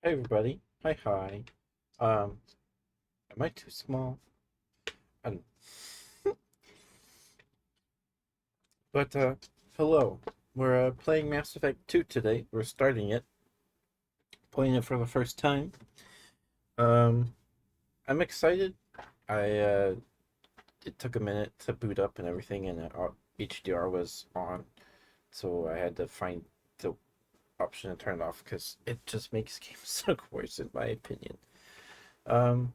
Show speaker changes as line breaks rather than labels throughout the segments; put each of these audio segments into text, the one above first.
Hey everybody. Hi. Um, am I too small? I don't. But hello. We're playing Mass Effect 2 today. We're starting it, playing it for the first time. Um, I'm excited. I it took a minute to boot up and everything, and HDR was on, so I had to find the option to turn it off because it just makes games look worse, in my opinion. Um,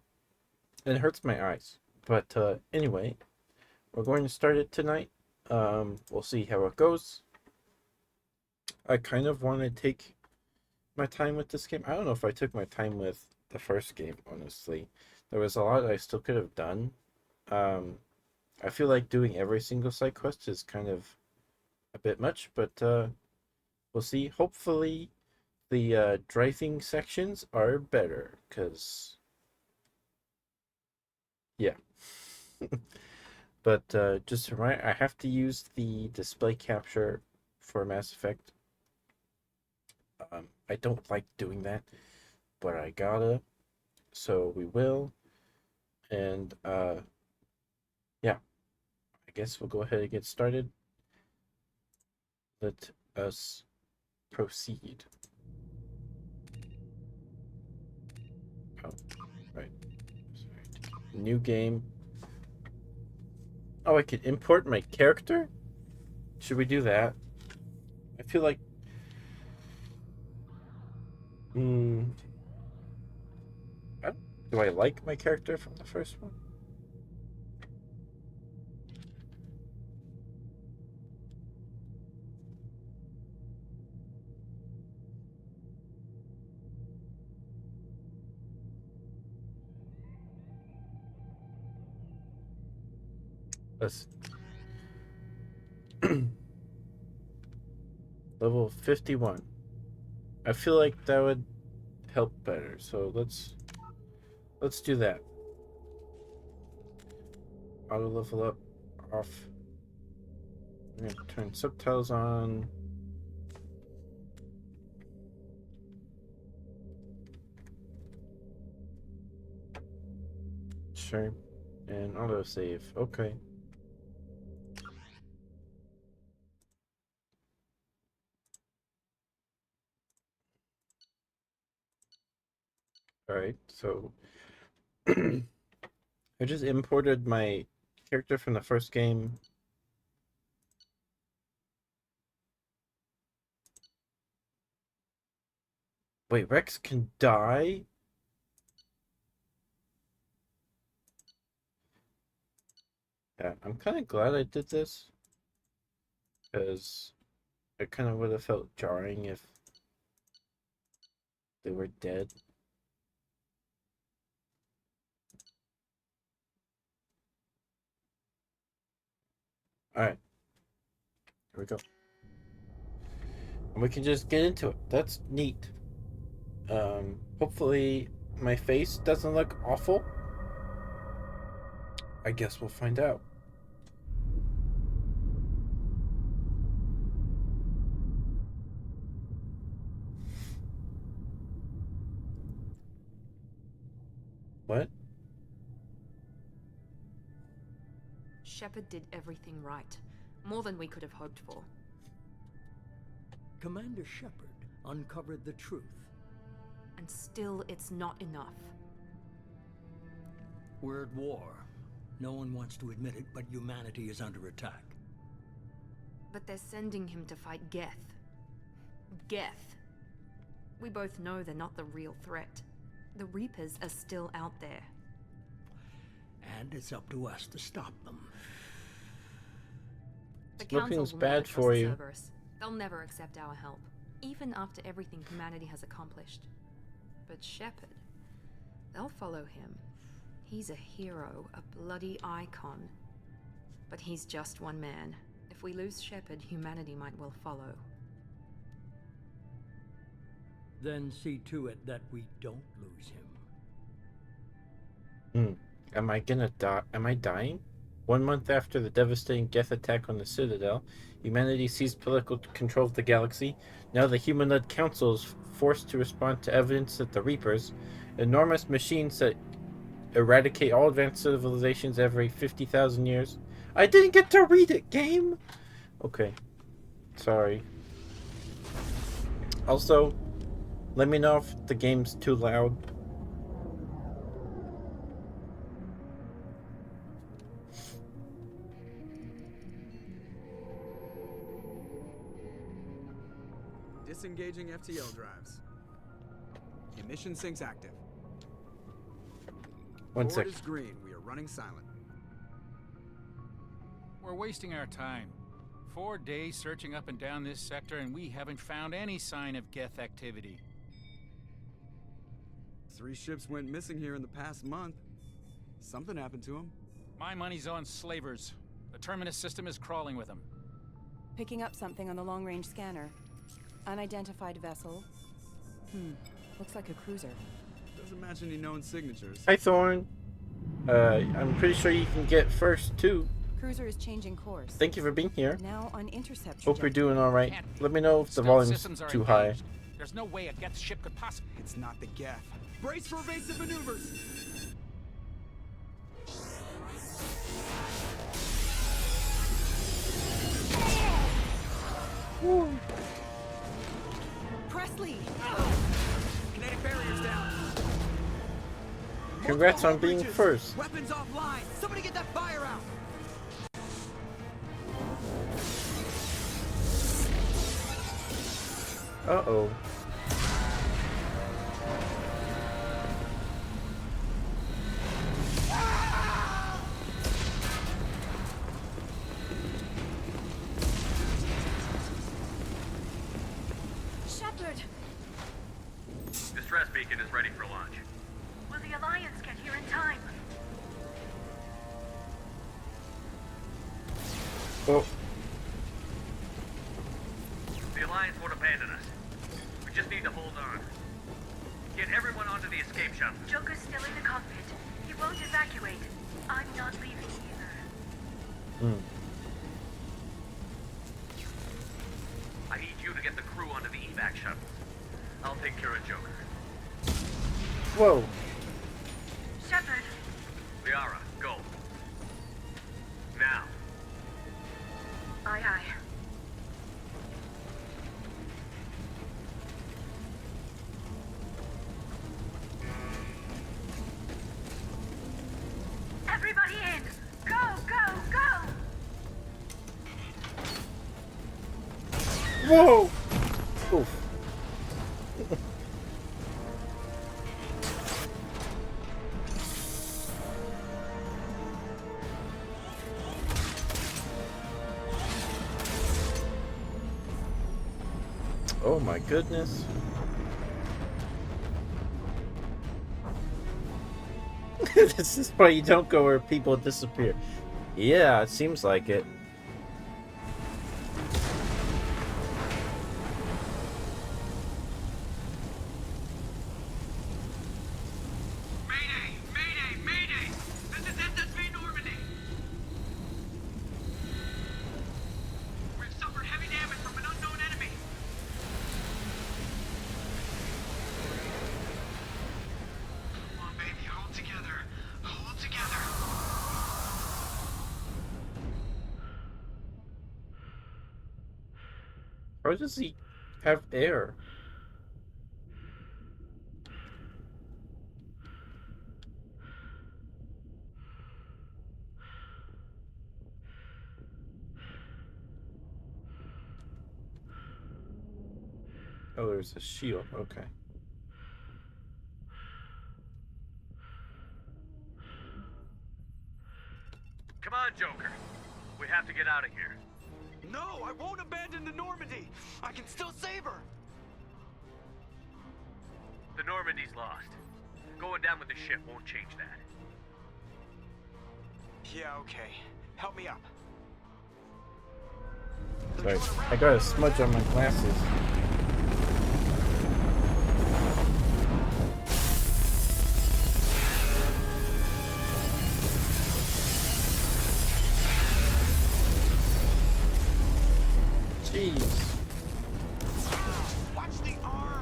it hurts my eyes. But anyway, we're going to start it tonight. We'll see how it goes. I kind of want to take my time with this game. I don't know if I took my time with the first game, honestly. There was a lot I still could have done. Um, I feel like doing every single side quest is kind of a bit much, but we'll see. Hopefully, the driving sections are better, because, yeah. But just a reminder, I have to use the display capture for Mass Effect. I don't like doing that, but I gotta, so we will. And yeah, I guess we'll go ahead and get started. Let us proceed. Oh, right. Sorry. New game. Oh, I can import my character? Should we do that? I feel like. Hmm. Do I like my character from the first one? Let's. Level 51. I feel like that would help better. So let's do that. Auto level up off. I'm gonna turn subtitles on. Sure. And auto save. Okay. All right. So I just imported my character from the first game. Wait, Rex can die? Yeah, I'm kind of glad I did this because it kind of would have felt jarring if they were dead. All right, here we go. And we can just get into it. That's neat. Hopefully my face doesn't look awful. I guess we'll find out. What?
Shepard did everything right. More than we could have hoped for.
Commander Shepard uncovered the truth.
And still, it's not enough.
We're at war. No one wants to admit it, but humanity is under attack.
But they're sending him to fight Geth. Geth. We both know they're not the real threat. The Reapers are still out there.
And it's up to us to stop them.
The
Smoking
Council
is
will never
bad
trust
for you.
Cerberus. They'll never accept our help, even after everything humanity has accomplished. But Shepard, they'll follow him. He's a hero, a bloody icon. But he's just one man. If we lose Shepard, humanity might well follow.
Then see to it that we don't lose him.
Hmm. Am I gonna die? Am I dying? 1 month after the devastating Geth attack on the Citadel, humanity seized political control of the galaxy. Now the human-led council is forced to respond to evidence that the Reapers, enormous machines that eradicate all advanced civilizations every 50,000 years. I didn't get to read it, game! Okay. Sorry. Also, let me know if the game's too loud.
Disengaging FTL drives. Emission sinks active.
One
Board
sec.
is green. We are running silent.
We're wasting our time. 4 days searching up and down this sector, and we haven't found any sign of Geth activity.
3 ships went missing here in the past month. Something happened to them.
My money's on slavers. The Terminus system is crawling with them.
Picking up something on the long-range scanner. Unidentified vessel. Looks like a cruiser.
Doesn't match any known signatures.
Hi, Thorn. I'm pretty sure you can get first, too.
Cruiser is changing course.
Thank you for being here.
Now on intercept.
Hope you're doing alright.
Can't-
Let me know if the
Stealth
volume's
systems are
too high.
engaged. There's no way a Geth ship could possibly...
It's not the Geth. Brace for evasive maneuvers.
Presley!
Kinetic barriers down.
Congrats
Multiple
on being
bridges.
first.
Weapons offline. Somebody get that fire out.
Uh-oh.
Shepard,
Distress beacon is ready for launch.
will the Alliance get here in time?
Oh,
The Alliance won't abandon us. We just need to hold on. Get everyone onto the escape shuttle.
Joker's still in the cockpit. He won't evacuate. I'm not leaving either.
I need you to get the crew onto the evac shuttles. I'll take care of Joker.
whoa.
Shepard,
Liara, go. Now.
aye aye. Everybody in! Go, go, go!
Whoa! Oof. Oh my goodness. This is why you don't go where people disappear. Yeah, it seems like it.
Mayday! Mayday! Mayday! This is SSV Normandy! We've suffered heavy damage from an unknown enemy. Come on, baby, hold together. Hold together.
How does he have air? Oh, there's a shield. Okay.
Come on, Joker. We have to get out of here.
No, I won't abandon the Normandy. I can still save her.
The Normandy's lost. Going down with the ship won't change that.
Yeah, okay. Help me up.
Sorry, I got a smudge on my glasses. Jeez.
Watch the arm!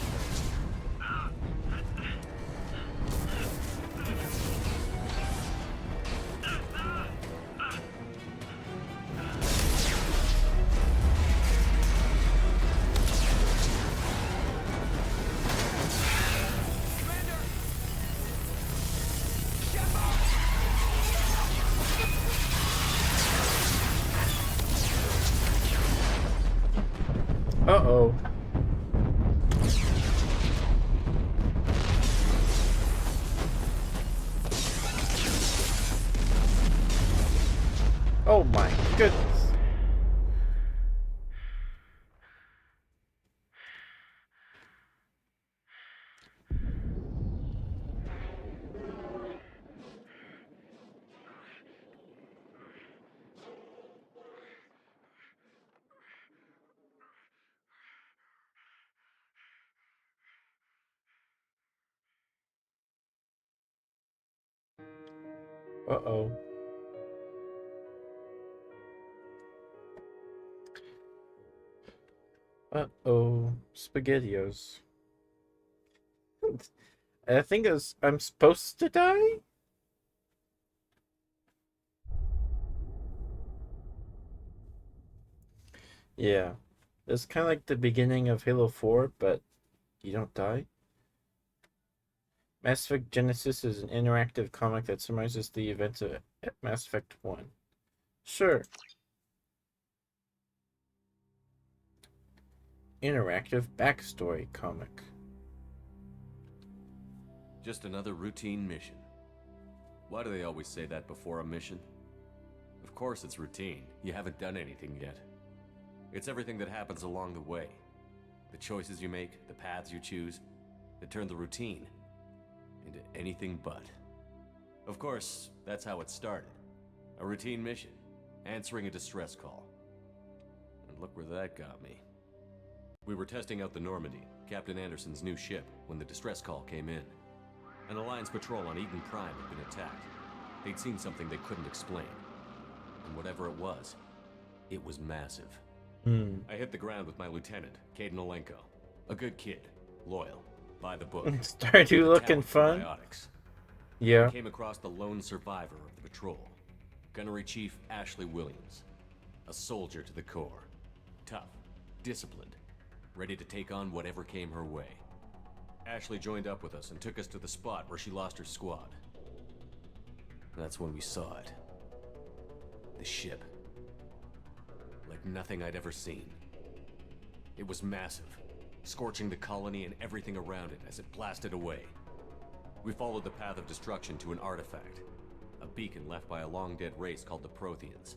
Uh-oh. Oh my goodness. Uh-oh. Uh-oh. SpaghettiOs. I think I'm supposed to die? Yeah. It's kind of like the beginning of Halo 4, but you don't die. Mass Effect Genesis is an interactive comic that summarizes the events of Mass Effect 1. Sure. Interactive backstory comic.
Just another routine mission. Why do they always say that before a mission? Of course it's routine. You haven't done anything yet. It's everything that happens along the way. The choices you make, the paths you choose, that turn the routine into anything but. Of course, that's how it started. A routine mission, answering a distress call. And look where that got me. We were testing out the Normandy, Captain Anderson's new ship, when the distress call came in. An Alliance patrol on Eden Prime had been attacked. They'd seen something they couldn't explain. And whatever it was massive. I hit the ground with my lieutenant, Caden Olenko. A good kid, loyal, by the book.
Stardew looking fun.
Biotics.
Yeah.
I came across the lone survivor of the patrol, Gunnery Chief Ashley Williams. A soldier to the core. Tough, disciplined, ready to take on whatever came her way. Ashley joined up with us and took us to the spot where she lost her squad. That's when we saw it. The ship. Like nothing I'd ever seen. It was massive, scorching the colony and everything around it as it blasted away. We followed the path of destruction to an artifact, a beacon left by a long-dead race called the Protheans.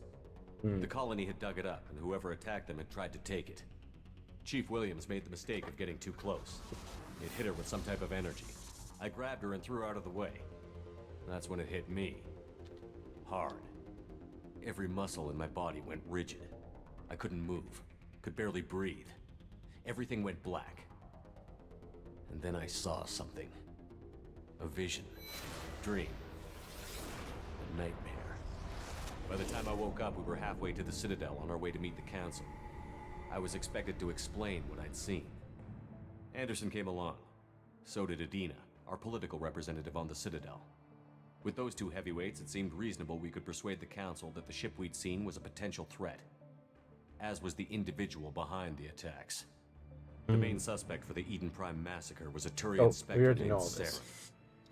The colony had dug it up, and whoever attacked them had tried to take it. Chief Williams made the mistake of getting too close. It hit her with some type of energy. I grabbed her and threw her out of the way. That's when it hit me. Hard. Every muscle in my body went rigid. I couldn't move, could barely breathe. Everything went black. And then I saw something. A vision. Dream. A nightmare. By the time I woke up, we were halfway to the Citadel on our way to meet the Council. I was expected to explain what I'd seen. Anderson came along. So did Adina, our political representative on the Citadel. With those two heavyweights, it seemed reasonable we could persuade the Council that the ship we'd seen was a potential threat. As was the individual behind the attacks. The main suspect for the Eden Prime massacre was a Turian Spectre named Saren.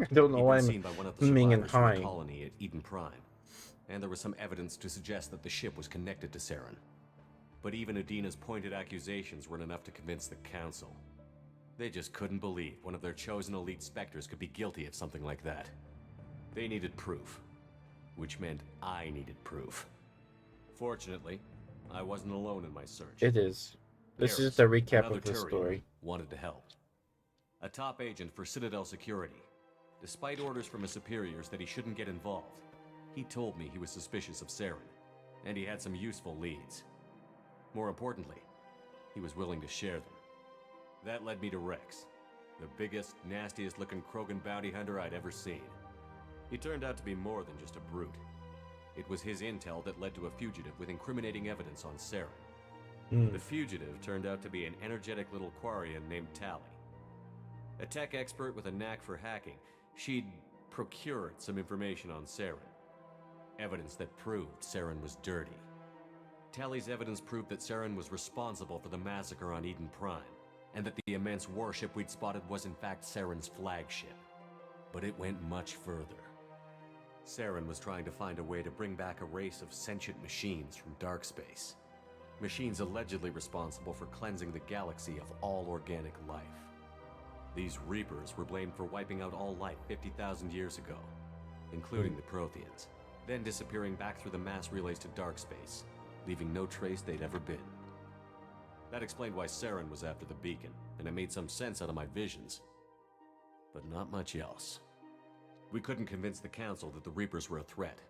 I don't know why I'm
seen by one of the
humming and
survivors from the
hawing.
colony at Eden Prime, and there was some evidence to suggest that the ship was connected to Saren. But even Adina's pointed accusations weren't enough to convince the Council. They just couldn't believe one of their chosen elite Spectres could be guilty of something like that. They needed proof, which meant I needed proof. Fortunately, I wasn't alone in my search.
It is. This
Paris,
is the recap
another
of the
Turian,
story.
wanted to help. A top agent for Citadel Security. Despite orders from his superiors that he shouldn't get involved, he told me he was suspicious of Saren, and he had some useful leads. More importantly, he was willing to share them. That led me to Rex, the biggest, nastiest looking Krogan bounty hunter I'd ever seen. He turned out to be more than just a brute. It was his intel that led to a fugitive with incriminating evidence on Saren. The fugitive turned out to be an energetic little Quarian named Tally. A tech expert with a knack for hacking, she'd procured some information on Saren. Evidence that proved Saren was dirty. Tally's evidence proved that Saren was responsible for the massacre on Eden Prime, and that the immense warship we'd spotted was in fact Saren's flagship. But it went much further. Saren was trying to find a way to bring back a race of sentient machines from dark space. Machines allegedly responsible for cleansing the galaxy of all organic life. These Reapers were blamed for wiping out all life 50,000 years ago, including the Protheans, then disappearing back through the mass relays to dark space, leaving no trace they'd ever been. That explained why Saren was after the beacon, and it made some sense out of my visions. But not much else. We couldn't convince the Council that the Reapers were a threat,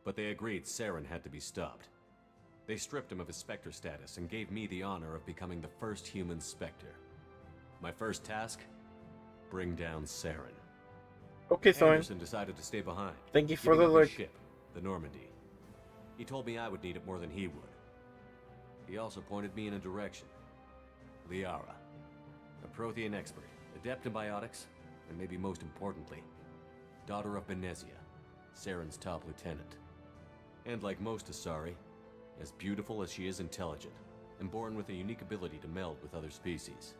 but they agreed Saren had to be stopped. They stripped him of his Spectre status and gave me the honor of becoming the first human Spectre. My first task? Bring down Saren.
Okay, fine.
Anderson decided to stay behind.
Thank you for
giving
the
up his
look.
ship, the Normandy. He told me I would need it more than he would. He also pointed me in a direction. Liara, a Prothean expert, adept in biotics, and maybe most importantly, daughter of Benezia, Saren's top lieutenant. And like most Asari, as beautiful as she is intelligent, and born with a unique ability to meld with other species.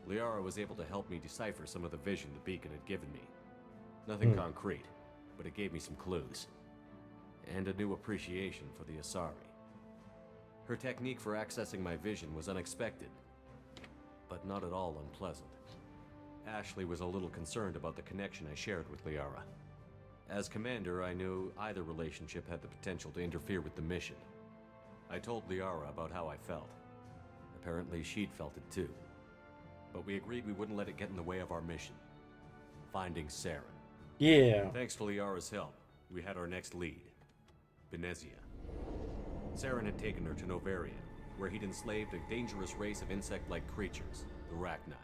Liara was able to help me decipher some of the vision the beacon had given me. Nothing concrete, but it gave me some clues. And a new appreciation for the Asari. Her technique for accessing my vision was unexpected, but not at all unpleasant. Ashley was a little concerned about the connection I shared with Liara. As commander, I knew either relationship had the potential to interfere with the mission. I told Liara about how I felt. Apparently she'd felt it too. But we agreed we wouldn't let it get in the way of our mission. Finding Saren.
Yeah.
Thanks to Liara's help, we had our next lead. Benezia. Saren had taken her to Novaria, where he'd enslaved a dangerous race of insect-like creatures, the Rachni.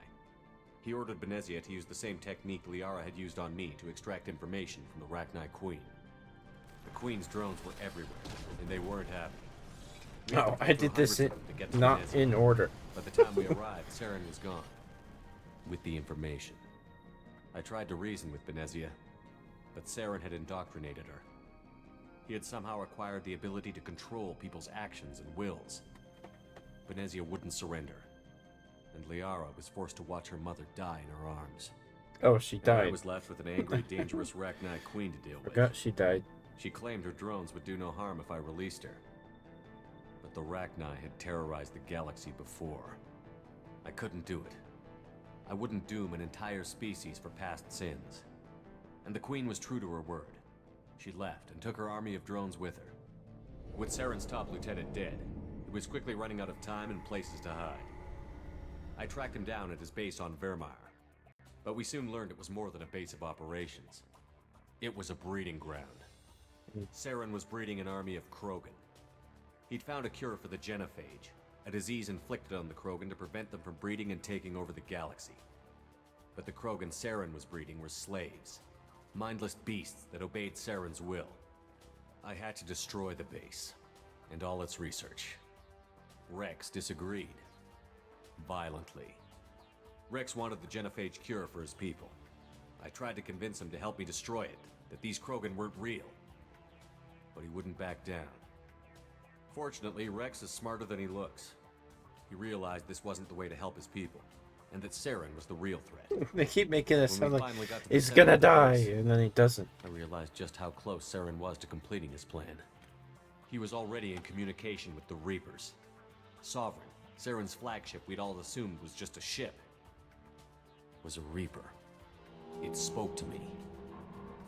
He ordered Benezia to use the same technique Liara had used on me to extract information from the Rachni Queen. The Queen's drones were everywhere, and they weren't happy. We had to
Oh,
go
I
through
did this
hundreds of them to get to
not
Benezia.
in order.
By the time we arrived, Saren was gone. With the information. I tried to reason with Benezia, but Saren had indoctrinated her. He had somehow acquired the ability to control people's actions and wills. Benezia wouldn't surrender, and Liara was forced to watch her mother die in her arms.
Oh, she
And I
died.
was left with an angry, dangerous Rachni queen to deal with.
Forgot she died.
She claimed her drones would do no harm if I released her. But the Rachni had terrorized the galaxy before. I couldn't do it. I wouldn't doom an entire species for past sins. And the Queen was true to her word. She left and took her army of drones with her. With Saren's top lieutenant dead, he was quickly running out of time and places to hide. I tracked him down at his base on Vermeer, but we soon learned it was more than a base of operations. It was a breeding ground. Saren was breeding an army of Krogan. He'd found a cure for the genophage, a disease inflicted on the Krogan to prevent them from breeding and taking over the galaxy. But the Krogan Saren was breeding were slaves, mindless beasts that obeyed Saren's will. I had to destroy the base, and all its research. Rex disagreed. Violently. Rex wanted the genophage cure for his people. I tried to convince him to help me destroy it, that these Krogan weren't real. But he wouldn't back down. Fortunately, Rex is smarter than he looks. He realized this wasn't the way to help his people, and that Saren was the real threat.
They keep making it
When
sound
we
like
finally got to the
he's
center
gonna
of the
die,
base,
and then he doesn't.
I realized just how close Saren was to completing his plan. He was already in communication with the Reapers. Sovereign, Saren's flagship we'd all assumed was just a ship, was a Reaper. It spoke to me.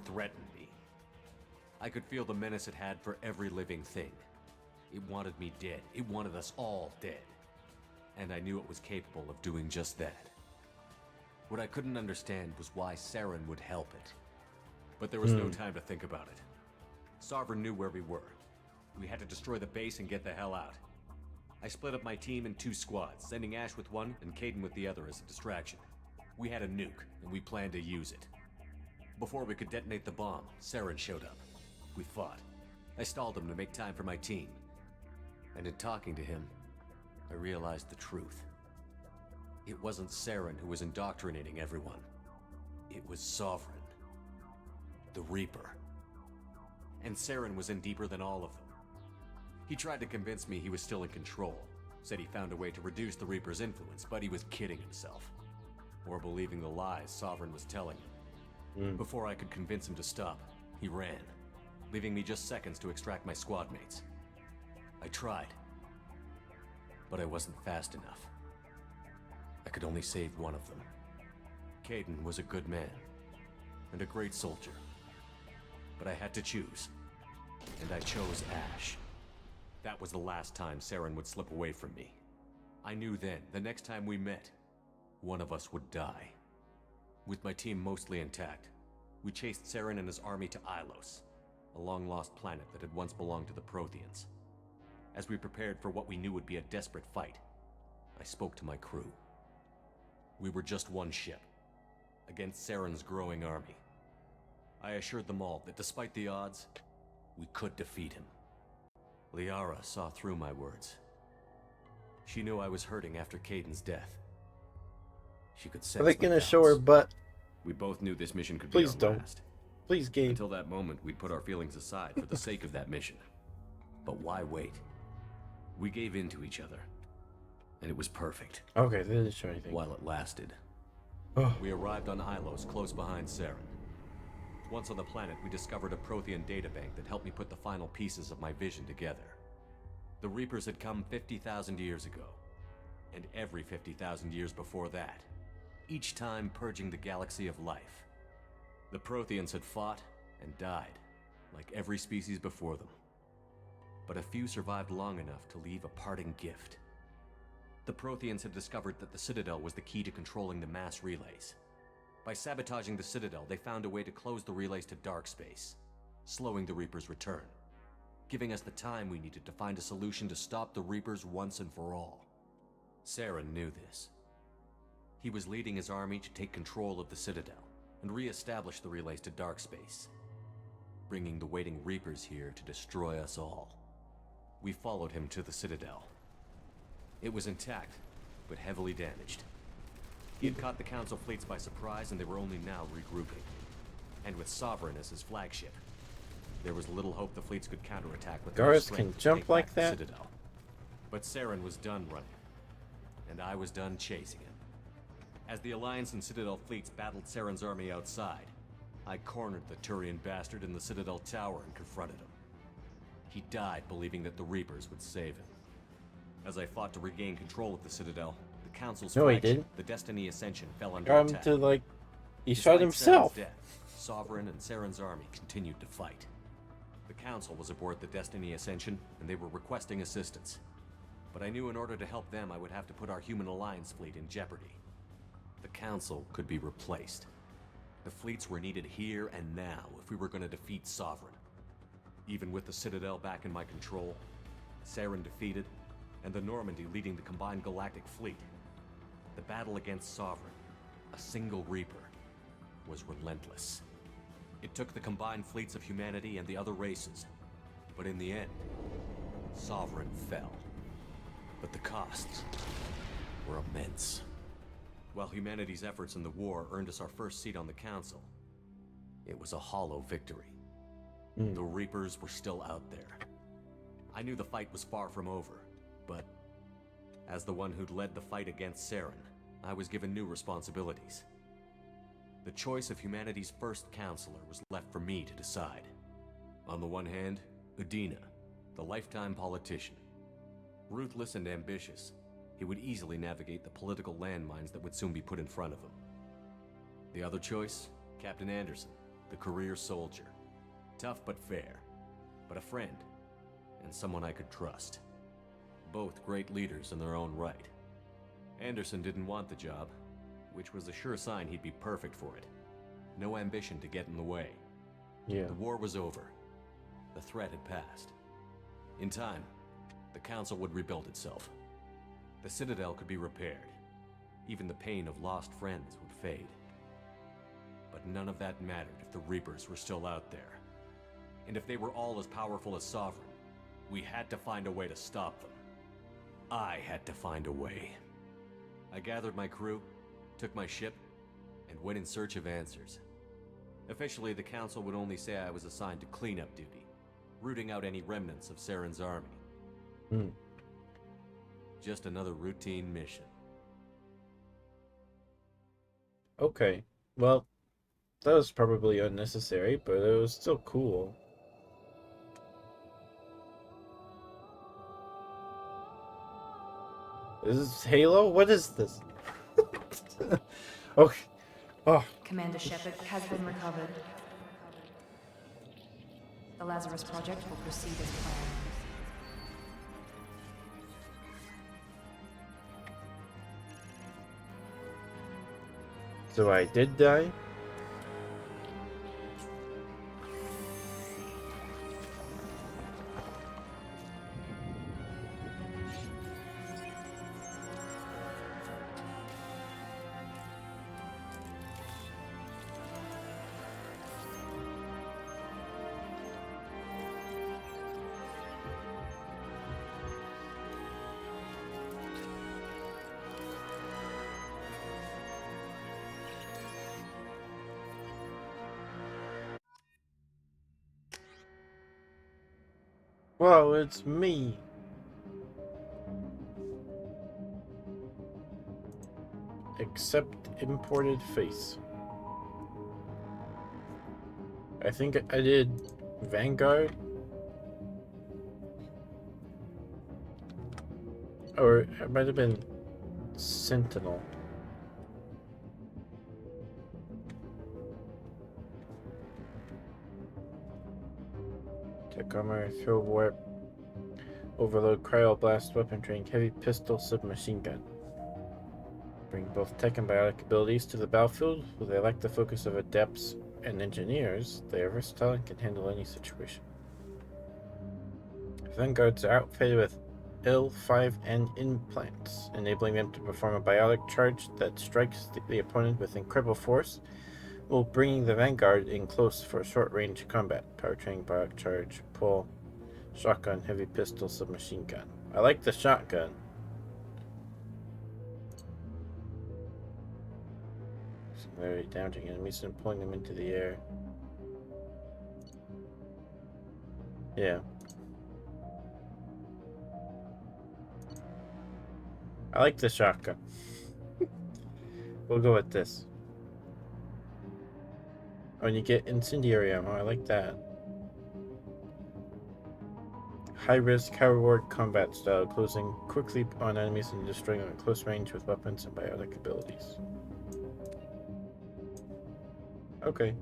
Threatened me. I could feel the menace it had for every living thing. It wanted me dead. It wanted us all dead. And I knew it was capable of doing just that. What I couldn't understand was why Saren would help it. But there was no time to think about it. Sovereign knew where we were. We had to destroy the base and get the hell out. I split up my team in 2 squads, sending Ash with one and Caden with the other as a distraction. We had a nuke, and we planned to use it. Before we could detonate the bomb, Saren showed up. We fought. I stalled him to make time for my team. And in talking to him, I realized the truth. It wasn't Saren who was indoctrinating everyone. It was Sovereign. The Reaper. And Saren was in deeper than all of them. He tried to convince me he was still in control. Said he found a way to reduce the Reaper's influence, but he was kidding himself. Or believing the lies Sovereign was telling him. Before I could convince him to stop, he ran, leaving me just seconds to extract my squad mates. I tried, but I wasn't fast enough. I could only save one of them. Caden was a good man, and a great soldier. But I had to choose, and I chose Ash. That was the last time Saren would slip away from me. I knew then, the next time we met, one of us would die. With my team mostly intact, we chased Saren and his army to Ilos, a long-lost planet that had once belonged to the Protheans. As we prepared for what we knew would be a desperate fight, I spoke to my crew. We were just one ship, against Saren's growing army. I assured them all that despite the odds, we could defeat him. Liara saw through my words. She knew I was hurting after Caden's death. She could sense
Are they
my
gonna
doubts.
show her butt?
We both knew this mission could
Please
be our
don't.
last.
Please, Gabe.
Until that moment, we'd put our feelings aside for the sake of that mission. But why wait? We gave in to each other, and it was perfect.
Okay, they didn't show anything.
While it lasted.
Oh.
We arrived on Ilos, close behind Saren. Once on the planet, we discovered a Prothean databank that helped me put the final pieces of my vision together. The Reapers had come 50,000 years ago, and every 50,000 years before that, each time purging the galaxy of life. The Protheans had fought and died, like every species before them. But a few survived long enough to leave a parting gift. The Protheans had discovered that the Citadel was the key to controlling the mass relays. By sabotaging the Citadel, they found a way to close the relays to dark space, slowing the Reaper's return, giving us the time we needed to find a solution to stop the Reapers once and for all. Saren knew this. He was leading his army to take control of the Citadel and re-establish the relays to dark space, bringing the waiting Reapers here to destroy us all. We followed him to the Citadel. It was intact, but heavily damaged. He had caught the Council fleets by surprise, and they were only now regrouping. And with Sovereign as his flagship, there was little hope the fleets could counterattack with enough
Guards
strength
can
to
jump
take
like
back
that?
the Citadel. But Saren was done running, and I was done chasing him. As the Alliance and Citadel fleets battled Saren's army outside, I cornered the Turian bastard in the Citadel tower and confronted him. He died believing that the Reapers would save him. As I fought to regain control of the Citadel, the Council's
No, he
flagship,
didn't.
the Destiny Ascension, fell under
Got him
attack.
to, like, he
Despite
shot himself.
Saren's death, Sovereign and Saren's army continued to fight. The Council was aboard the Destiny Ascension, and they were requesting assistance. But I knew in order to help them, I would have to put our Human Alliance fleet in jeopardy. The Council could be replaced. The fleets were needed here and now if we were going to defeat Sovereign. Even with the Citadel back in my control, Saren defeated, and the Normandy leading the combined galactic fleet, the battle against Sovereign, a single Reaper, was relentless. It took the combined fleets of humanity and the other races, but in the end, Sovereign fell. But the costs were immense. While humanity's efforts in the war earned us our first seat on the Council, it was a hollow victory. The Reapers were still out there. I knew the fight was far from over, but as the one who'd led the fight against Saren, I was given new responsibilities. The choice of humanity's first counselor was left for me to decide. On the one hand, Udina, the lifetime politician. Ruthless and ambitious, he would easily navigate the political landmines that would soon be put in front of him. The other choice, Captain Anderson, the career soldier. Tough but fair, but a friend, and someone I could trust. Both great leaders in their own right. Anderson didn't want the job, which was a sure sign he'd be perfect for it. No ambition to get in the way.
Yeah.
The war was over. The threat had passed. In time, the Council would rebuild itself. The Citadel could be repaired. Even the pain of lost friends would fade. But none of that mattered if the Reapers were still out there. And if they were all as powerful as Sovereign, we had to find a way to stop them. I had to find a way. I gathered my crew, took my ship, and went in search of answers. Officially, the Council would only say I was assigned to cleanup duty, rooting out any remnants of Saren's army.
Hmm.
Just another routine mission.
Okay. Well, that was probably unnecessary, but it was still cool. Is this Halo? What is this? Okay. Oh,
Commander Shepard has been recovered. The Lazarus Project will proceed as planned.
so I did die? Whoa, it's me. Accept imported face. I think I did Vanguard. Or it might have been Sentinel. Tech armor, throw warp, overload, cryoblast, weapon train, heavy pistol, submachine gun. Bring both tech and biotic abilities to the battlefield. Where they lack the focus of adepts and engineers, they are versatile and can handle any situation. Vanguards are outfitted with L5N implants, enabling them to perform a biotic charge that strikes the opponent with incredible force, while bringing the Vanguard in close for short-range combat. Powertrain, biotic charge, pull, shotgun, heavy pistol, submachine gun. I like the shotgun. Very damaging enemies and pulling them into the air. Yeah. I like the shotgun. We'll go with this. Oh, and you get incendiary ammo. I like that. High risk, high reward combat style, closing quickly on enemies and destroying them at close range with weapons and biotic abilities. Okay.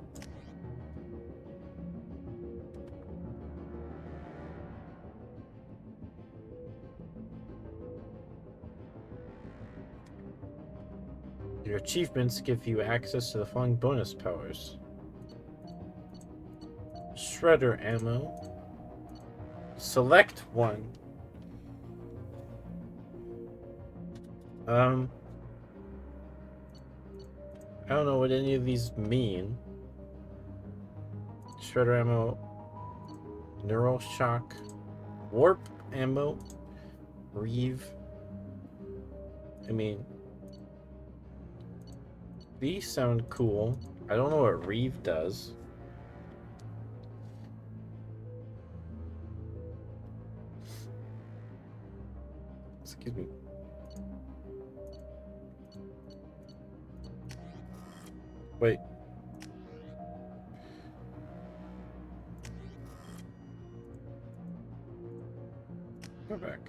Your achievements give you access to the following bonus powers. Shredder ammo. Select one. I don't know what any of these mean. Shredder ammo. Neural shock. Warp ammo. Reeve. I mean, these sound cool. I don't know what Reeve does. Excuse me. Wait. Go back.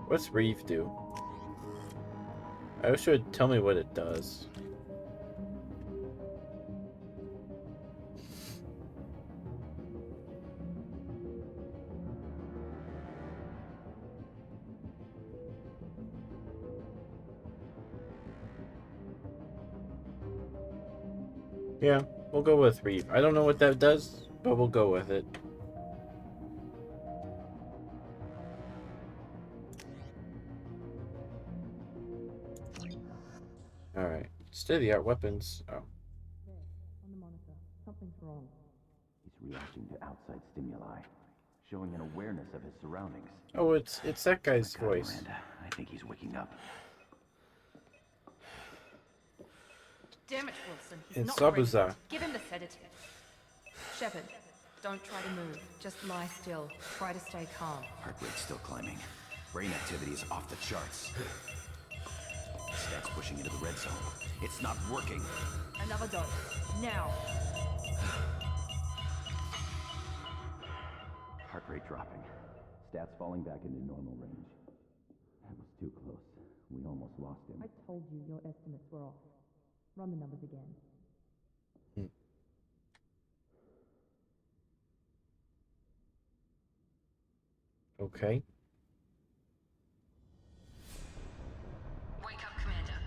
What's Reeve do? I wish it would tell me what it does. Yeah, we'll go with Reeve. I don't know what that does, but we'll go with it. Alright. State-of-the-art weapons. Oh.
Something's wrong.
He's reacting to outside stimuli, showing an awareness of his surroundings.
Oh, it's that guy's
My God,
voice.
Miranda, I think he's waking up.
Damn it, Wilson. He's
It's
not ready.
Zabuza.
Give him the sedative.
Shepard, don't try to move. Just lie still. Try to stay calm.
Heart rate's still climbing. Brain activity is off the charts. Stats pushing into the red zone. It's not working.
Another dose. Now.
Heart rate dropping. Stats falling back into normal range. That was too close. We almost lost him.
I told you your estimates were off. Run the numbers again.
Okay.
Wake up, Commander.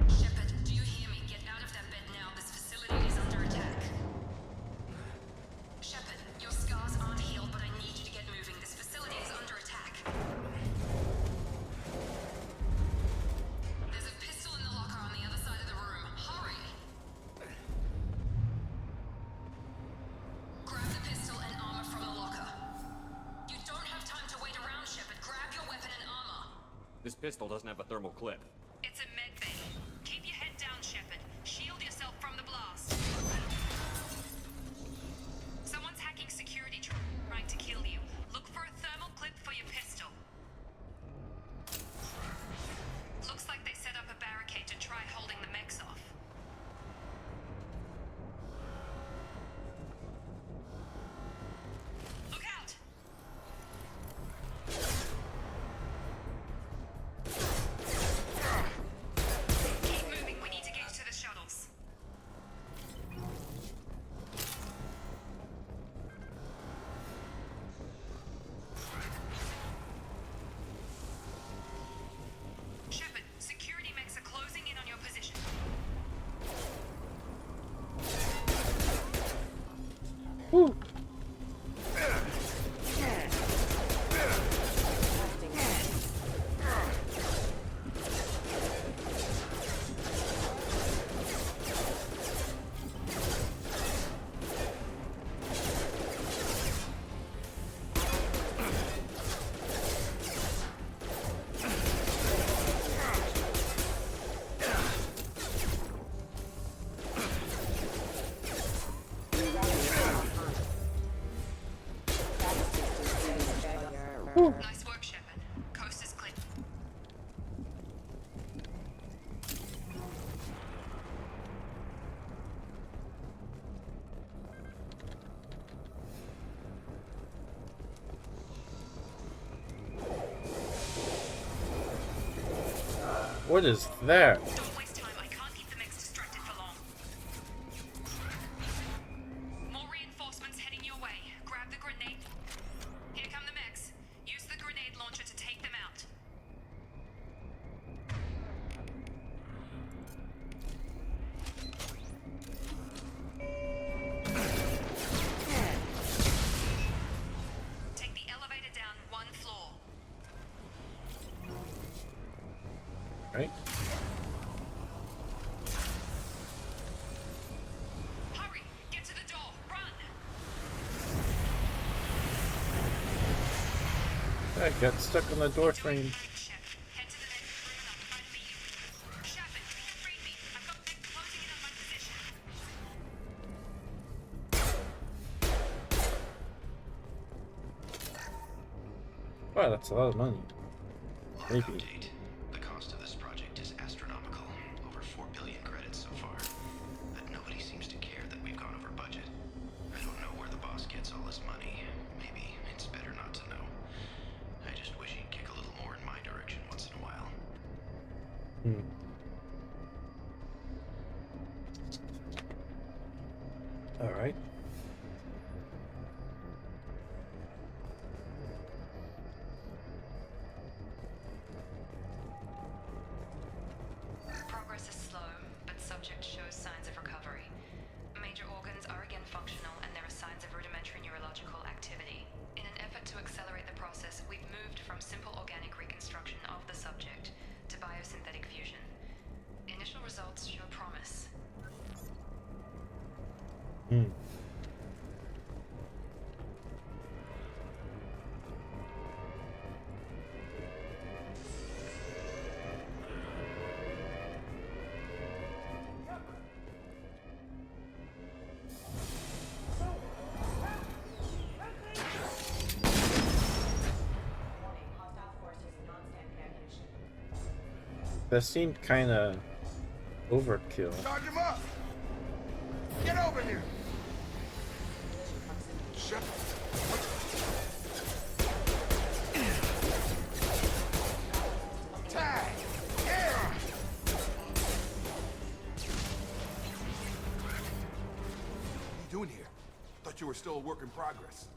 Shepard, do you hear me? Get out of that bed now. This facility is under attack. Shepard, your scars aren't healed, but I need you to get moving. This facility is under attack. There's a pistol in the locker on the other side of the room. Hurry! Grab the pistol and armor from the locker. You don't have time to wait around, Shepard. Grab your weapon and armor.
This pistol doesn't have a thermal clip.
It's a med bay. Keep your head down, Shepard. Shield yourself from the blast. Someone's hacking security trying to kill you. Look for a thermal clip for your pistol. Looks like they set up a barricade to try holding the mechs off. Look out! Keep moving. We need to get to the shuttles. Shepard, security mechs are closing in on your position.
Woo.
Nice work, Shepard. Coast is clear.
What is that?
Don't waste time. I can't keep the mechs distracted for long. More reinforcements heading your way. Grab the grenade. Here come the mechs. Use the grenade launcher to take them out. Take the elevator down one floor.
Right?
Hurry! Get to the door! Run!
I got stuck on the door frame.
Shepard, head to the next room and I'll try to beat you. Shepard, read me. I've got mech closing in on my position.
Wow, that's a lot of money. Maybe.
Update. The cost of this project is astronomical. Over 4 billion credits so far. But nobody seems to care that we've gone over budget. I don't know where the boss gets all this money. Maybe it's better not to know. I just wish he'd kick a little more in my direction once in a while.
Alright.
Progress is slow, but subject shows signs of recovery. Major organs are again functional, and there are signs of rudimentary neurological activity. In an effort to accelerate the process, we've moved from simple organic reconstruction of the subject to biosynthetic fusion. Initial results
Hmm. That seemed kind of overkill.
Charge him up! Get over here! Shut. Tag! Yeah! What are you doing here? Thought you were still a work in progress.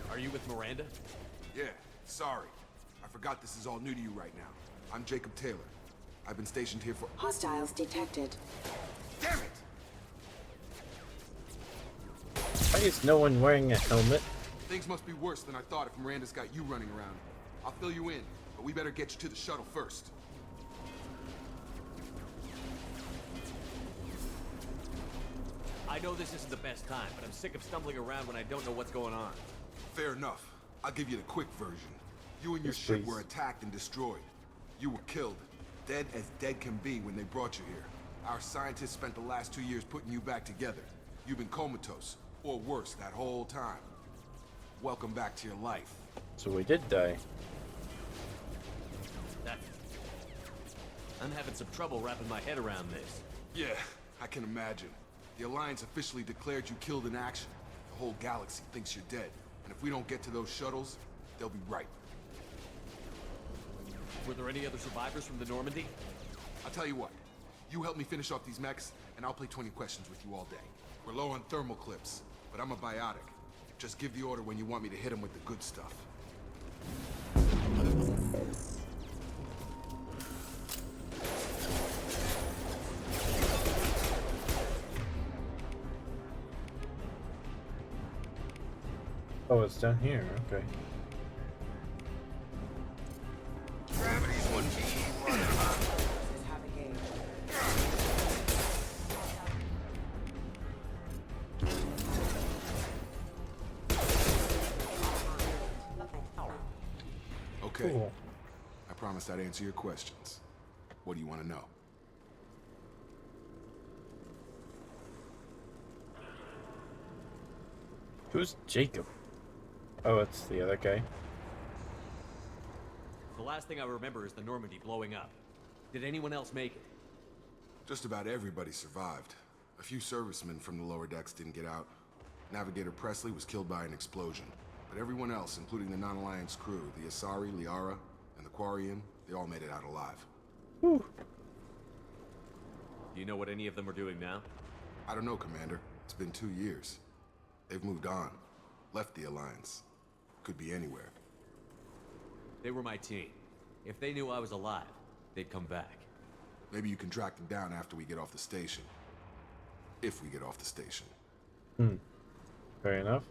Are you with Miranda?
Yeah, sorry. I forgot this is all new to you right now. I'm Jacob Taylor. I've been stationed here for—
Hostiles detected.
Damn it!
Why is no one wearing a helmet?
Things must be worse than I thought if Miranda's got you running around. I'll fill you in, but we better get you to the shuttle first.
I know this isn't the best time, but I'm sick of stumbling around when I don't know what's going on.
Fair enough. I'll give you the quick version. You and your
Yes,
ship
please.
were attacked and destroyed. You were killed. Dead as dead can be when they brought you here. Our scientists spent the last 2 years putting you back together. You've been comatose, or worse, that whole time. Welcome back to your life.
So we did die.
I'm having some trouble wrapping my head around this.
Yeah, I can imagine. The Alliance officially declared you killed in action. The whole galaxy thinks you're dead. And if we don't get to those shuttles, they'll be right.
Were there any other survivors from the Normandy?
I'll tell you what. You help me finish off these mechs, and I'll play 20 questions with you all day. We're low on thermal clips, but I'm a biotic. Just give the order when you want me to hit them with the good stuff.
Oh, it's down here. Okay.
Gravity's one key. Okay.
Cool.
I promised I'd answer your questions. What do you want to know?
Who's Jacob? Oh, it's the other guy.
The last thing I remember is the Normandy blowing up. Did anyone else make it?
Just about everybody survived. A few servicemen from the lower decks didn't get out. Navigator Presley was killed by an explosion. But everyone else, including the non-Alliance crew, the Asari, Liara, and the Quarian, they all made it out alive.
Whew.
Do you know what any of them are doing now?
I don't know, Commander. It's been 2 years. They've moved on. Left the Alliance. Could be anywhere.
They were my team. If they knew I was alive, they'd come back.
Maybe you can track them down after we get off the station. If we get off the station.
Fair enough.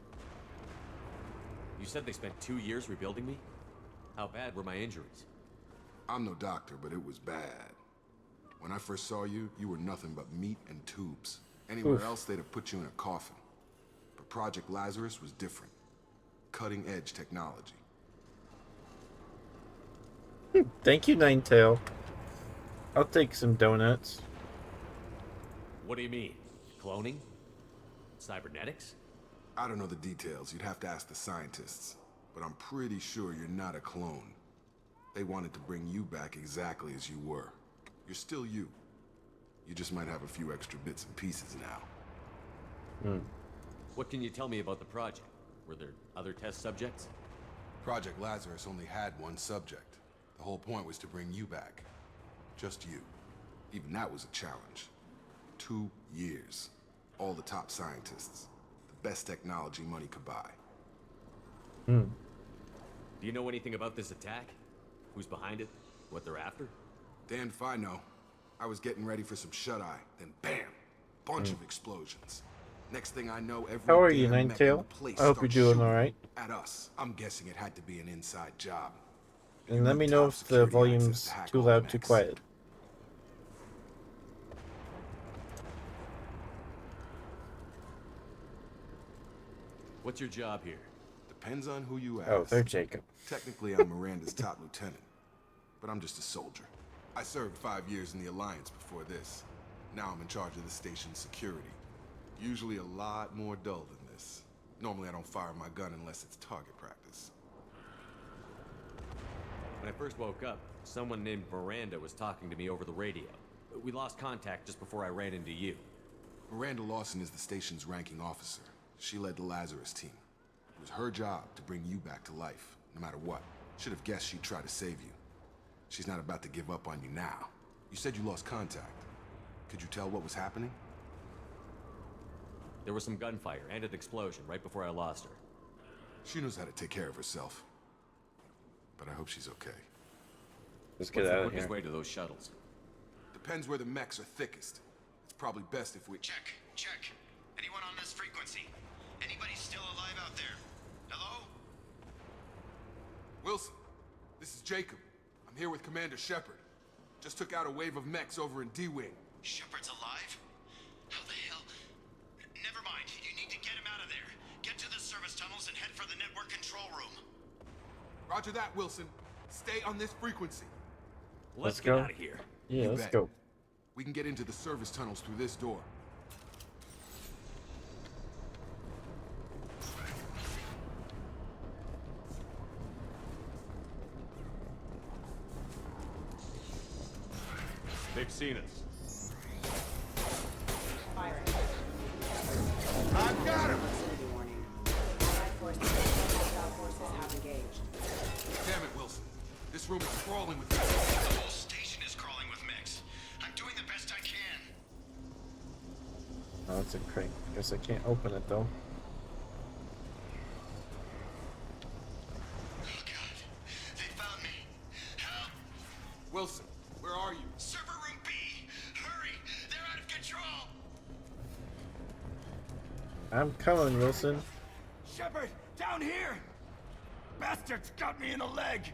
You said they spent 2 years rebuilding me? How bad were my injuries?
I'm no doctor, but it was bad. When I first saw you, you were nothing but meat and tubes. Anywhere else, they'd have put you in a coffin. But Project Lazarus was different. Cutting-edge technology.
Thank you, Ninetail. I'll take some donuts.
What do you mean? Cloning? Cybernetics?
I don't know the details. You'd have to ask the scientists. But I'm pretty sure you're not a clone. They wanted to bring you back exactly as you were. You're still you. You just might have a few extra bits and pieces now.
What can you tell me about the project? Were there other test subjects?
Project Lazarus only had one subject. The whole point was to bring you back. Just you. Even that was a challenge. 2 years. All the top scientists. The best technology money could buy.
Do you know anything about this attack? Who's behind it? What they're after?
Damned if I know. I was getting ready for some shut-eye, then bam! Bunch of explosions. Next thing I know, every
How are you,
damn mech in
Ninetail?
the place
I hope you're
starts
doing
shooting
alright.
at us. I'm guessing it had to be an inside job.
And let me know if the volume's too loud, too quiet.
What's your job here?
Depends on who you ask.
Oh, they're Jacob.
Technically, I'm Miranda's top lieutenant, but I'm just a soldier. I served 5 years in the Alliance before this. Now I'm in charge of the station's security. Usually a lot more dull than this. Normally I don't fire my gun unless it's target practice.
When I first woke up, someone named Miranda was talking to me over the radio. We lost contact just before I ran into you.
Miranda Lawson is the station's ranking officer. She led the Lazarus team. It was her job to bring you back to life, no matter what. Should have guessed she'd try to save you. She's not about to give up on you now. You said you lost contact. Could you tell what was happening?
There was some gunfire and an explosion right before I lost her.
She knows how to take care of herself. But I hope she's okay.
Let's get
What's
out
the
of
quickest
here.
way to those shuttles?
Depends where the mechs are thickest. It's probably best if we...
Check. Anyone on this frequency? Anybody still alive out there? Hello?
Wilson, this is Jacob. I'm here with Commander Shepard. Just took out a wave of mechs over in D-Wing.
Shepard's alive? How the hell? Never mind. You need to get him out of there. Get to the service tunnels and head for the network control room.
Roger that, Wilson. Stay on this frequency.
Let's
go.
get out of here.
Yeah,
You
let's
bet.
go.
We can get into the service tunnels through this door.
They've seen us.
I've got him! Damn it, Wilson. This room is crawling with mechs.
The whole station is crawling with mechs. I'm doing the best I can.
Oh, it's a crate. Guess I can't open it though.
Oh God. They found me. Help!
Wilson, where are you?
Server room B! Hurry! They're out of control!
I'm coming, Wilson.
Shepard, down here! Bastards got me in the leg!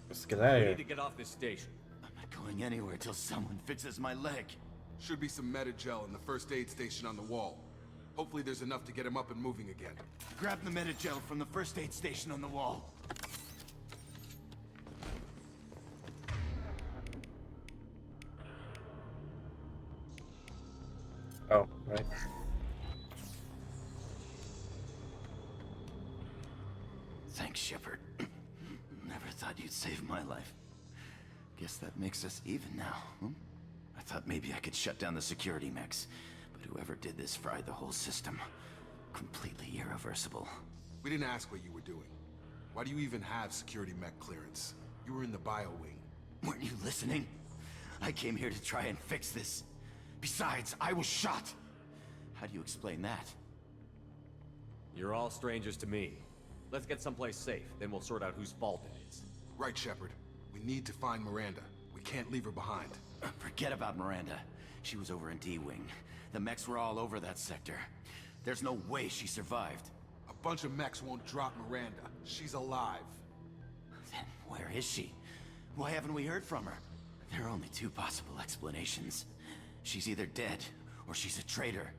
Let's get out of
We
here.
need to get off this station.
I'm not going anywhere till someone fixes my leg.
Should be some Metagel in the first aid station on the wall. Hopefully there's enough to get him up and moving again.
Grab the Metagel from the first aid station on the wall.
Oh, right.
Thanks, Shepard. Never thought you'd save my life. Guess that makes us even now, hmm? I thought maybe I could shut down the security mechs, but whoever did this fried the whole system. Completely irreversible.
We didn't ask what you were doing. Why do you even have security mech clearance? You were in the bio wing.
Weren't you listening? I came here to try and fix this. Besides, I was shot. How do you explain that?
You're all strangers to me. Let's get someplace safe, then we'll sort out whose fault it is.
Right, Shepard. We need to find Miranda. We can't leave her behind.
Forget about Miranda. She was over in D-Wing. The mechs were all over that sector. There's no way she survived.
A bunch of mechs won't drop Miranda. She's alive.
Then where is she? Why haven't we heard from her? There are only two possible explanations. She's either dead, or she's a traitor.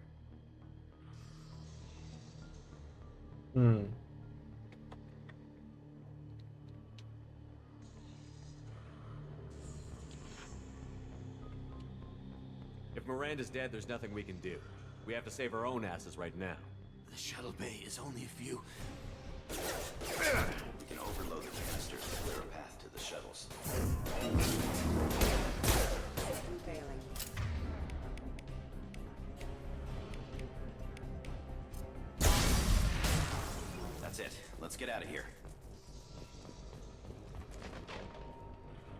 If Miranda's dead, there's nothing we can do. We have to save our own asses right now.
The shuttle bay is only a few...
We can overload the canisters to clear a path to the shuttles.
System failing.
That's it. Let's get out of here.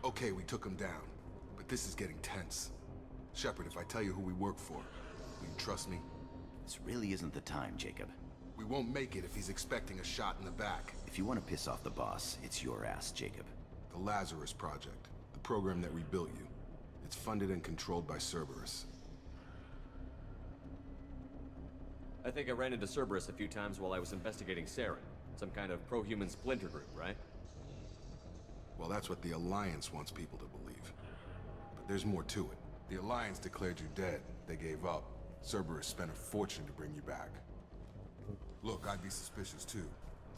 Okay, we took him down. But this is getting tense. Shepard, if I tell you who we work for, will you trust me?
This really isn't the time, Jacob.
We won't make it if he's expecting a shot in the back.
If you want to piss off the boss, it's your ass, Jacob.
The Lazarus Project, the program that rebuilt you. It's funded and controlled by Cerberus.
I think I ran into Cerberus a few times while I was investigating Saren. Some kind of pro-human splinter group, right?
Well, that's what the Alliance wants people to believe. But there's more to it. The Alliance declared you dead. They gave up. Cerberus spent a fortune to bring you back. Look, I'd be suspicious too,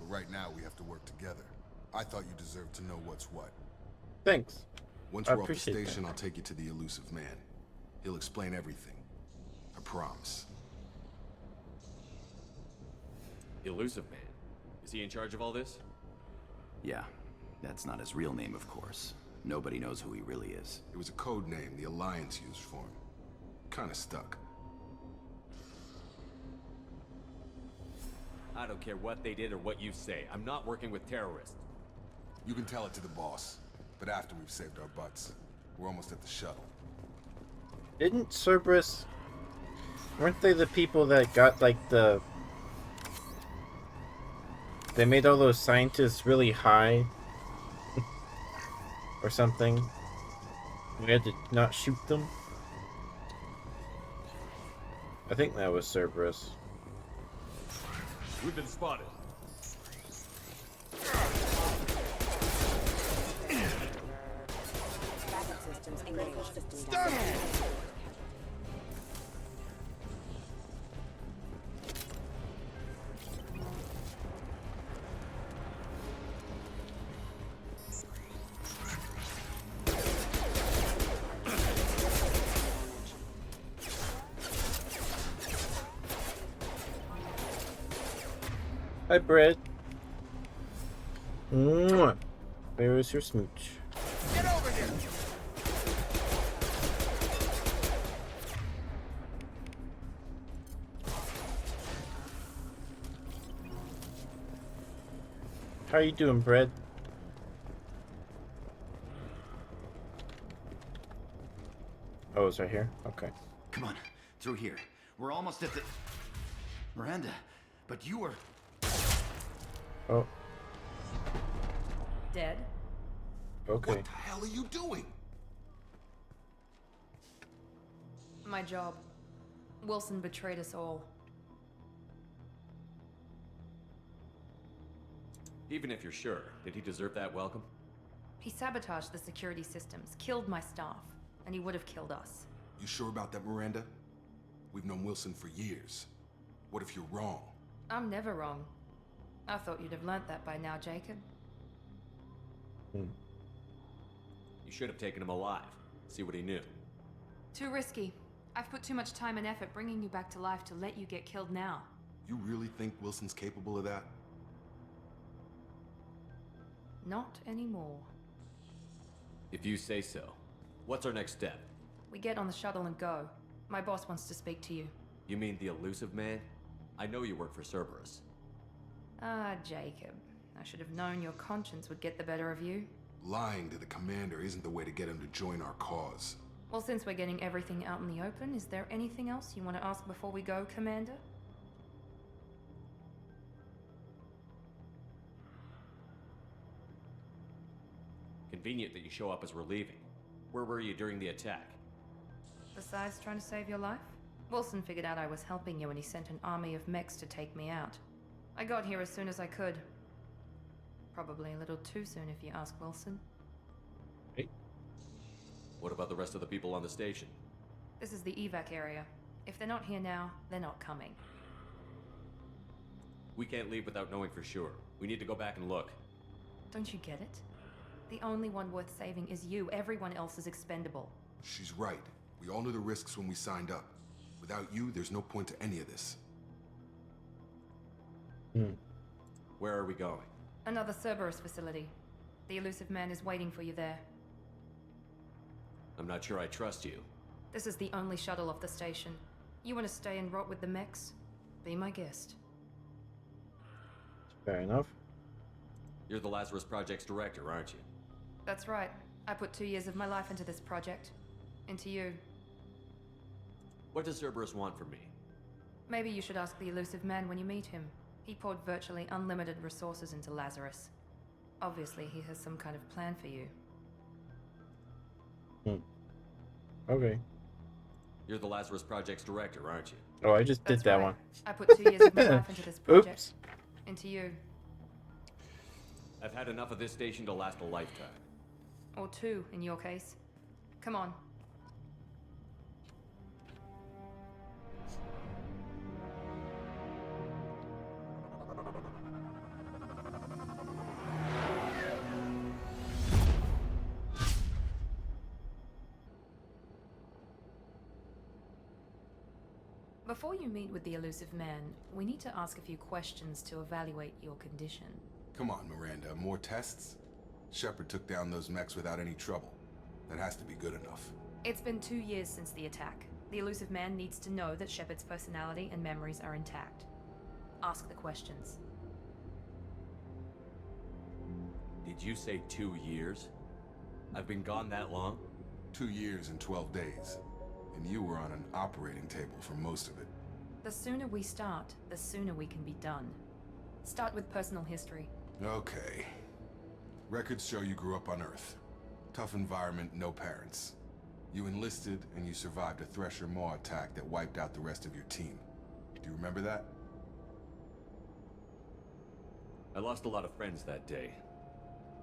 but right now we have to work together. I thought you deserved to know what's what.
Thanks.
Once
I
we're off the
appreciate
station,
that.
I'll take you to the elusive man. He'll explain everything. I promise.
Elusive Man? Is he in charge of all this?
Yeah, that's not his real name, of course. Nobody knows who he really is.
It was a code name the Alliance used for him. Kinda stuck.
I don't care what they did or what you say. I'm not working with terrorists.
You can tell it to the boss, but after we've saved our butts. We're almost at the shuttle.
Didn't Cerberus... Weren't they the people that got, like, the... They made all those scientists really high? Or something? We had to not shoot them? I think that was Cerberus.
We've been spotted.
Hi, Brett. Mwah. Where is your smooch?
Get over here!
How you doing, Brett? Oh, it's right here? Okay.
Come on, through here. We're almost at the... Miranda, but you were...
Oh,
Dead?
okay.
What the hell are you doing?
My job. Wilson betrayed us all.
Even if you're sure, did he deserve that welcome?
He sabotaged the security systems, killed my staff, and he would have killed us.
You sure about that, Miranda? We've known Wilson for years. What if you're wrong?
I'm never wrong. I thought you'd have learnt that by now, Jacob.
You should have taken him alive. See what he knew.
Too risky. I've put too much time and effort bringing you back to life to let you get killed now.
You really think Wilson's capable of that?
Not anymore.
If you say so. What's our next step?
We get on the shuttle and go. My boss wants to speak to you.
You mean the elusive man? I know you work for Cerberus.
Ah, Jacob. I should have known your conscience would get the better of you.
Lying to the commander isn't the way to get him to join our cause.
Well, since we're getting everything out in the open, is there anything else you want to ask before we go, Commander?
Convenient that you show up as we're leaving. Where were you during the attack?
Besides trying to save your life? Wilson figured out I was helping you and he sent an army of mechs to take me out. I got here as soon as I could. Probably a little too soon if you ask Wilson.
Hey.
What about the rest of the people on the station?
This is the evac area. If they're not here now, they're not coming.
We can't leave without knowing for sure. We need to go back and look.
Don't you get it? The only one worth saving is you. Everyone else is expendable.
She's right. We all knew the risks when we signed up. Without you, there's no point to any of this.
Where are we going?
Another Cerberus facility. The elusive man is waiting for you there.
I'm not sure I trust you.
This is the only shuttle off the station. You want to stay and rot with the mechs? Be my guest.
Fair enough.
You're the Lazarus Project's director, aren't you?
That's right. I put 2 years of my life into this project. Into you.
What does Cerberus want from me?
Maybe you should ask the elusive man when you meet him. He poured virtually unlimited resources into Lazarus. Obviously, he has some kind of plan for you.
Okay.
You're the Lazarus Project's director, aren't you?
Oh, I just did
That's
that
right.
one.
I put 2 years of my life into this project.
Oops.
Into you.
I've had enough of this station to last a lifetime.
Or 2, in your case. Come on. Before you meet with the elusive man, we need to ask a few questions to evaluate your condition.
Come on, Miranda, more tests? Shepard took down those mechs without any trouble. That has to be good enough.
It's been 2 years since the attack. The elusive man needs to know that Shepard's personality and memories are intact. Ask the questions.
Did you say 2 years? I've been gone that long?
2 years and 12 days. And you were on an operating table for most of it.
The sooner we start, the sooner we can be done. Start with personal history.
Okay. Records show you grew up on Earth. Tough environment, no parents. You enlisted and you survived a Thresher Maw attack that wiped out the rest of your team. Do you remember that?
I lost a lot of friends that day.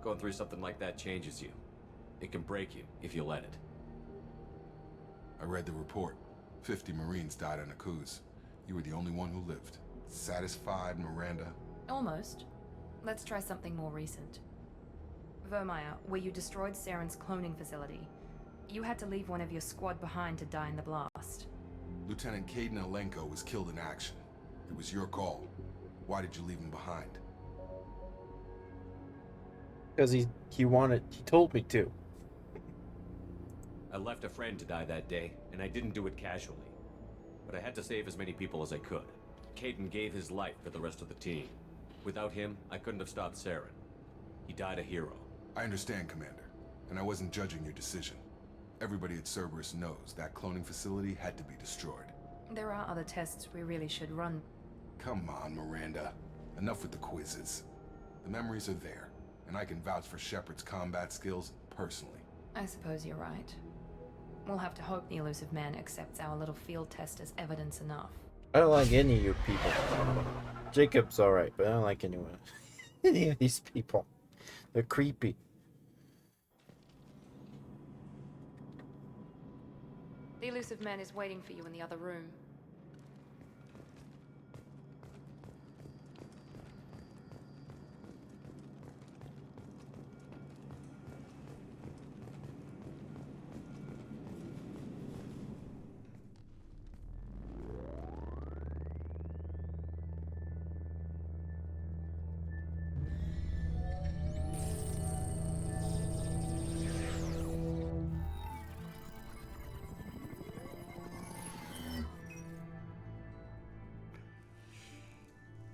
Going through something like that changes you. It can break you if you let it.
I read the report. 50 Marines died on a cruise. You were the only one who lived. Satisfied, Miranda?
Almost. Let's try something more recent. Vermeer, where you destroyed Saren's cloning facility. You had to leave one of your squad behind to die in the blast.
Lieutenant Caden Alenko was killed in action. It was your call. Why did you leave him behind?
Because he told me to.
I left a friend to die that day, and I didn't do it casually. But I had to save as many people as I could. Caden gave his life for the rest of the team. Without him, I couldn't have stopped Saren. He died a hero.
I understand, Commander, and I wasn't judging your decision. Everybody at Cerberus knows that cloning facility had to be destroyed.
There are other tests we really should run.
Come on, Miranda. Enough with the quizzes. The memories are there, and I can vouch for Shepard's combat skills personally.
I suppose you're right. We'll have to hope the elusive man accepts our little field test as evidence enough.
I don't like any of you people. Jacob's alright, but I don't like anyone. Any of these people. They're creepy.
The elusive man is waiting for you in the other room.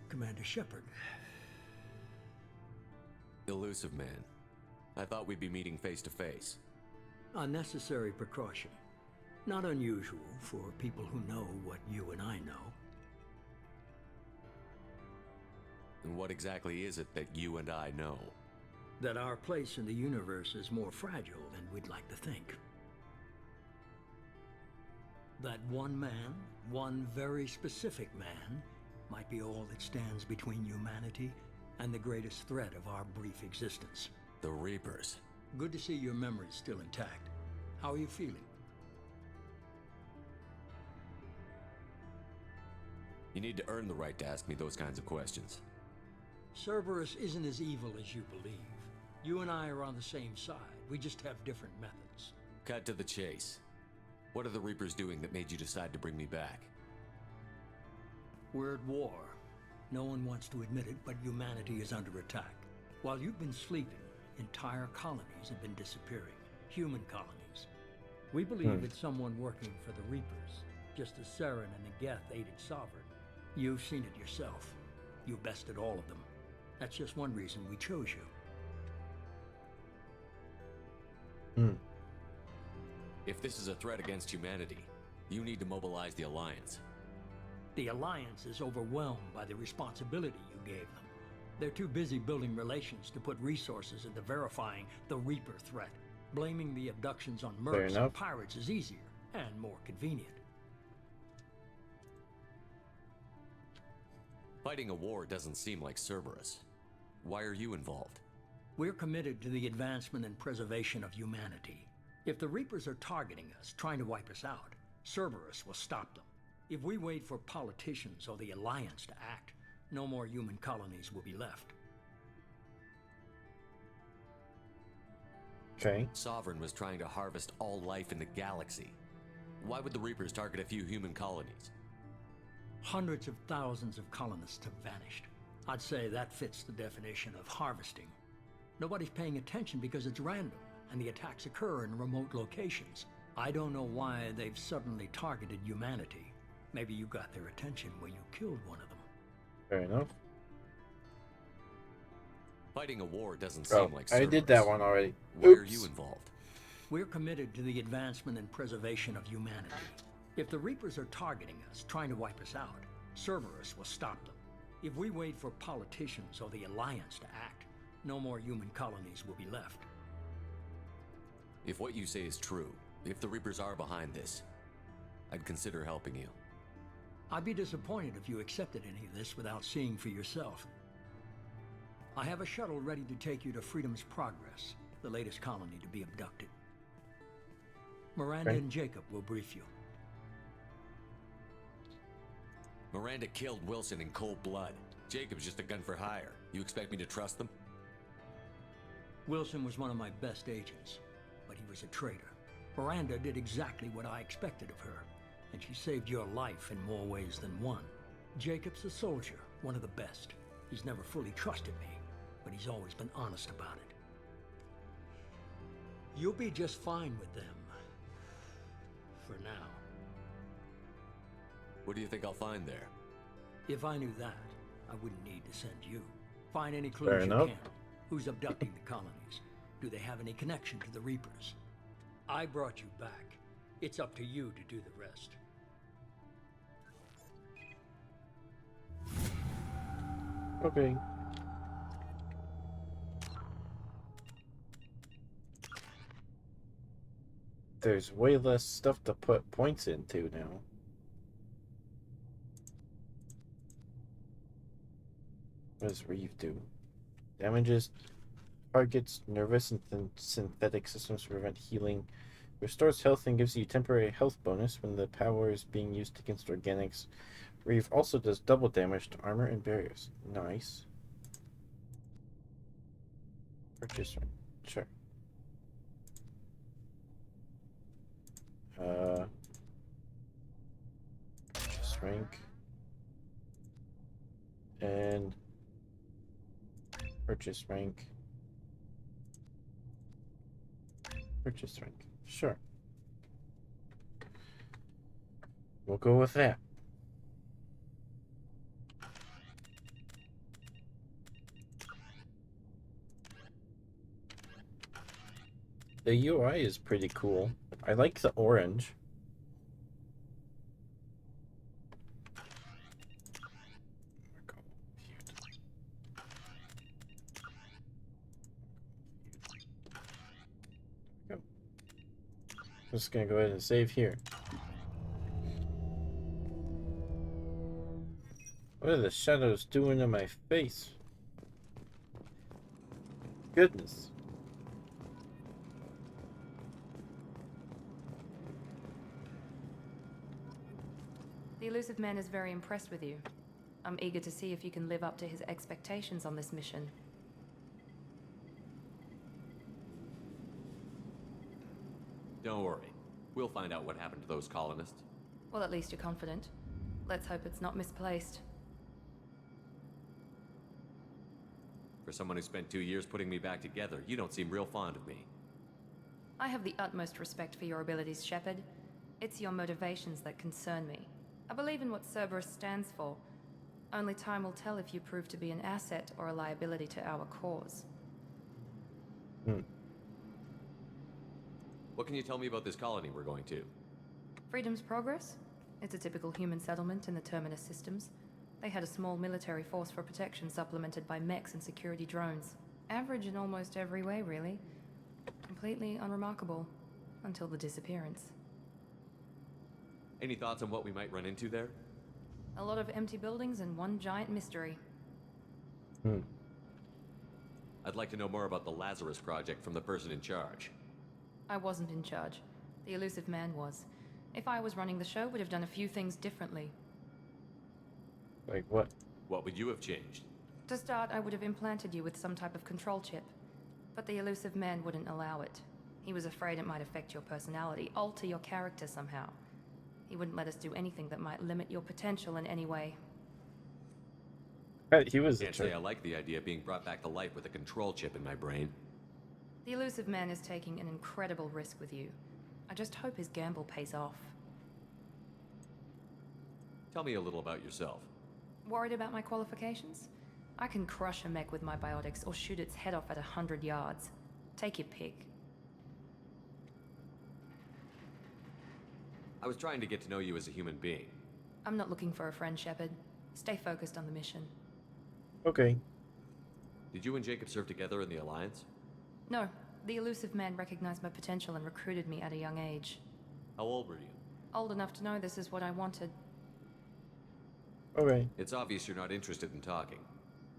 Commander Shepard.
Elusive man. I thought we'd be meeting face to face.
Unnecessary precaution. Not unusual for people who know what you and I know.
And what exactly is it that you and I know?
That our place in the universe is more fragile than we'd like to think. That one man, one very specific man, might be all that stands between humanity and the greatest threat of our brief existence.
The Reapers.
Good to see your memory's still intact. How are you feeling?
You need to earn the right to ask me those kinds of questions.
Cerberus isn't as evil as you believe. You and I are on the same side. We just have different methods.
Cut to the chase. What are the Reapers doing that made you decide to bring me back?
We're at war. No one wants to admit it, but humanity is under attack. While you've been sleeping, entire colonies have been disappearing. Human colonies. We believe it's someone working for the Reapers, just as Saren and the Geth aided Sovereign. You've seen it yourself. You bested all of them. That's just one reason we chose you.
If this is a threat against humanity, you need to mobilize the Alliance.
The Alliance is overwhelmed by the responsibility you gave them. They're too busy building relations to put resources into verifying the Reaper threat. Blaming the abductions on mercs and pirates is easier and more convenient.
Fighting a war doesn't seem like Cerberus. Why are you involved?
We're committed to the advancement and preservation of humanity. If the Reapers are targeting us, trying to wipe us out, Cerberus will stop them. If we wait for politicians or the Alliance to act, no more human colonies will be left.
Okay.
Sovereign was trying to harvest all life in the galaxy. Why would the Reapers target a few human colonies?
Hundreds of thousands of colonists have vanished. I'd say that fits the definition of harvesting. Nobody's paying attention because it's random, and the attacks occur in remote locations. I don't know why they've suddenly targeted humanity. Maybe you got their attention when you killed one of them.
Fair enough.
Fighting a war doesn't seem like
I did that one already.
Why are you involved?
We're committed to the advancement and preservation of humanity. If the Reapers are targeting us, trying to wipe us out, Cerberus will stop them. If we wait for politicians or the Alliance to act, no more human colonies will be left.
If what you say is true, if the Reapers are behind this, I'd consider helping you.
I'd be disappointed if you accepted any of this without seeing for yourself. I have a shuttle ready to take you to Freedom's Progress, the latest colony to be abducted. Miranda and Jacob will brief you.
Miranda killed Wilson in cold blood. Jacob's just a gun for hire. You expect me to trust them?
Wilson was one of my best agents, but he was a traitor. Miranda did exactly what I expected of her, and she saved your life in more ways than one. Jacob's a soldier, one of the best. He's never fully trusted me, but he's always been honest about it. You'll be just fine with them. For now.
What do you think I'll find there?
If I knew that, I wouldn't need to send you. Find any clues you can. Who's abducting the colonies? Do they have any connection to the Reapers? I brought you back. It's up to you to do the rest.
Okay. There's way less stuff to put points into now. What does Reeve do? Damages targets nervous and synthetic systems to prevent healing. Restores health and gives you temporary health bonus when the power is being used against organics. Reeve also does double damage to armor and barriers. Nice. Purchase one. Sure. Purchase rank. And purchase rank. Purchase rank. Sure. We'll go with that. The UI is pretty cool. I like the orange. I'm just gonna go ahead and save here. What are the shadows doing to my face? Goodness.
The elusive man is very impressed with you. I'm eager to see if you can live up to his expectations on this mission.
Don't worry. We'll find out what happened to those colonists.
Well, at least you're confident. Let's hope it's not misplaced.
For someone who spent 2 years putting me back together, you don't seem real fond of me.
I have the utmost respect for your abilities, Shepard. It's your motivations that concern me. I believe in what Cerberus stands for. Only time will tell if you prove to be an asset or a liability to our cause.
What can you tell me about this colony we're going to?
Freedom's Progress? It's a typical human settlement in the Terminus systems. They had a small military force for protection supplemented by mechs and security drones. Average in almost every way, really. Completely unremarkable. Until the disappearance.
Any thoughts on what we might run into there?
A lot of empty buildings and one giant mystery.
I'd like to know more about the Lazarus Project from the person in charge.
I wasn't in charge. The elusive man was. If I was running the show, would have done a few things differently.
Like what?
What would you have changed?
To start, I would have implanted you with some type of control chip. But the elusive man wouldn't allow it. He was afraid it might affect your personality, alter your character somehow. He wouldn't let us do anything that might limit your potential in any way.
He was
Can't say I like the idea of being brought back to life with a control chip in my brain.
The elusive man is taking an incredible risk with you. I just hope his gamble pays off.
Tell me a little about yourself.
Worried about my qualifications? I can crush a mech with my biotics or shoot its head off at 100 yards. Take your pick.
I was trying to get to know you as a human being.
I'm not looking for a friend, Shepard. Stay focused on the mission.
Okay.
Did you and Jacob serve together in the Alliance?
No, the elusive man recognized my potential and recruited me at a young age.
How old were you?
Old enough to know this is what I wanted.
Okay.
It's obvious you're not interested in talking.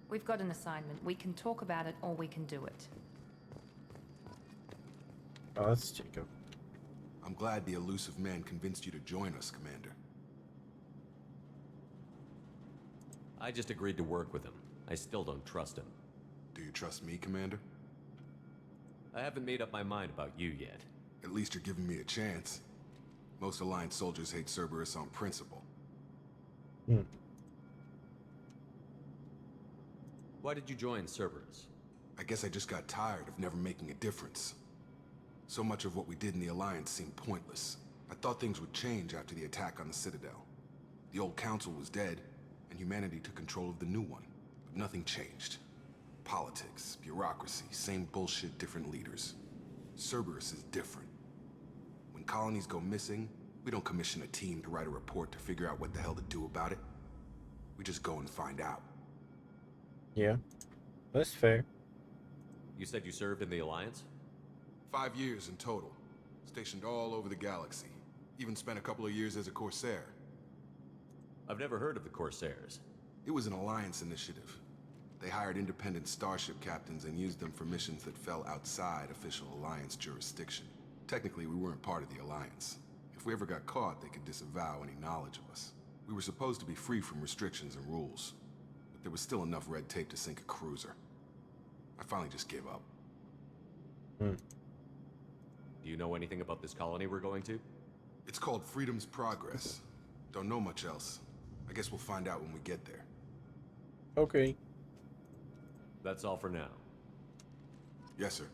We've got an assignment. We can talk about it or we can do it.
Oh, that's Jacob.
I'm glad the elusive man convinced you to join us, Commander.
I just agreed to work with him. I still don't trust him.
Do you trust me, Commander?
I haven't made up my mind about you yet.
At least you're giving me a chance. Most Alliance soldiers hate Cerberus on principle.
Why did you join Cerberus?
I guess I just got tired of never making a difference. So much of what we did in the Alliance seemed pointless. I thought things would change after the attack on the Citadel. The old council was dead, and humanity took control of the new one. But nothing changed. Politics, bureaucracy, same bullshit, different leaders. Cerberus is different. When colonies go missing, we don't commission a team to write a report to figure out what the hell to do about it. We just go and find out.
Yeah, that's fair.
You said you served in the Alliance?
5 years in total. Stationed all over the galaxy. Even spent a couple of years as a Corsair.
I've never heard of the Corsairs.
It was an Alliance initiative. They hired independent starship captains and used them for missions that fell outside official Alliance jurisdiction. Technically, we weren't part of the Alliance. If we ever got caught, they could disavow any knowledge of us. We were supposed to be free from restrictions and rules, but there was still enough red tape to sink a cruiser. I finally just gave up.
Do you know anything about this colony we're going to?
It's called Freedom's Progress. Don't know much else. I guess we'll find out when we get there.
Okay.
That's all for now.
Yes, sir.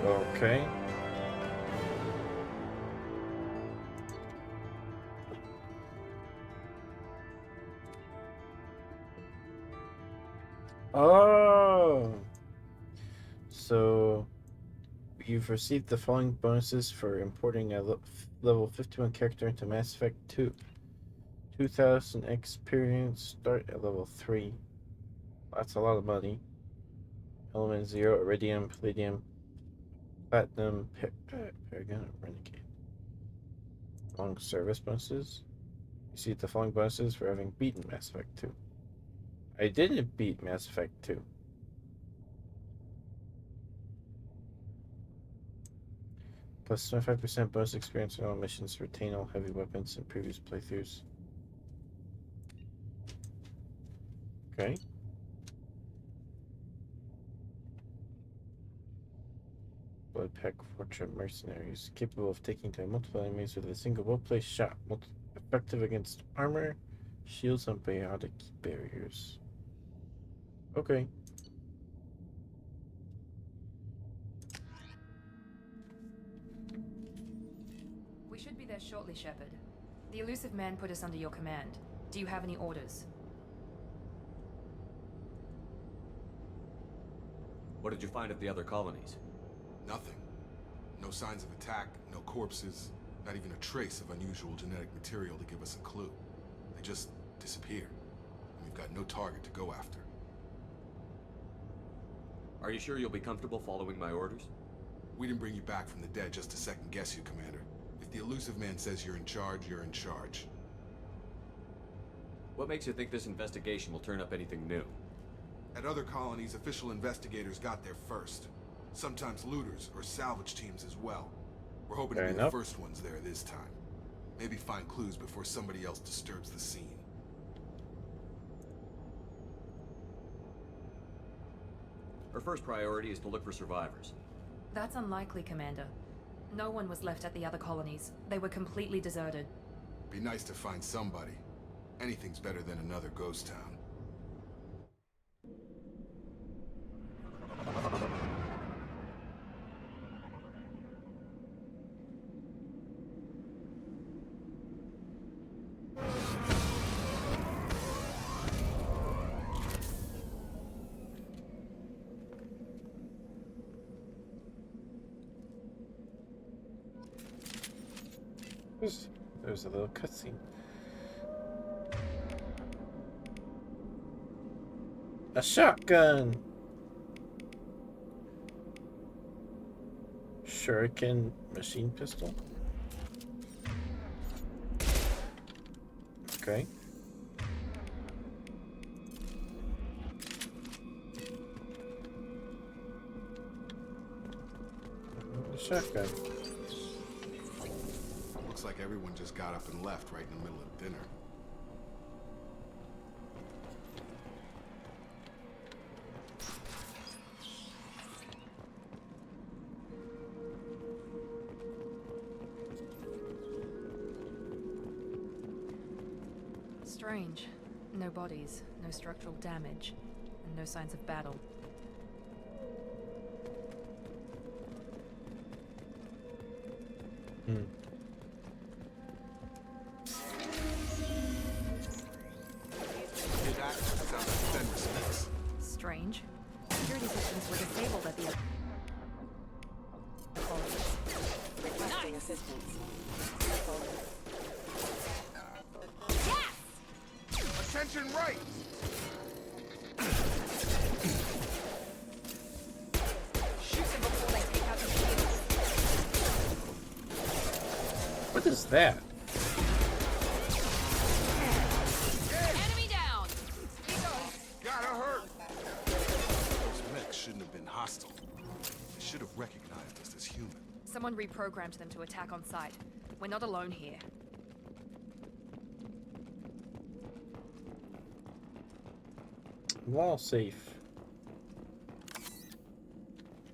Okay. Oh. So you've received the following bonuses for importing a level 51 character into Mass Effect 2. 2000 experience, start at level 3. That's a lot of money. Element 0, Iridium, Palladium, Platinum, Paragon, Renegade. Long service bonuses. You see the following bonuses for having beaten Mass Effect 2. I didn't beat Mass Effect 2. Plus 25% bonus experience on all missions, retain all heavy weapons in previous playthroughs. Okay. Blood Pack Fortune Mercenaries, capable of taking down multiple enemies with a single well-placed shot, effective against armor, shields, and biotic barriers. Okay.
We should be there shortly, Shepard. The elusive man put us under your command. Do you have any orders?
What did you find at the other colonies?
Nothing. No signs of attack, no corpses, not even a trace of unusual genetic material to give us a clue. They just disappear. And we've got no target to go after.
Are you sure you'll be comfortable following my orders?
We didn't bring you back from the dead just to second guess you, Commander. If the elusive man says you're in charge, you're in charge.
What makes you think this investigation will turn up anything new?
At other colonies, official investigators got there first. Sometimes looters or salvage teams as well. We're hoping to be the first ones there this time. Maybe find clues before somebody else disturbs the scene.
Our first priority is to look for survivors.
That's unlikely, Commander. No one was left at the other colonies. They were completely deserted.
Be nice to find somebody. Anything's better than another ghost town.
There's a little cutscene. A shotgun! Shuriken machine pistol. Okay. A shotgun.
Looks like everyone just got up and left right in the middle of dinner.
Strange. No bodies, no structural damage, and no signs of battle. Strange. Security systems were disabled at the other.
Requesting assistance.
Attention right!
Shoot them before they take out the shields.
What is that?
Enemy down!
Gotta hurt! Those mechs shouldn't have been hostile. They should have recognized us as human.
Someone reprogrammed them to attack on sight. We're not alone here.
Wall safe.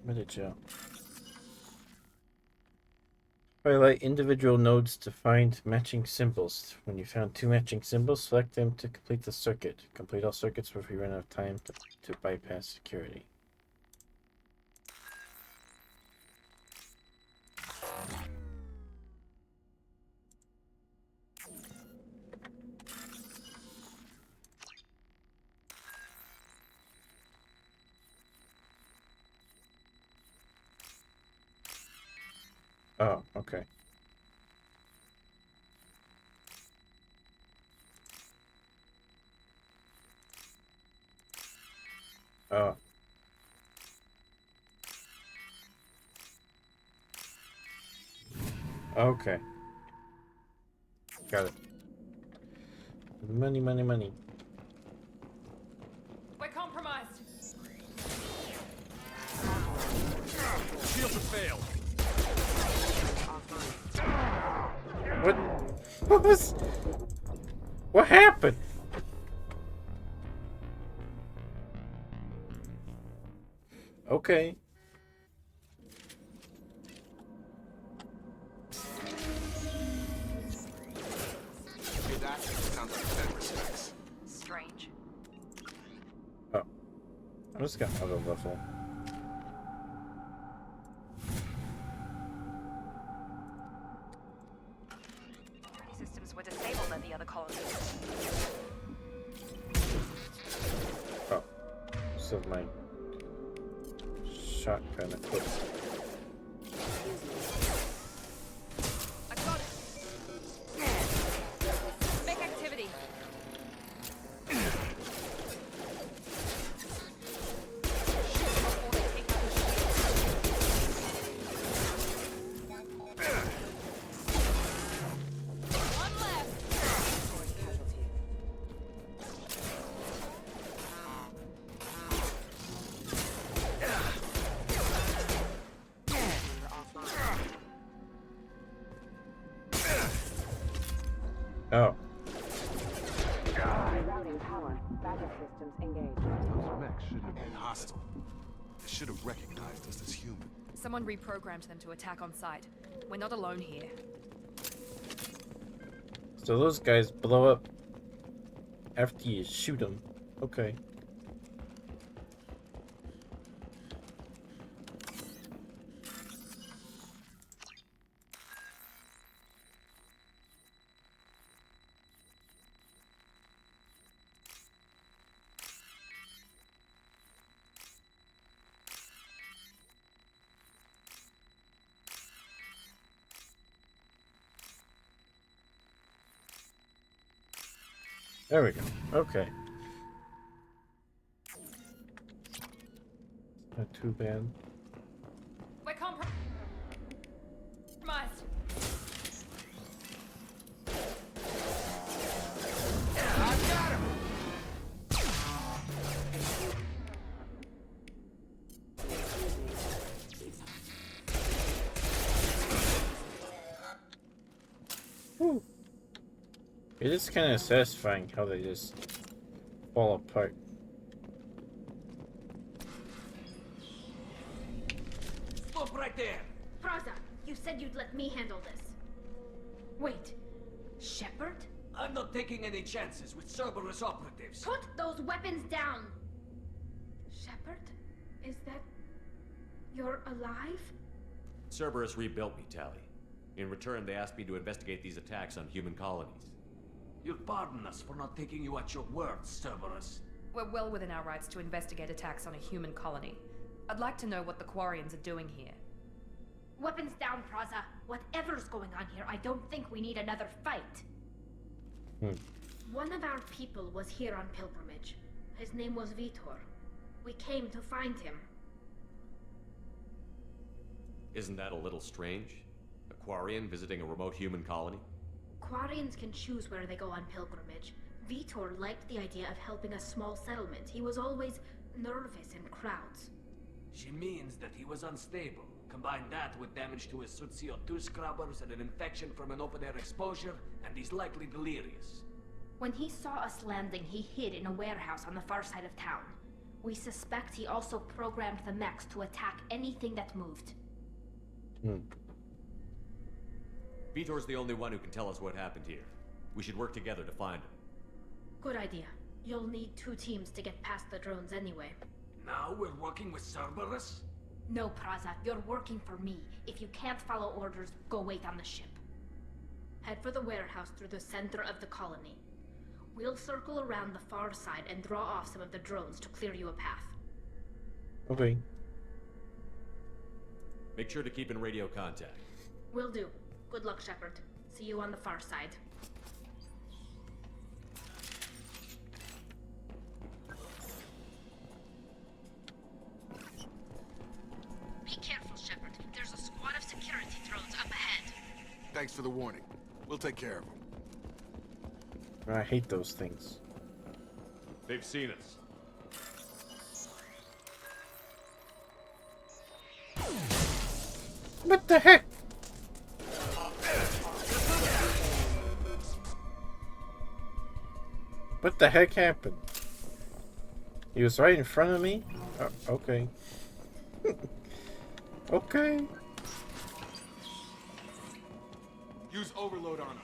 Meta-gel. Highlight individual nodes to find matching symbols. When you found 2 matching symbols, select them to complete the circuit. Complete all circuits before you run out of time to bypass security. Oh, okay. Oh. Okay. Got it. Money, money, money.
We're compromised.
Shields have failed.
What was... What happened? Okay.
That sounds like better respects.
Strange.
Oh. I just got auto level.
Security systems were disabled at the other colonies.
Oh. So my shotgun equipped.
I got it. Make activity.
Oh.
Rerouting power. Backup systems engaged.
Those mechs shouldn't have been hostile. They should have recognized us as human.
Someone reprogrammed them to attack on sight. We're not alone here.
So those guys blow up after you shoot them. Okay. There we go. Okay. Not too bad.
We're compromised.
I got him!
Whew. It is kind of satisfying how they just fall apart.
Stop right there!
Praza, you said you'd let me handle this. Wait, Shepard?
I'm not taking any chances with Cerberus operatives.
Put those weapons down! Shepard? Is that... you're alive?
Cerberus rebuilt me, Tally. In return, they asked me to investigate these attacks on human colonies.
You'll pardon us for not taking you at your word, Cerberus.
We're well within our rights to investigate attacks on a human colony. I'd like to know what the Quarians are doing here.
Weapons down, Praza. Whatever's going on here, I don't think we need another fight. One of our people was here on pilgrimage. His name was Vitor. We came to find him.
Isn't that a little strange? A Quarian visiting a remote human colony?
Quarians can choose where they go on pilgrimage. Vitor liked the idea of helping a small settlement. He was always nervous in crowds.
She means that he was unstable. Combine that with damage to his suit CO2 scrubbers and an infection from an open-air exposure, and he's likely delirious.
When he saw us landing, he hid in a warehouse on the far side of town. We suspect he also programmed the mechs to attack anything that moved.
Vitor's the only one who can tell us what happened here. We should work together to find him.
Good idea. You'll need 2 teams to get past the drones anyway.
Now we're working with Cerberus?
No, Praza, you're working for me. If you can't follow orders, go wait on the ship. Head for the warehouse through the center of the colony. We'll circle around the far side and draw off some of the drones to clear you a path.
Okay.
Make sure to keep in radio contact.
Will do. Good luck, Shepard. See you on the far side. Be careful, Shepard. There's a squad of security drones up ahead.
Thanks for the warning. We'll take care of them.
I hate those things.
They've seen us.
What the heck? What the heck happened? He was right in front of me? Okay. Okay.
Use overload on him.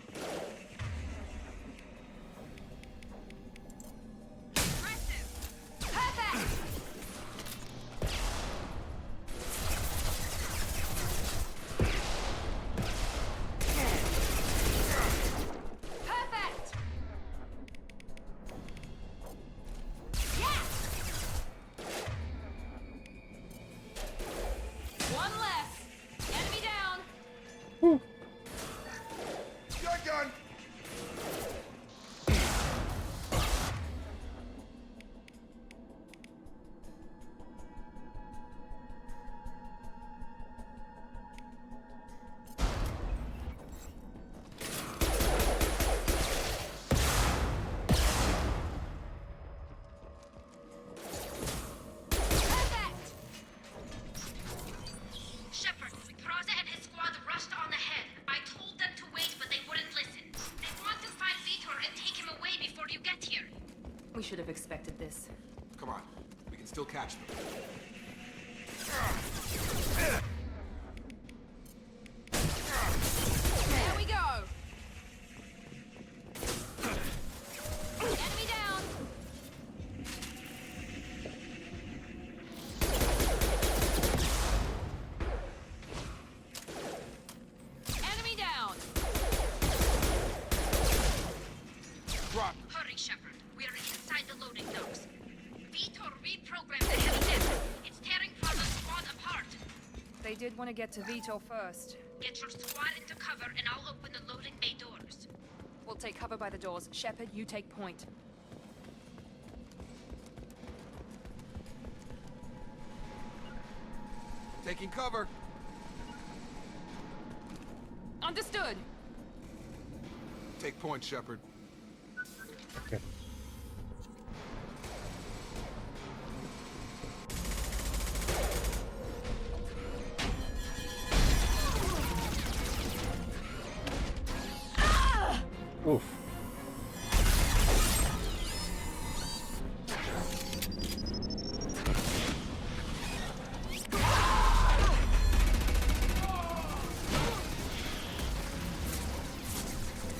We should have expected this.
Come on. We can still catch them.
There we go! Enemy down! Enemy down!
Hurry, Shepard. We are inside the loading docks. Vitor reprogrammed the heavy net. It's tearing Father's squad apart.
They did want to get to Vitor first.
Get your squad into cover and I'll open the loading bay doors.
We'll take cover by the doors. Shepard, you take point.
Taking cover.
Understood.
Take point, Shepard.
Okay. Oof.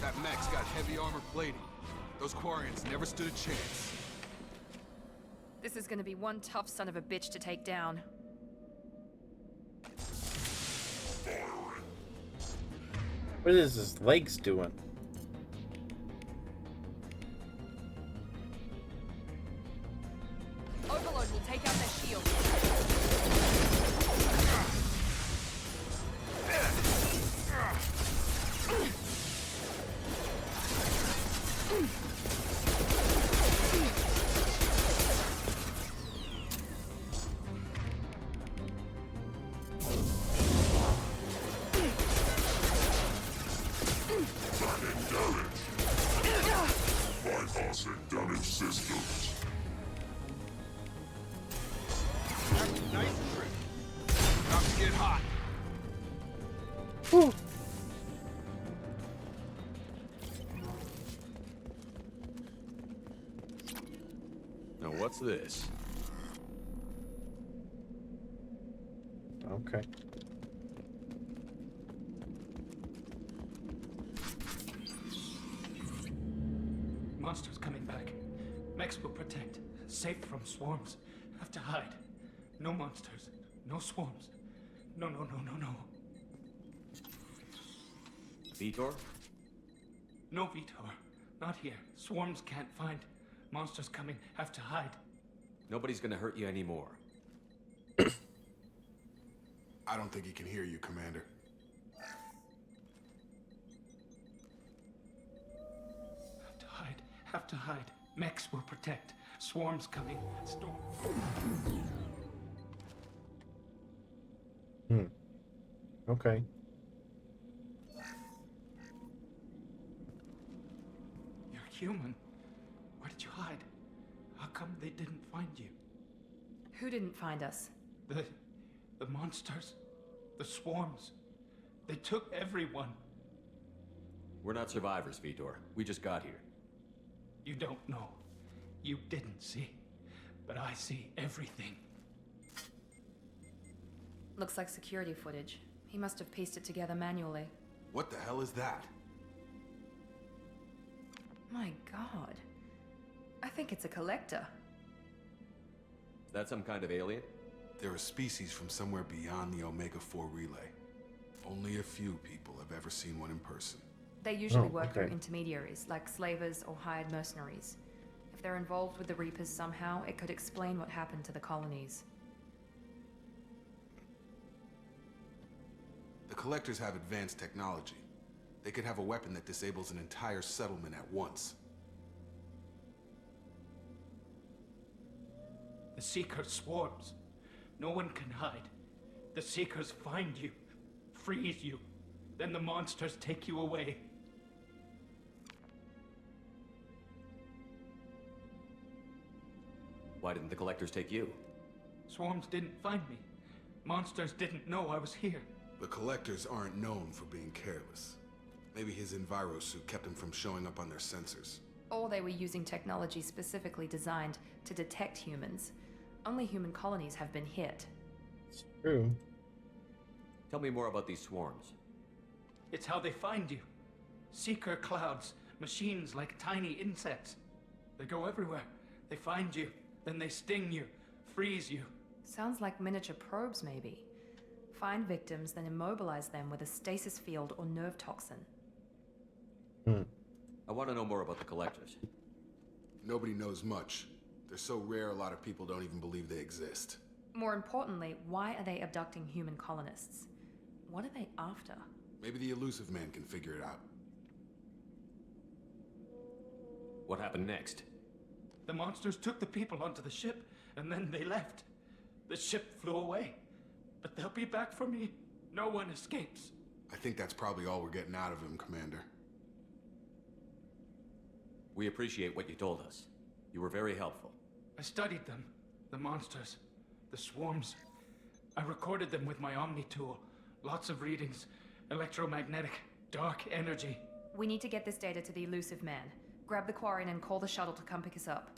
That mech's got heavy armor plating. Those Quarians never stood a chance.
This is gonna be one tough son of a bitch to take down.
What is his legs doing?
Overload will take out their shield.
Bypassing damaged systems.
Nice trick. About to get hot.
Whew.
Now what's this?
Okay.
Monsters coming back. Mechs will protect. Safe from swarms. Have to hide. No monsters. No swarms. No, no, no, no, no.
Vitor?
No, Vitor. Not here. Swarms can't find. Monsters coming. Have to hide.
Nobody's gonna hurt you anymore.
I don't think he can hear you, Commander.
Have to hide. Have to hide. Mechs will protect. Swarms coming. Storm.
Okay.
You're human. Where did you hide? How come they didn't find you?
Who didn't find us?
The monsters. The swarms. They took everyone.
We're not survivors, Vitor. We just got here.
You don't know. You didn't see. But I see everything.
Looks like security footage. He must have pieced it together manually.
What the hell is that?
My god. I think it's a collector.
Is that some kind of alien?
They're a species from somewhere beyond the Omega-4 relay. Only a few people have ever seen one in person.
They usually work through intermediaries, like slavers or hired mercenaries. If they're involved with the Reapers somehow, it could explain what happened to the colonies.
The Collectors have advanced technology. They could have a weapon that disables an entire settlement at once.
The Seekers swarms. No one can hide. The Seekers find you, freeze you. Then the monsters take you away.
Why didn't the Collectors take you?
Swarms didn't find me. Monsters didn't know I was here.
The Collectors aren't known for being careless. Maybe his Enviro suit kept him from showing up on their sensors.
Or they were using technology specifically designed to detect humans. Only human colonies have been hit.
It's true.
Tell me more about these swarms.
It's how they find you. Seeker clouds, machines like tiny insects. They go everywhere. They find you, then they sting you, freeze you.
Sounds like miniature probes, maybe. Find victims, then immobilize them with a stasis field or nerve toxin.
I want to know more about the collectors.
Nobody knows much. They're so rare, a lot of people don't even believe they exist.
More importantly, why are they abducting human colonists? What are they after?
Maybe the elusive man can figure it out.
What happened next?
The monsters took the people onto the ship, and then they left. The ship flew away. But they'll be back for me. No one escapes.
I think that's probably all we're getting out of him, Commander.
We appreciate what you told us. You were very helpful.
I studied them. The monsters. The swarms. I recorded them with my Omni tool. Lots of readings. Electromagnetic. Dark energy.
We need to get this data to the elusive man. Grab the Quarian and call the shuttle to come pick us up.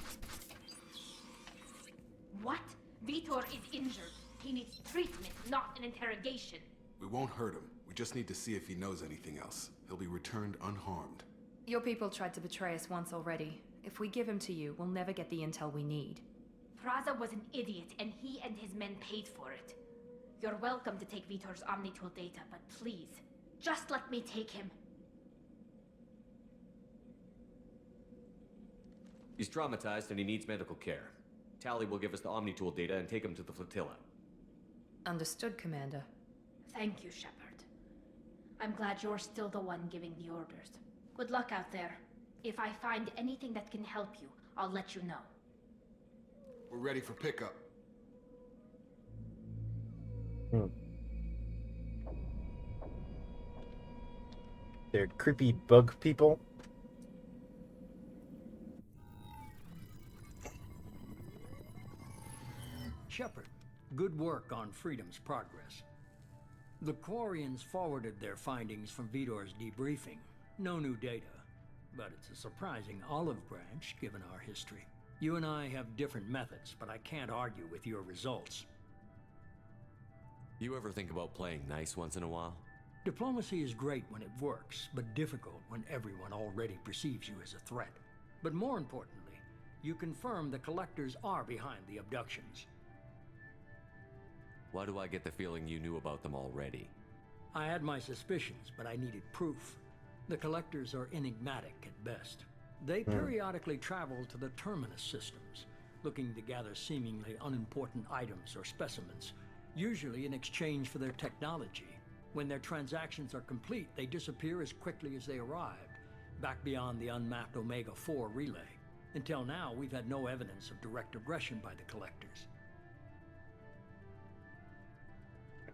What? Vitor is injured. He needs treatment, not an interrogation.
We won't hurt him. We just need to see if he knows anything else. He'll be returned unharmed.
Your people tried to betray us once already. If we give him to you, we'll never get the intel we need.
Praza was an idiot, and he and his men paid for it. You're welcome to take Vitor's Omnitool data, but please, just let me take him.
He's traumatized and he needs medical care. Tally will give us the Omnitool data and take him to the flotilla.
Understood, Commander.
Thank you, Shepard. I'm glad you're still the one giving the orders. Good luck out there. If I find anything that can help you, I'll let you know.
We're ready for pickup.
They're creepy bug people.
Shepard, good work on Freedom's progress. The Quarians forwarded their findings from Vitor's debriefing. No new data, but it's a surprising olive branch given our history. You and I have different methods, but I can't argue with your results.
You ever think about playing nice once in a while?
Diplomacy is great when it works, but difficult when everyone already perceives you as a threat. But more importantly, you confirm the collectors are behind the abductions.
Why do I get the feeling you knew about them already?
I had my suspicions, but I needed proof. The collectors are enigmatic at best. They periodically travel to the terminus systems, looking to gather seemingly unimportant items or specimens, usually in exchange for their technology. When their transactions are complete, they disappear as quickly as they arrived, back beyond the unmapped Omega-4 relay. Until now, we've had no evidence of direct aggression by the collectors.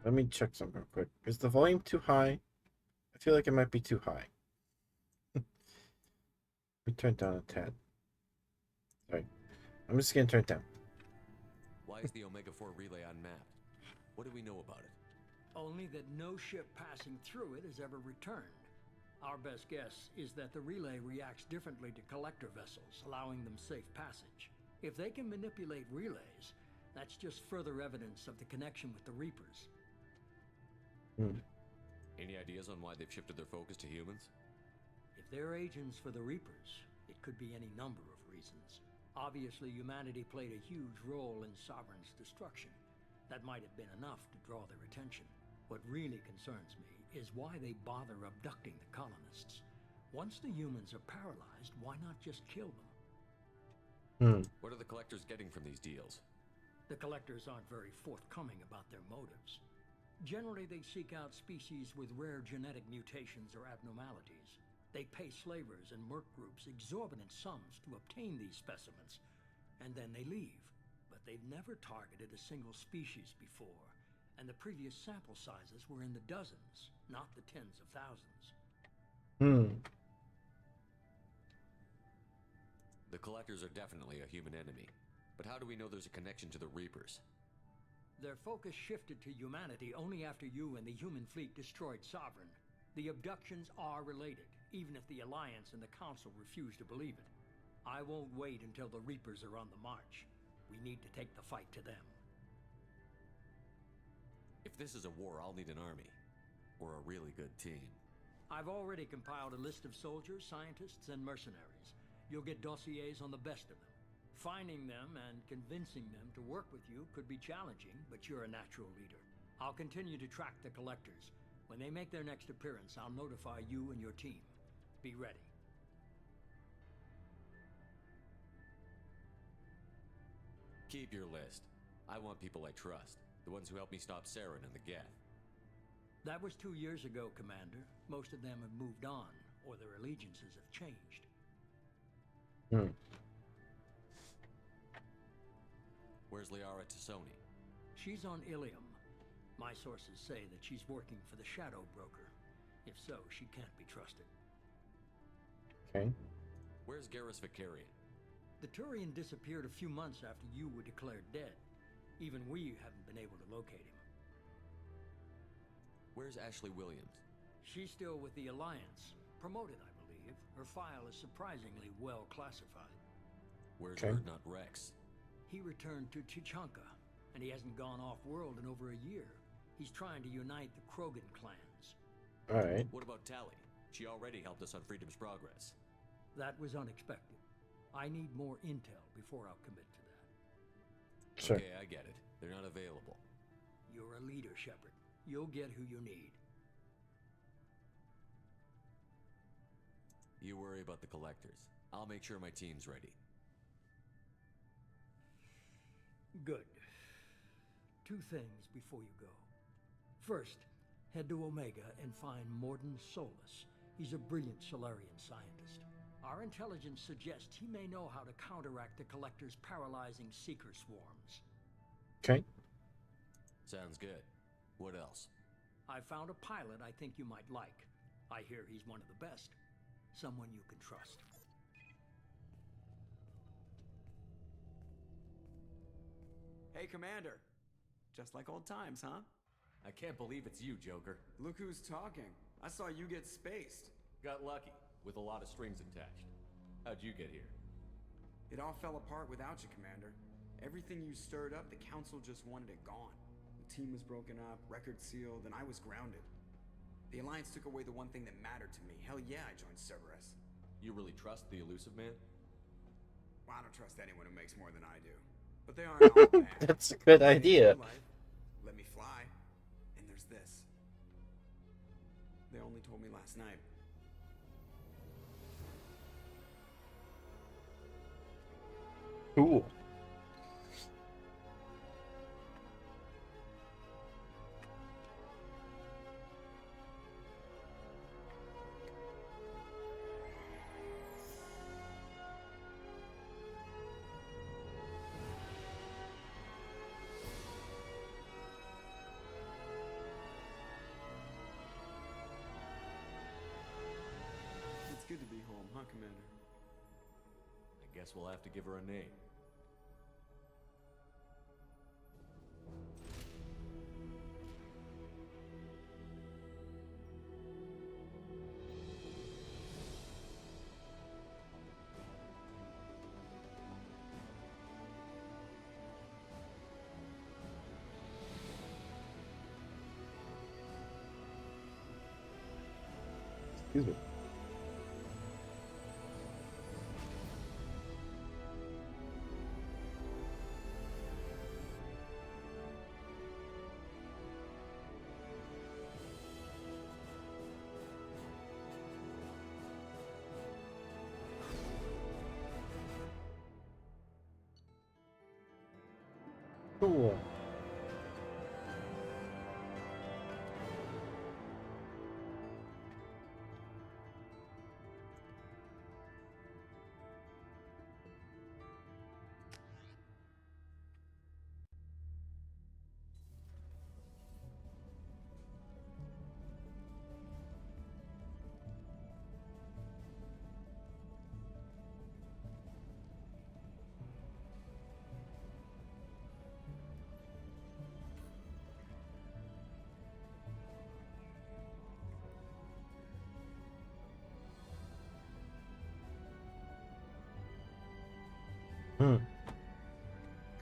Let me check something real quick. Is the volume too high? I feel like it might be too high. We turn it down a tad. Sorry. I'm just gonna turn it down.
Why is the Omega-4 relay unmapped? What do we know about it?
Only that no ship passing through it has ever returned. Our best guess is that the relay reacts differently to collector vessels, allowing them safe passage. If they can manipulate relays, that's just further evidence of the connection with the Reapers.
Any ideas on why they've shifted their focus to humans?
If they're agents for the Reapers, it could be any number of reasons. Obviously, humanity played a huge role in Sovereign's destruction. That might have been enough to draw their attention. What really concerns me is why they bother abducting the colonists. Once the humans are paralyzed, why not just kill them?
What are the collectors getting from these deals?
The collectors aren't very forthcoming about their motives. Generally, they seek out species with rare genetic mutations or abnormalities. They pay slavers and merc groups exorbitant sums to obtain these specimens, and then they leave. But they've never targeted a single species before, and the previous sample sizes were in the dozens, not the tens of thousands.
The collectors are definitely a human enemy, but how do we know there's a connection to the Reapers?
Their focus shifted to humanity only after you and the human fleet destroyed Sovereign. The abductions are related, even if the Alliance and the Council refuse to believe it. I won't wait until the Reapers are on the march. We need to take the fight to them.
If this is a war, I'll need an army. Or a really good team.
I've already compiled a list of soldiers, scientists, and mercenaries. You'll get dossiers on the best of them. Finding them and convincing them to work with you could be challenging, but you're a natural leader. I'll continue to track the collectors. When they make their next appearance, I'll notify you and your team. Be ready.
Keep your list. I want people I trust. The ones who helped me stop Saren and the Geth.
That was 2 years ago, Commander. Most of them have moved on, or their allegiances have changed.
Where's Liara Tassoni?
She's on Ilium. My sources say that she's working for the Shadow Broker. If so, she can't be trusted.
Okay.
Where's Garrus Vicarian?
The Turian disappeared a few months after you were declared dead. Even we haven't been able to locate him.
Where's Ashley Williams?
She's still with the Alliance. Promoted, I believe. Her file is surprisingly well classified.
Where's Urdnot Rex?
He returned to Chichanka, and he hasn't gone off-world in over a year. He's trying to unite the Krogan clans.
Alright.
What about Tali? She already helped us on Freedom's Progress.
That was unexpected. I need more intel before I'll commit to that.
Sure.
Okay, I get it. They're not available.
You're a leader, Shepard. You'll get who you need.
You worry about the collectors. I'll make sure my team's ready.
Good. 2 things before you go. First, head to Omega and find Mordin Solus. He's a brilliant Solarian scientist. Our intelligence suggests he may know how to counteract the Collector's paralyzing Seeker swarms.
Okay.
Sounds good. What else?
I found a pilot I think you might like. I hear he's one of the best. Someone you can trust.
Hey, Commander. Just like old times, huh?
I can't believe it's you, Joker.
Look who's talking. I saw you get spaced.
Got lucky, with a lot of strings attached. How'd you get here?
It all fell apart without you, Commander. Everything you stirred up, the Council just wanted it gone. The team was broken up, record sealed, and I was grounded. The Alliance took away the one thing that mattered to me. Hell yeah, I joined Cerberus.
You really trust the Elusive Man?
Well, I don't trust anyone who makes more than I do. But they aren't all bad.
That's a good idea.
Let me fly. And there's this. They only told me last night.
Cool.
It's good to be home, huh, Commander?
I guess we'll have to give her a name.
Excuse me.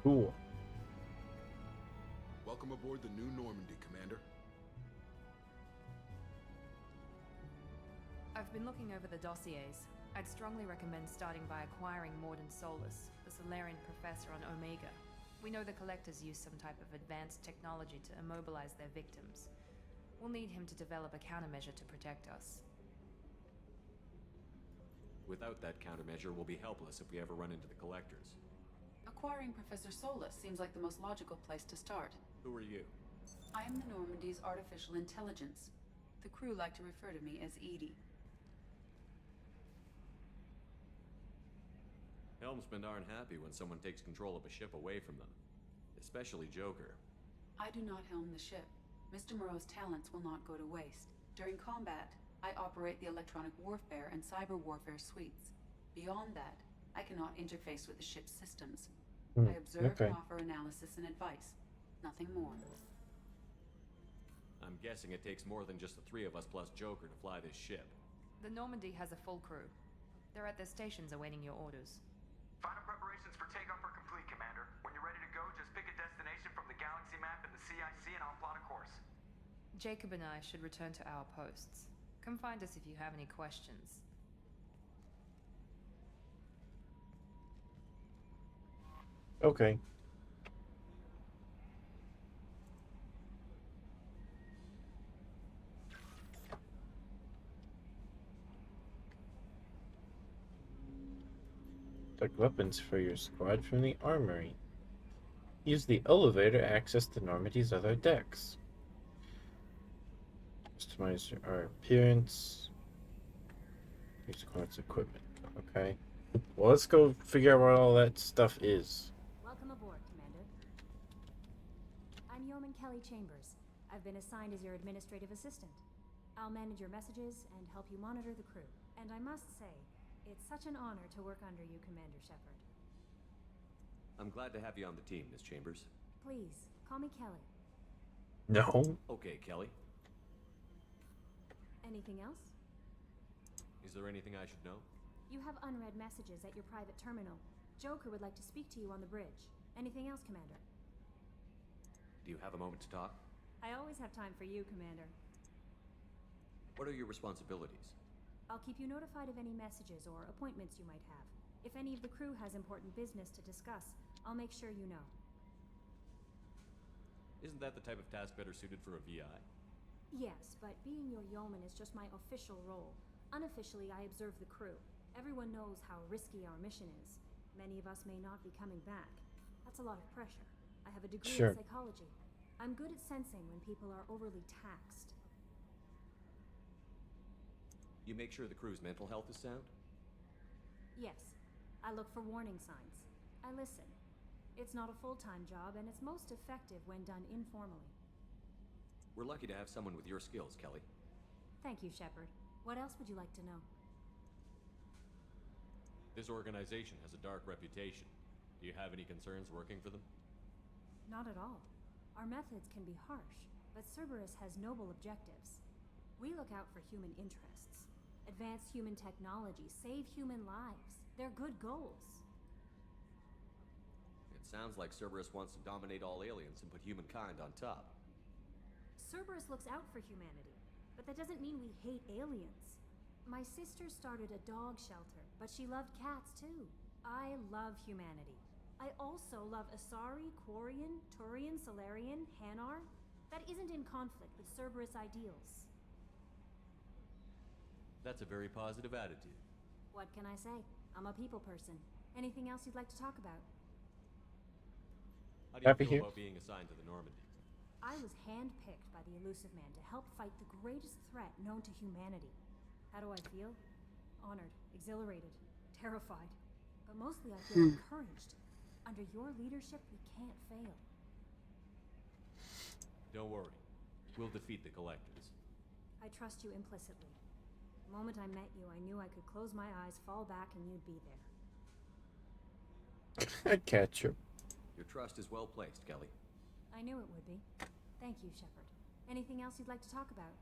Cool.
Welcome Welcome aboard the New Normandy, Commander.
I've been looking over the dossiers. I'd strongly recommend starting by acquiring Morden Solus, the Solarian professor on Omega. We know the Collectors use some type of advanced technology to immobilize their victims. We'll need him to develop a countermeasure to protect us.
Without that countermeasure, we'll be helpless if we ever run into the Collectors.
Acquiring Professor Solus seems like the most logical place to start.
Who are you?
I am the Normandy's artificial intelligence. The crew like to refer to me as Edie.
Helmsmen aren't happy when someone takes control of a ship away from them. Especially Joker.
I do not helm the ship. Mr. Moreau's talents will not go to waste. During combat, I operate the electronic warfare and cyber warfare suites. Beyond that, I cannot interface with the ship's systems. I observe and offer analysis and advice. Nothing more.
I'm guessing it takes more than just the three of us plus Joker to fly this ship.
The Normandy has a full crew. They're at their stations awaiting your orders.
Final preparations for takeoff are complete, Commander. When you're ready to go, just pick a destination from the galaxy map and the CIC and I'll plot a course.
Jacob and I should return to our posts. Come find us if you have any questions.
Okay. Collect weapons for your squad from the armory. Use the elevator to access the Normandy's other decks. Customize our appearance. Use cards equipment. Okay. Well, let's go figure out what all that stuff is.
Welcome aboard, Commander. I'm Yeoman Kelly Chambers. I've been assigned as your administrative assistant. I'll manage your messages and help you monitor the crew. And I must say, it's such an honor to work under you, Commander Shepard.
I'm glad to have you on the team, Miss Chambers.
Please, call me Kelly.
No.
Okay, Kelly.
Anything else?
Is there anything I should know?
You have unread messages at your private terminal. Joker would like to speak to you on the bridge. Anything else, Commander?
Do you have a moment to talk?
I always have time for you, Commander.
What are your responsibilities?
I'll keep you notified of any messages or appointments you might have. If any of the crew has important business to discuss, I'll make sure you know.
Isn't that the type of task better suited for a VI?
Yes, but being your yeoman is just my official role. Unofficially, I observe the crew. Everyone knows how risky our mission is. Many of us may not be coming back. That's a lot of pressure. I have a degree in psychology. I'm good at sensing when people are overly taxed.
You make sure the crew's mental health is sound?
Yes. I look for warning signs. I listen. It's not a full-time job, and it's most effective when done informally.
We're lucky to have someone with your skills, Kelly.
Thank you, Shepard. What else would you like to know?
This organization has a dark reputation. Do you have any concerns working for them?
Not at all. Our methods can be harsh, but Cerberus has noble objectives. We look out for human interests. Advance human technology, save human lives. They're good goals.
It sounds like Cerberus wants to dominate all aliens and put humankind on top.
Cerberus looks out for humanity, but that doesn't mean we hate aliens. My sister started a dog shelter, but she loved cats too. I love humanity. I also love Asari, Quarian, Turian, Solarian, Hanar. That isn't in conflict with Cerberus ideals.
That's a very positive attitude.
What can I say? I'm a people person. Anything else you'd like to talk about?
How do you feel about being assigned to the Normandy?
I was handpicked by the Elusive Man to help fight the greatest threat known to humanity. How do I feel? Honored, exhilarated, terrified. But mostly I feel encouraged. Under your leadership, we can't fail.
Don't worry. We'll defeat the Collectors.
I trust you implicitly. The moment I met you, I knew I could close my eyes, fall back, and you'd be there.
I catch you.
Your trust is well placed, Kelly.
I knew it would be. Thank you, Shepard. Anything else you'd like to talk about?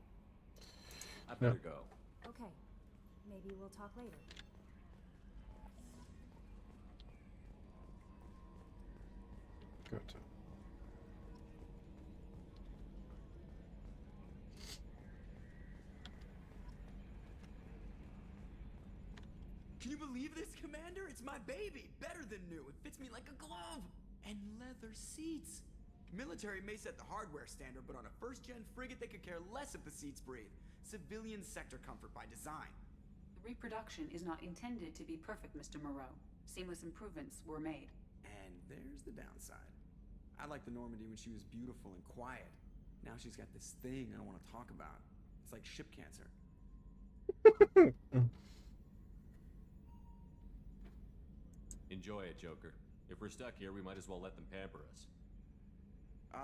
I better go.
Okay. Maybe we'll talk later.
Go to.
Can you believe this, Commander? It's my baby. Better than new. It fits me like a glove. And leather seats. Military may set the hardware standard, but on a first-gen frigate, they could care less if the seats breathe. Civilian sector comfort by design.
The reproduction is not intended to be perfect, Mr. Moreau. Seamless improvements were made.
And there's the downside. I liked the Normandy when she was beautiful and quiet. Now she's got this thing I don't want to talk about. It's like ship cancer.
Enjoy it, Joker. If we're stuck here, we might as well let them pamper us.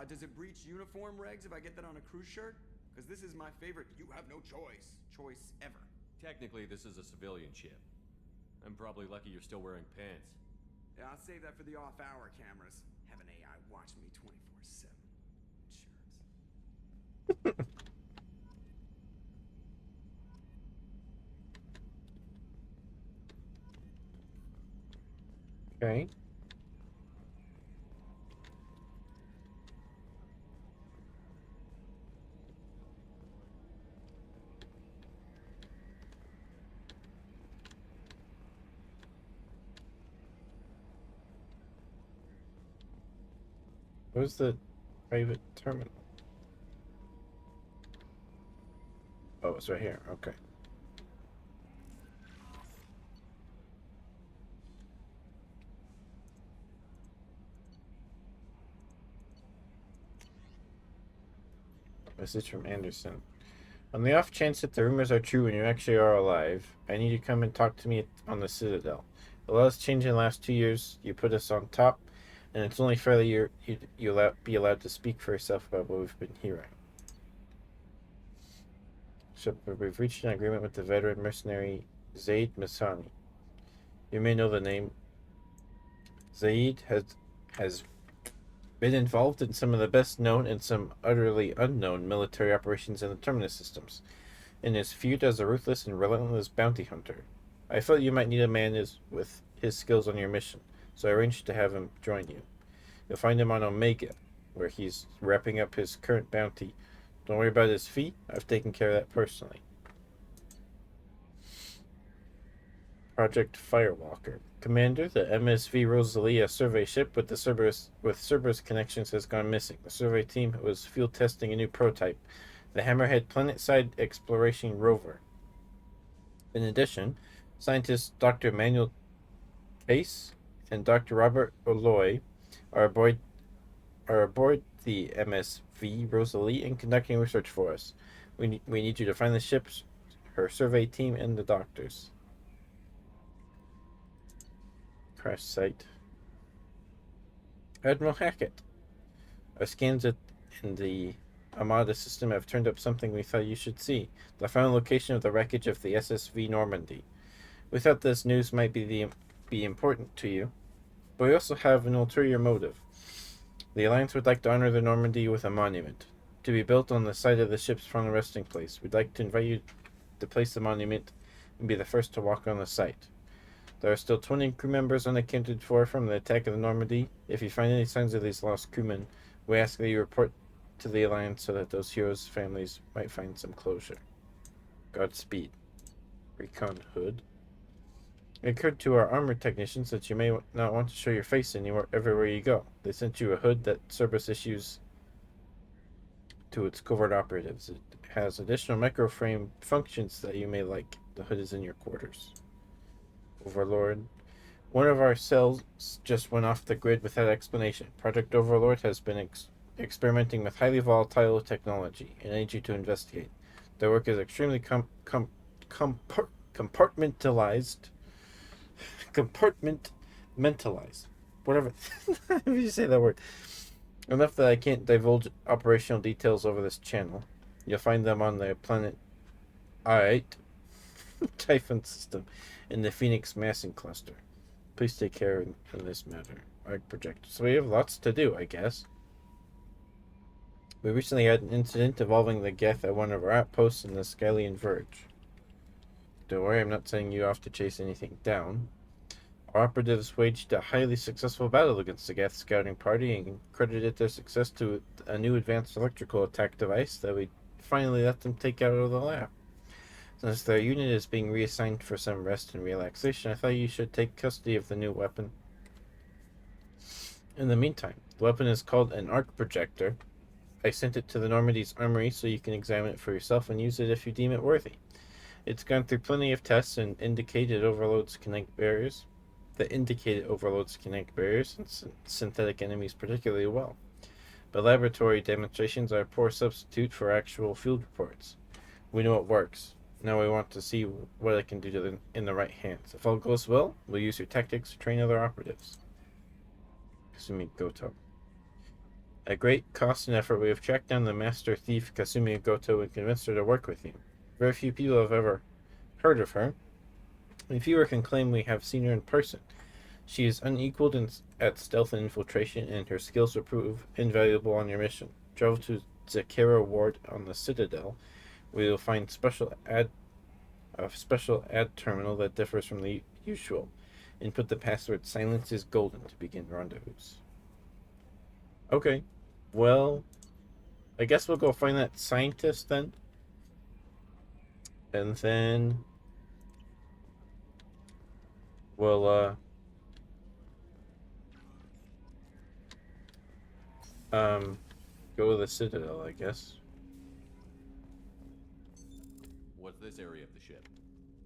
Does it breach uniform regs if I get that on a cruise shirt? Because this is my favorite you have no choice ever.
Technically, this is a civilian ship. I'm probably lucky you're still wearing pants.
Yeah, I'll save that for the off-hour cameras. Have an AI watch me 24/7. Insurance.
Okay. Where's the private terminal? Oh, it's right here. Okay. Message from Anderson. On the off chance that the rumors are true and you actually are alive, I need you to come and talk to me on the Citadel. A lot has changed in the last 2 years. You put us on top, and it's only fair that you be allowed to speak for yourself about what we've been hearing. Shepard, we've reached an agreement with the veteran mercenary Zaid Masani. You may know the name. Zaid has been involved in some of the best known and some utterly unknown military operations in the Terminus systems, and is viewed as a ruthless and relentless bounty hunter. I felt you might need a man with his skills on your mission, so I arranged to have him join you. You'll find him on Omega, where he's wrapping up his current bounty. Don't worry about his fee. I've taken care of that personally. Project Firewalker. Commander, the MSV Rosalie, a survey ship with Cerberus connections, has gone missing. The survey team was field testing a new prototype, the Hammerhead planet-side exploration rover. In addition, scientists Dr. Manuel Case and Dr. Robert Oloy are aboard the MSV Rosalie and conducting research for us. We need you to find the ships, her survey team, and the doctors. Crash site. Admiral Hackett. Our scans in the Armada system have turned up something we thought you should see. The final location of the wreckage of the SSV Normandy. We thought this news might be important to you, but we also have an ulterior motive. The Alliance would like to honor the Normandy with a monument, to be built on the site of the ship's final resting place. We'd like to invite you to place the monument and be the first to walk on the site. There are still 20 crew members unaccounted for from the attack of the Normandy. If you find any signs of these lost crewmen, we ask that you report to the Alliance so that those heroes' families might find some closure. Godspeed. Recon Hood. It occurred to our armor technicians that you may not want to show your face everywhere you go. They sent you a hood that Cerberus issues to its covert operatives. It has additional microframe functions that you may like. The hood is in your quarters. Overlord. One of our cells just went off the grid without explanation. Project Overlord has been experimenting with highly volatile technology, and I need you to investigate. Their work is extremely compartmentalized. Whatever. How do you say that word? Enough that I can't divulge operational details over this channel. You'll find them on the planet 8 Typhon system in the Phoenix Massing Cluster. Please take care in this matter. I project. So we have lots to do, I guess. We recently had an incident involving the Geth at one of our outposts in the Skylian Verge. Don't worry, I'm not sending you off to chase anything down. Our operatives waged a highly successful battle against the Geth scouting party and credited their success to a new advanced electrical attack device that we finally let them take out of the lab. Since the unit is being reassigned for some rest and relaxation, I thought you should take custody of the new weapon. In the meantime, the weapon is called an arc projector. I sent it to the Normandy's armory so you can examine it for yourself and use it if you deem it worthy. It's gone through plenty of tests and indicated overloads kinetic barriers. The indicated overloads kinetic barriers and synthetic enemies particularly well. But laboratory demonstrations are a poor substitute for actual field reports. We know it works. Now we want to see what it can do in the right hands. If all goes well, we'll use your tactics to train other operatives. Kasumi Goto. At great cost and effort, we have tracked down the master thief Kasumi Goto and convinced her to work with you. Very few people have ever heard of her, and fewer can claim we have seen her in person. She is unequaled at stealth and infiltration, and her skills will prove invaluable on your mission. Travel to Zakera Ward on the Citadel, where you'll find a special ad terminal that differs from the usual. Input the password "Silence is Golden" to begin rendezvous. Okay. Well, I guess we'll go find that scientist then. And then we'll go to the Citadel, I guess.
What's this area of the ship?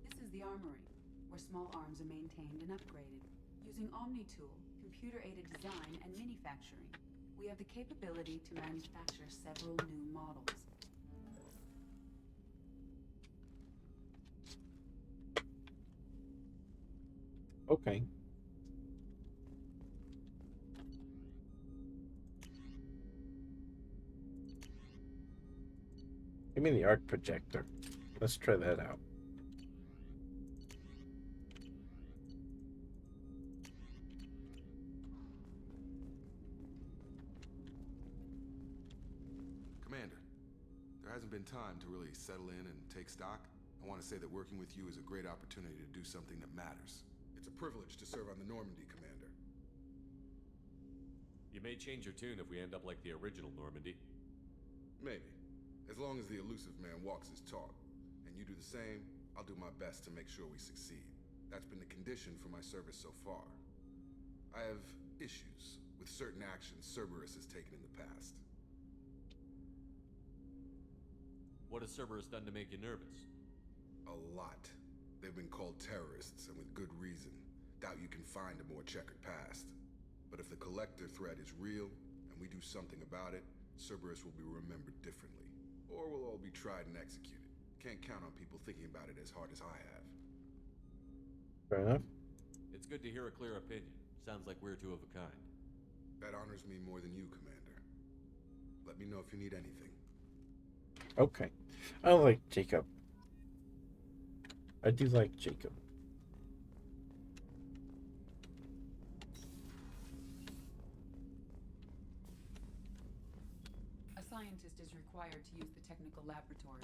This is the armory, where small arms are maintained and upgraded. Using Omni-Tool, computer-aided design, and manufacturing, we have the capability to manufacture several new models.
Okay. Give me the arc projector. Let's try that out.
Commander, there hasn't been time to really settle in and take stock. I want to say that working with you is a great opportunity to do something that matters. It's a privilege to serve on the Normandy, Commander.
You may change your tune if we end up like the original Normandy.
Maybe. As long as the elusive man walks his talk, and you do the same, I'll do my best to make sure we succeed. That's been the condition for my service so far. I have issues with certain actions Cerberus has taken in the past.
What has Cerberus done to make you nervous?
A lot. They've been called terrorists, and with good reason. Doubt you can find a more checkered past. But if the Collector threat is real, and we do something about it, Cerberus will be remembered differently. Or we'll all be tried and executed. Can't count on people thinking about it as hard as I have.
Fair enough.
It's good to hear a clear opinion. Sounds like we're two of a kind.
That honors me more than you, Commander. Let me know if you need anything.
Okay. I like Jacob. I do like Jacob.
A scientist is required to use the technical laboratory.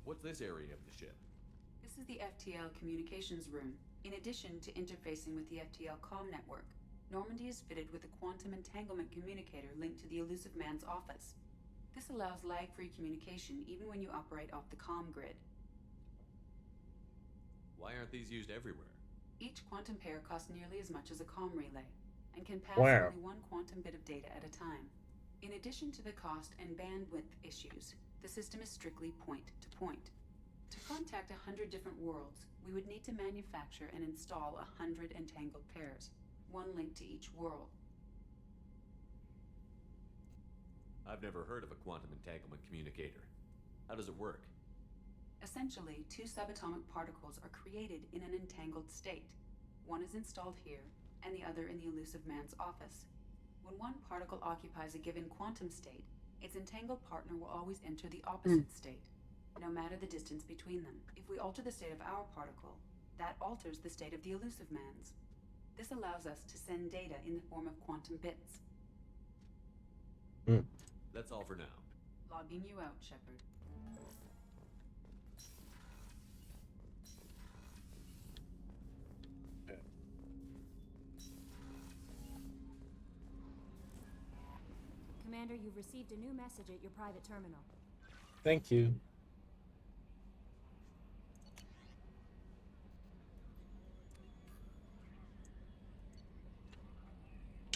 What's this area of the ship?
This is the FTL communications room. In addition to interfacing with the FTL comm network, Normandy is fitted with a quantum entanglement communicator linked to the elusive man's office. This allows lag-free communication even when you operate off the comm grid.
Why aren't these used everywhere?
Each quantum pair costs nearly as much as a comm relay, and can pass
Wow.
only one quantum bit of data at a time. In addition to the cost and bandwidth issues, the system is strictly point-to-point. To contact 100 different worlds, we would need to manufacture and install 100 entangled pairs, one link to each world.
I've never heard of a quantum entanglement communicator. How does it work?
Essentially, two subatomic particles are created in an entangled state. One is installed here, and the other in the elusive man's office. When one particle occupies a given quantum state, its entangled partner will always enter the opposite state, no matter the distance between them. If we alter the state of our particle, that alters the state of the elusive man's. This allows us to send data in the form of quantum bits.
That's all for now.
Logging you out, Shepard.
Commander, you've received a new message at your private terminal.
Thank you.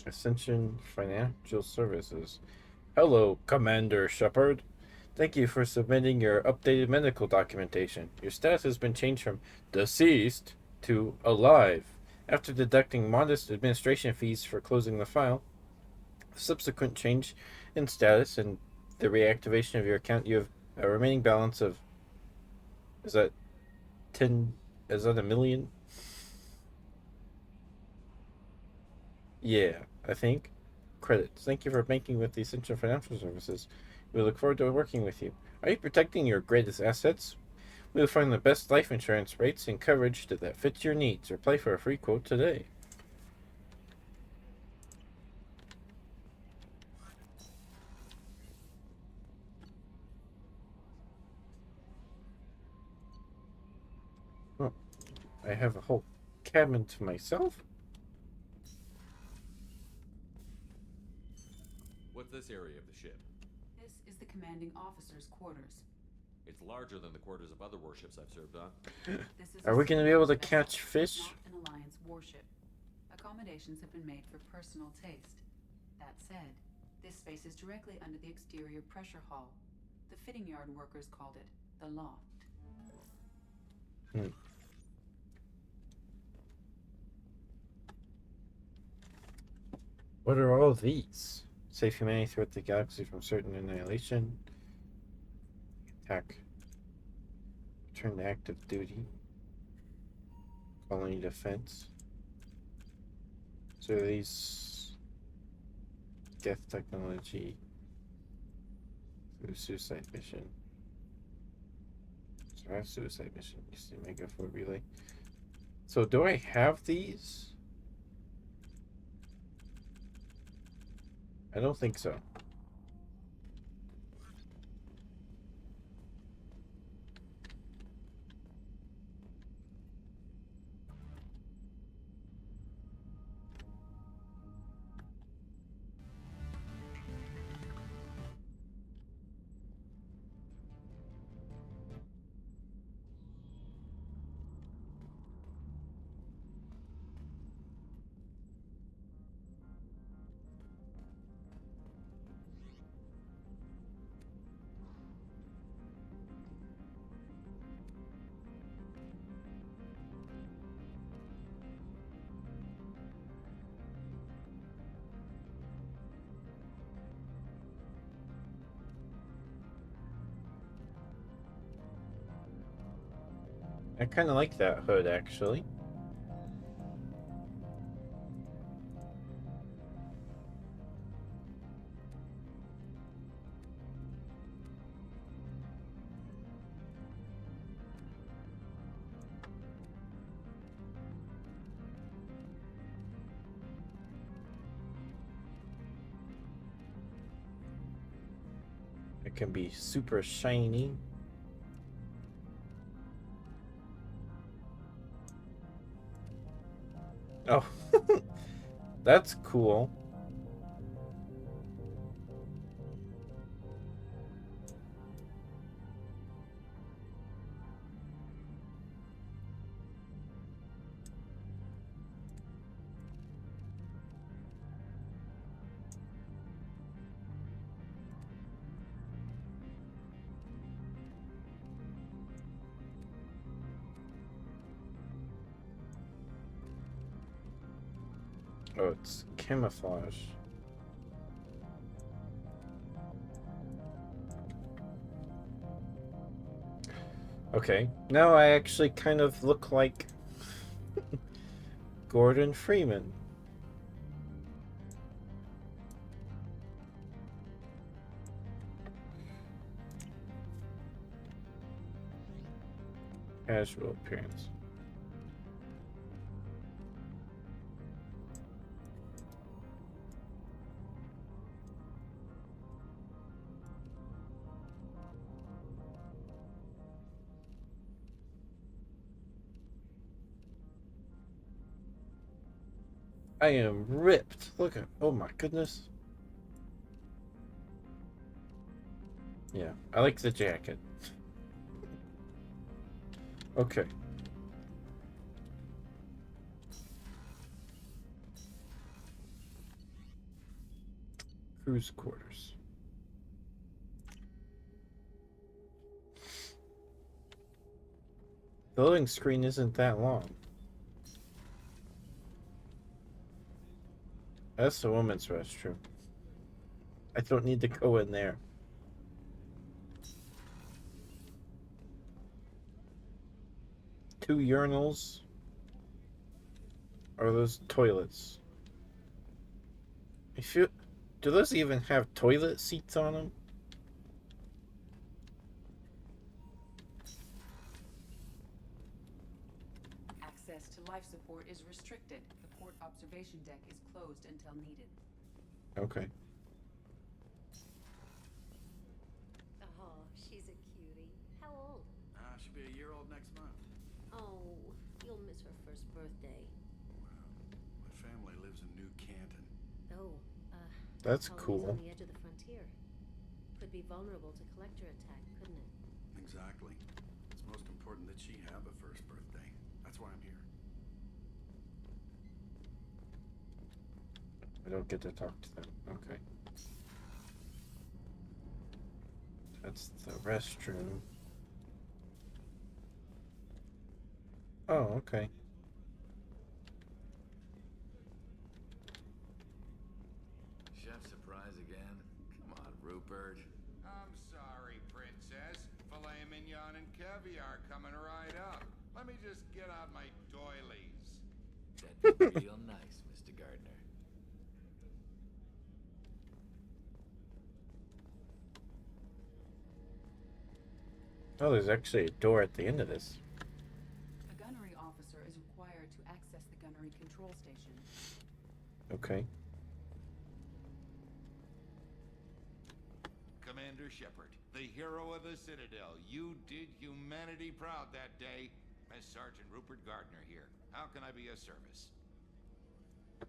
Ascension Financial Services. Hello, Commander Shepard. Thank you for submitting your updated medical documentation. Your status has been changed from deceased to alive. After deducting modest administration fees for closing the file, the subsequent change in status and the reactivation of your account, you have a remaining balance of. Is that 10? Is that a million? Yeah, I think. Credits. Thank you for banking with the Essential Financial Services. We look forward to working with you. Are you protecting your greatest assets? We will find the best life insurance rates and coverage that fits your needs. Apply for a free quote today. Oh, I have a whole cabin to myself?
What's this area of the ship?
This is the commanding officer's quarters.
It's larger than the quarters of other warships I've served on.
This is
Are we going to be able to catch fish?
not an Alliance warship. Accommodations have been made for personal taste. That said, this space is directly under the exterior pressure hull. The fitting yard workers called it the loft.
What are all these? Save humanity throughout the galaxy from certain annihilation. Attack. Return to active duty. Colony defense. So these death technology through suicide mission. So I have suicide mission. Used to make a for relay. So do I have these? I don't think so. I kind of like that hood, actually. It can be super shiny. Oh, that's cool. Oh, it's camouflage. Okay, now I actually kind of look like Gordon Freeman. Casual appearance. I am ripped. Look at, oh my goodness. Yeah, I like the jacket. Okay. Cruise quarters. The loading screen isn't that long. That's the women's restroom. I don't need to go in there. Two urinals. Are those toilets? If you, do those even have toilet seats on them?
Access to life support is restricted. The port observation deck is closed until needed.
Okay.
Oh, she's a cutie. How old?
She'll be a year old next month.
Oh, you'll miss her first birthday.
My family lives in New Canton.
Oh,
That's
colony's
cool.
on the edge of the frontier. Could be vulnerable to collector attack, couldn't it?
Exactly. It's most important that she have a first birthday. That's why I'm here.
I don't get to talk to them. Okay. That's the restroom. Oh, okay.
Chef surprise again? Come on, Rupert.
I'm sorry, Princess. Filet mignon and caviar coming right up. Let me just get out my doilies.
That'd be real nice, Mr. Gardner.
Oh, there's actually a door at the end of this.
A gunnery officer is required to access the gunnery control station.
Okay.
Commander Shepard, the hero of the Citadel. You did humanity proud that day. Master Sergeant Rupert Gardner here. How can I be of service?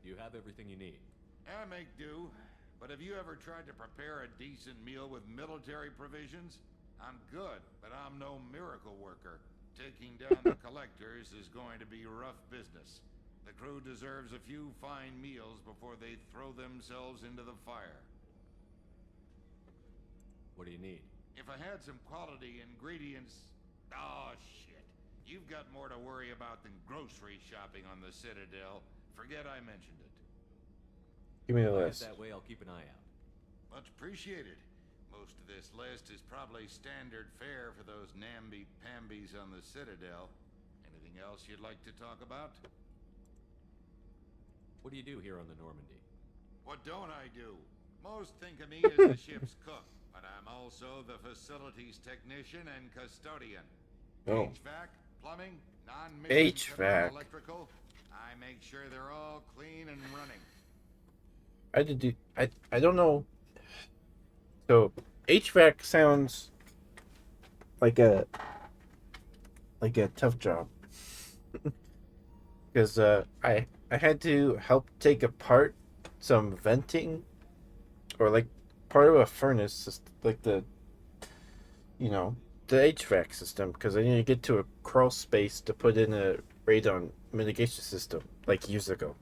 You have everything you need.
I make do. But have you ever tried to prepare a decent meal with military provisions? I'm good, but I'm no miracle worker. Taking down the collectors is going to be rough business. The crew deserves a few fine meals before they throw themselves into the fire.
What do you need?
If I had some quality ingredients... Oh, shit. You've got more to worry about than grocery shopping on the Citadel. Forget I mentioned it.
Give me the
If I
list.
head that way, I'll keep an eye out.
Much appreciated. Most of this list is probably standard fare for those namby-pambies on the Citadel. Anything else you'd like to talk about?
What do you do here on the Normandy?
What don't I do? Most think of me as the ship's cook, but I'm also the facilities technician and custodian.
Oh.
HVAC, plumbing, non-mission
HVAC.
electrical. I make sure they're all clean and running.
I don't know. So HVAC sounds like a tough job. Because I had to help take apart some venting, or like part of a furnace, like the HVAC system, because I need to get to a crawl space to put in a radon mitigation system like years ago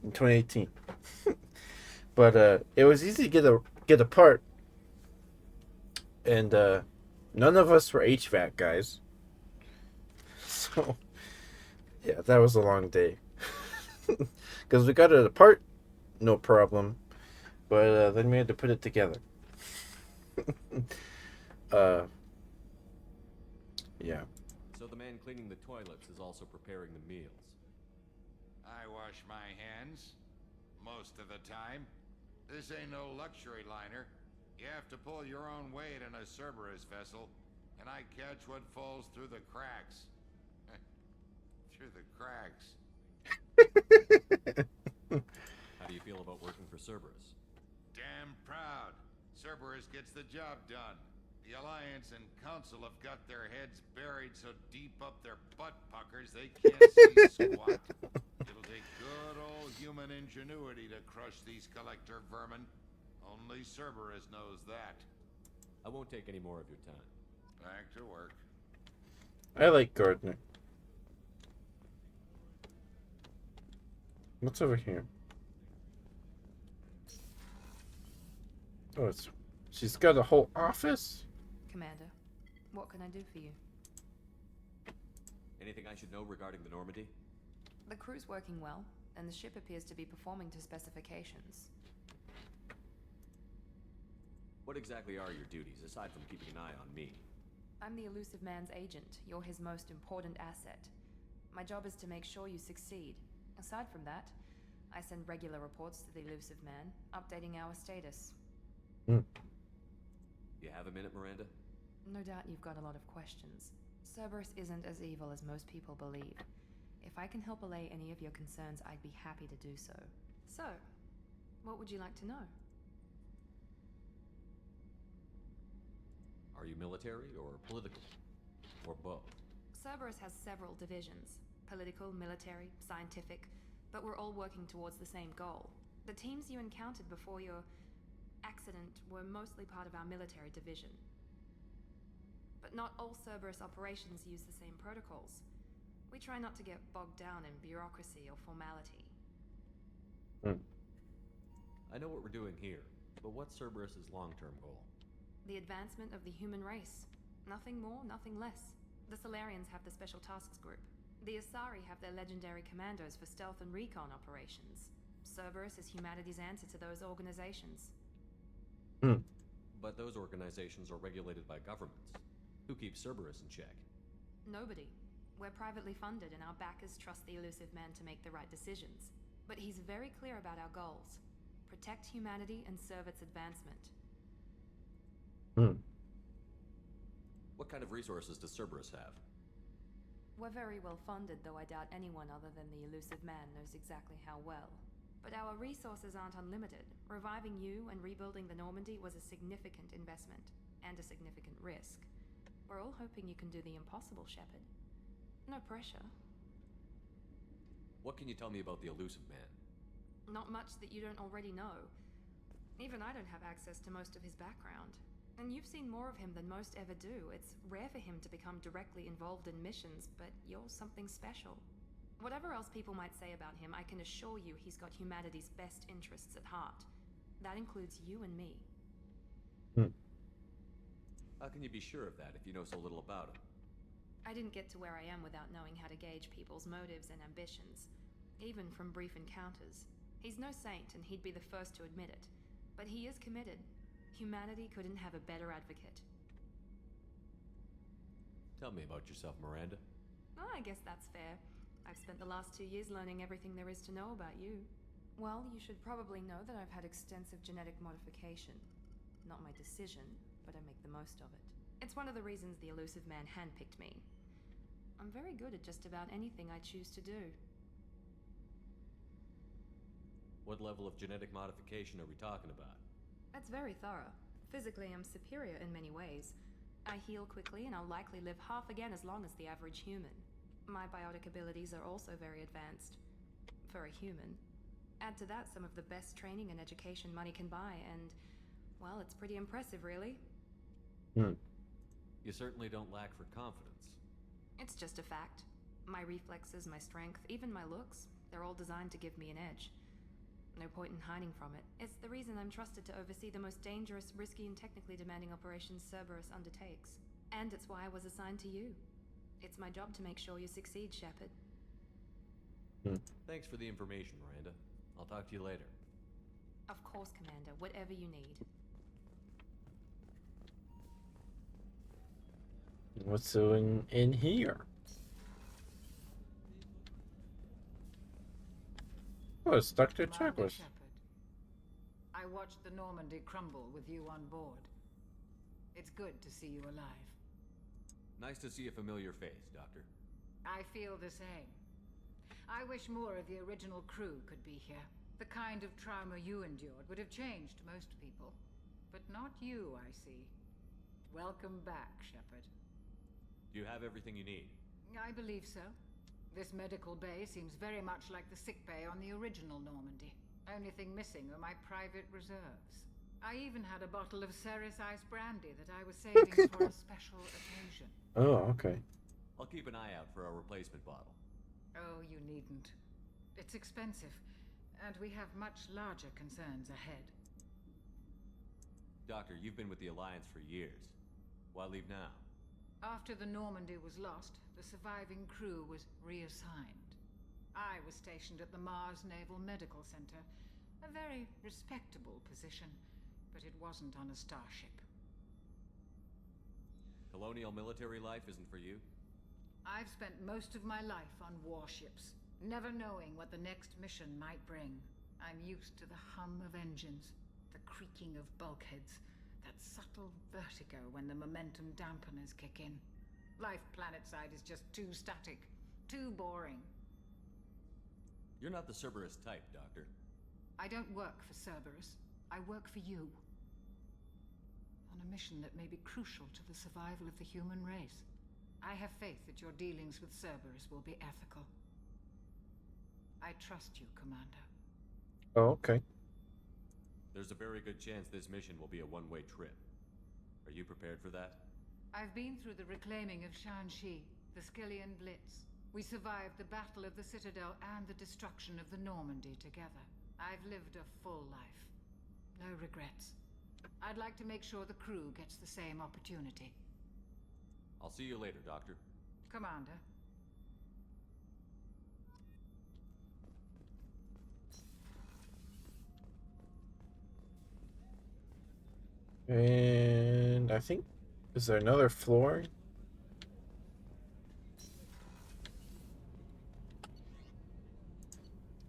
in 2018. But it was easy to get apart, and none of us were HVAC guys. So yeah, that was a long day. Because we got it apart, no problem, but then we had to put it together. Yeah.
So the man cleaning the toilets is also preparing the meals.
I wash my hands most of the time. This ain't no luxury liner. You have to pull your own weight in a Cerberus vessel, and I catch what falls through the cracks. Through the cracks.
How do you feel about working for Cerberus?
Damn proud. Cerberus gets the job done. The Alliance and Council have got their heads buried so deep up their butt puckers they can't see squat. It'll take good old human ingenuity to crush these collector vermin. Only Cerberus knows that.
I won't take any more of your time.
Back to work.
I like gardening. What's over here? Oh, she's got a whole office?
Commander, what can I do for you?
Anything I should know regarding the Normandy?
The crew's working well, and the ship appears to be performing to specifications.
What exactly are your duties, aside from keeping an eye on me?
I'm the Elusive Man's agent. You're his most important asset. My job is to make sure you succeed. Aside from that, I send regular reports to the Elusive Man, updating our status.
You have a minute, Miranda?
No doubt you've got a lot of questions. Cerberus isn't as evil as most people believe. If I can help allay any of your concerns, I'd be happy to do so. So, what would you like to know?
Are you military or political? Or both?
Cerberus has several divisions. Political, military, scientific, but we're all working towards the same goal. The teams you encountered before your accident were mostly part of our military division. But not all Cerberus operations use the same protocols. We try not to get bogged down in bureaucracy or formality.
I know what we're doing here, but what's Cerberus's long-term goal?
The advancement of the human race. Nothing more, nothing less. The Solarians have the Special Tasks Group. The Asari have their legendary commandos for stealth and recon operations. Cerberus is humanity's answer to those organizations.
But those organizations are regulated by governments. Who keeps Cerberus in check?
Nobody. We're privately funded and our backers trust the Elusive Man to make the right decisions. But he's very clear about our goals. Protect humanity and serve its advancement.
What kind of resources does Cerberus have?
We're very well funded, though I doubt anyone other than the Elusive Man knows exactly how well. But our resources aren't unlimited. Reviving you and rebuilding the Normandy was a significant investment, and a significant risk. We're all hoping you can do the impossible, Shepard. No pressure.
What can you tell me about the Elusive Man?
Not much that you don't already know. Even I don't have access to most of his background. And you've seen more of him than most ever do. It's rare for him to become directly involved in missions, but you're something special. Whatever else people might say about him, I can assure you he's got humanity's best interests at heart. That includes you and me.
How can you be sure of that if you know so little about him?
I didn't get to where I am without knowing how to gauge people's motives and ambitions, even from brief encounters. He's no saint, and he'd be the first to admit it. But he is committed. Humanity couldn't have a better advocate.
Tell me about yourself, Miranda.
Oh, I guess that's fair. I've spent the last 2 years learning everything there is to know about you. Well, you should probably know that I've had extensive genetic modification. Not my decision, but I make the most of it. It's one of the reasons the Elusive Man handpicked me. I'm very good at just about anything I choose to do.
What level of genetic modification are we talking about?
That's very thorough. Physically, I'm superior in many ways. I heal quickly, and I'll likely live half again as long as the average human. My biotic abilities are also very advanced. For a human. Add to that some of the best training and education money can buy, and, well, it's pretty impressive, really.
You certainly don't lack for confidence.
It's just a fact. My reflexes, my strength, even my looks, they're all designed to give me an edge. No point in hiding from it. It's the reason I'm trusted to oversee the most dangerous, risky, and technically demanding operations Cerberus undertakes. And it's why I was assigned to you. It's my job to make sure you succeed, Shepard.
Thanks for the information, Miranda. I'll talk to you later.
Of course, Commander. Whatever you need.
What's in here? Oh, it's Dr. Chakwas.
Shepard. I watched the Normandy crumble with you on board. It's good to see you alive.
Nice to see a familiar face, Doctor.
I feel the same. I wish more of the original crew could be here. The kind of trauma you endured would have changed most people. But not you, I see. Welcome back, Shepard.
Do you have everything you need?
I believe so. This medical bay seems very much like the sick bay on the original Normandy. Only thing missing are my private reserves. I even had a bottle of Ceres Ice brandy that I was saving for a special occasion.
Oh, okay.
I'll keep an eye out for a replacement bottle.
Oh, you needn't. It's expensive, and we have much larger concerns ahead.
Doctor, you've been with the Alliance for years. Why leave now?
After the Normandy was lost, the surviving crew was reassigned. I was stationed at the Mars Naval Medical Center, a very respectable position, but it wasn't on a starship.
Colonial military life isn't for you?
I've spent most of my life on warships, never knowing what the next mission might bring. I'm used to the hum of engines, the creaking of bulkheads, that subtle vertigo when the momentum dampeners kick in. Life planetside is just too static, too boring.
You're not the Cerberus type, Doctor.
I don't work for Cerberus. I work for you. On a mission that may be crucial to the survival of the human race. I have faith that your dealings with Cerberus will be ethical. I trust you, Commander.
Oh, okay.
There's a very good chance this mission will be a one-way trip. Are you prepared for that?
I've been through the reclaiming of Shanxi, the Skillian Blitz. We survived the Battle of the Citadel and the destruction of the Normandy together. I've lived a full life. No regrets. I'd like to make sure the crew gets the same opportunity.
I'll see you later, Doctor.
Commander.
And I think, is there another floor?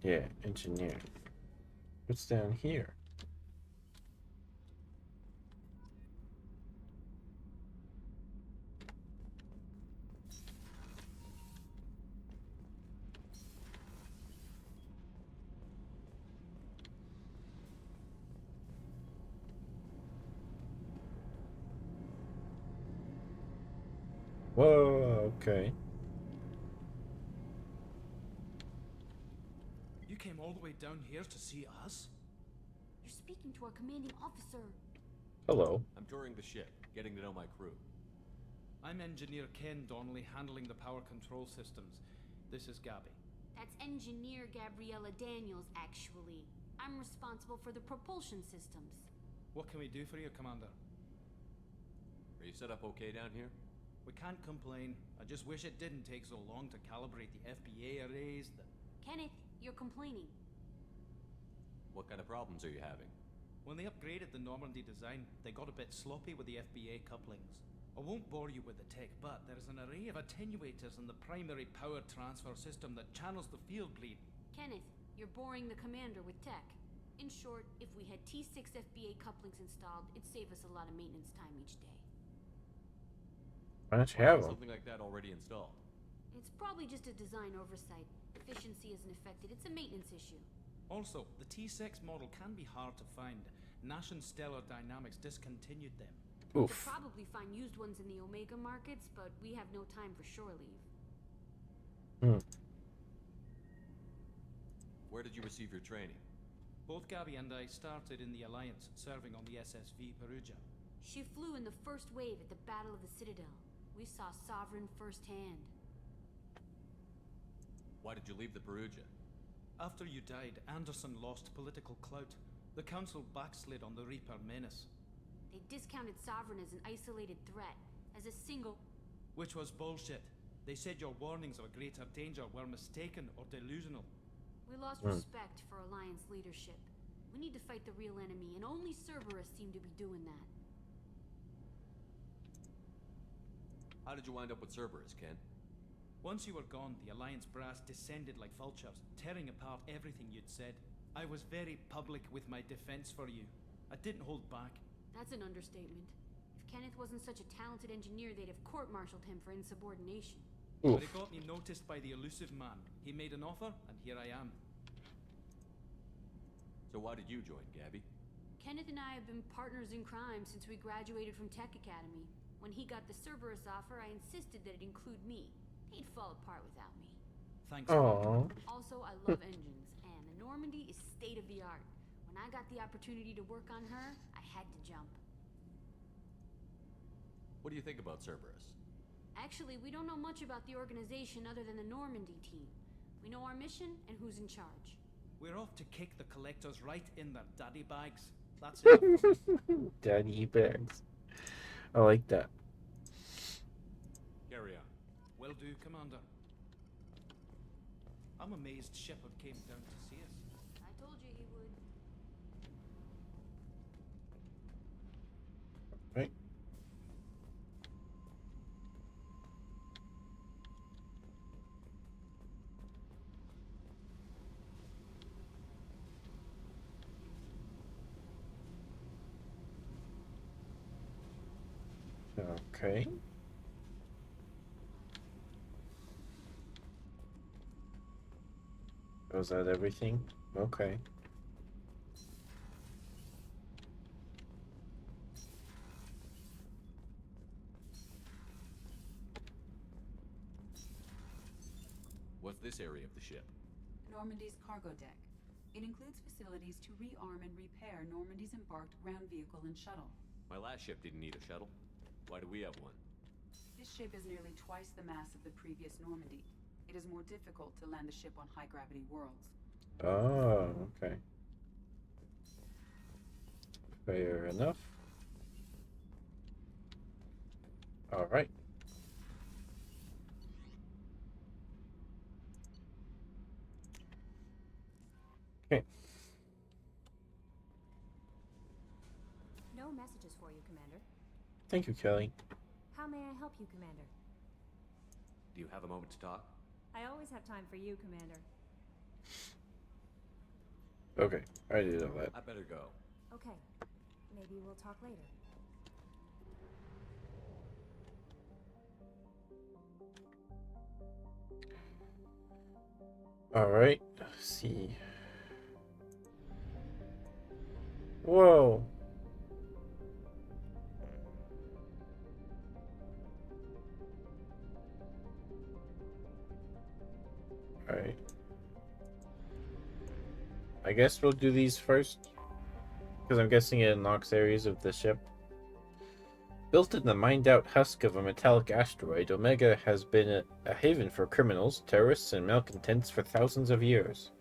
Yeah, engineer. What's down here? Whoa, okay.
You came all the way down here to see us?
You're speaking to our commanding officer.
Hello.
I'm touring the ship, getting to know my crew.
I'm Engineer Ken Donnelly, handling the power control systems. This is Gabby.
That's Engineer Gabriella Daniels, actually. I'm responsible for the propulsion systems.
What can we do for you, Commander?
Are you set up okay down here?
We can't complain. I just wish it didn't take so long to calibrate the FBA arrays.
Kenneth, you're complaining.
What kind of problems are you having?
When they upgraded the Normandy design, they got a bit sloppy with the FBA couplings. I won't bore you with the tech, but there is an array of attenuators in the primary power transfer system that channels the field bleed.
Kenneth, you're boring the commander with tech. In short, if we had T6 FBA couplings installed, it'd save us a lot of maintenance time each day.
Why don't you have them?
Something like that already installed.
It's probably just a design oversight. Efficiency isn't affected. It's a maintenance issue.
Also, the T6 model can be hard to find. Nash and Stellar Dynamics discontinued them.
Oof.
You'll probably find used ones in the Omega markets, but we have no time for shore leave.
Where did you receive your training?
Both Gabby and I started in the Alliance, serving on the SSV Perugia.
She flew in the first wave at the Battle of the Citadel. We saw Sovereign firsthand.
Why did you leave the Perugia?
After you died, Anderson lost political clout. The Council backslid on the Reaper menace.
They discounted Sovereign as an isolated threat, as a single...
Which was bullshit. They said your warnings of a greater danger were mistaken or delusional.
We lost respect for Alliance leadership. We need to fight the real enemy, and only Cerberus seem to be doing that.
How did you wind up with Cerberus, Ken?
Once you were gone, the Alliance brass descended like vultures, tearing apart everything you'd said. I was very public with my defense for you. I didn't hold back.
That's an understatement. If Kenneth wasn't such a talented engineer, they'd have court-martialed him for insubordination.
But it got me noticed by the elusive man. He made an offer, and here I am.
So why did you join, Gabby?
Kenneth and I have been partners in crime since we graduated from Tech Academy. When he got the Cerberus offer, I insisted that it include me. He'd fall apart without me.
Thanks.
Aww.
Also, I love engines, and the Normandy is state-of-the-art.
When I got the opportunity to work on her, I had to jump.
What do you think about Cerberus?
Actually, we don't know much about the organization other than the Normandy team. We know our mission and who's in charge.
We're off to kick the collectors right in their daddy bags. That's it.
Daddy bags. I like that.
Carry on.
Will do, Commander. I'm amazed Shepard came down to see us.
I told you he would.
Right. Okay. Was that everything? Okay.
What's this area of the ship?
Normandy's cargo deck. It includes facilities to rearm and repair Normandy's embarked ground vehicle and shuttle.
My last ship didn't need a shuttle. Why do we have one?
This ship is nearly twice the mass of the previous Normandy. It is more difficult to land the ship on high-gravity worlds.
Oh, okay. Fair enough. All right. Okay.
No messages for you, Commander.
Thank you, Kelly.
How may I help you, Commander?
Do you have a moment to talk?
I always have time for you, Commander.
Okay, I did all that.
I better go.
Okay. Maybe we'll talk later.
All right. Let's see. Whoa. All right. I guess we'll do these first, because I'm guessing it unlocks areas of the ship. Built in the mined-out husk of a metallic asteroid, Omega has been a haven for criminals, terrorists, and malcontents for thousands of years.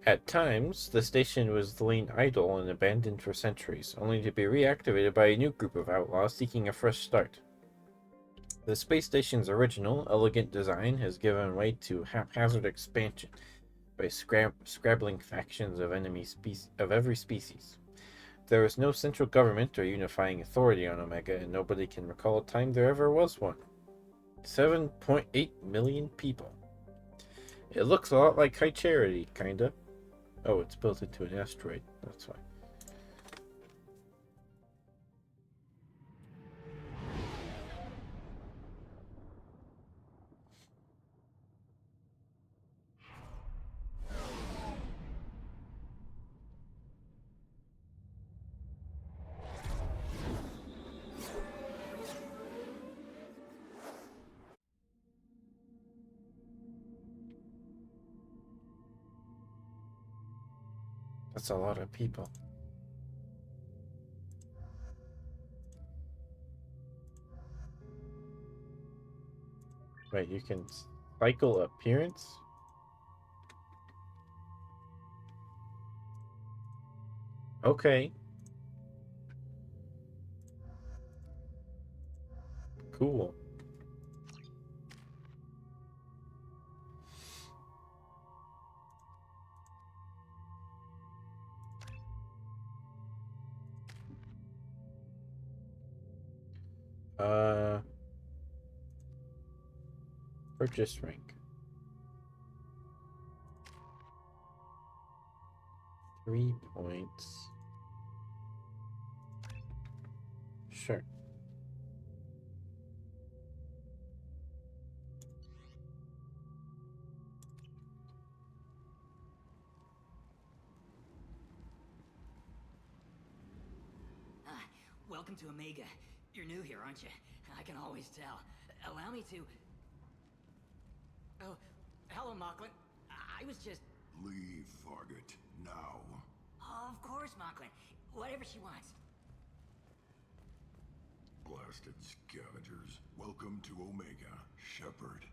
At times, the station was lain idle and abandoned for centuries, only to be reactivated by a new group of outlaws seeking a fresh start. The space station's original, elegant design has given way to haphazard expansion by scrabbling factions of every species. There is no central government or unifying authority on Omega, and nobody can recall a time there ever was one. 7.8 million people. It looks a lot like High Charity, kinda. Oh, it's built into an asteroid, that's why. That's a lot of people. Wait, you can cycle appearance? Okay. Cool. Purchase rank. 3 points. Sure.
Welcome to Omega. You're new here, aren't you? I can always tell. Allow me to... Oh, hello, Mocklin. I was just...
Leave, Varget, now.
course, Mocklin. Whatever she wants.
Blasted scavengers. Welcome to Omega, Shepard.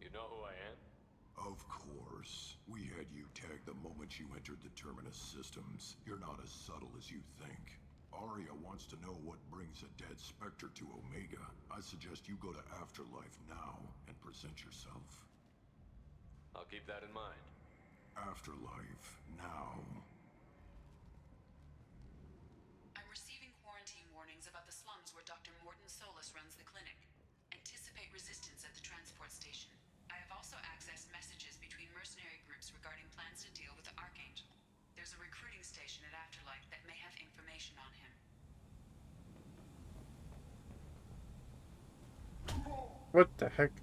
You know who I am?
Of course. We had you tagged the moment you entered the Terminus systems. You're not as subtle as you think. Arya wants to know what brings a dead Spectre to Omega. I suggest you go to Afterlife now and present yourself.
I'll keep that in mind.
Afterlife now.
I'm receiving quarantine warnings about the slums where Dr. Morton Solus runs the clinic. Anticipate resistance at the transport station. I have also accessed messages between mercenary groups regarding plans to deal with the Archangel. There's a recruiting station at Afterlife that may have information on him.
What the heck?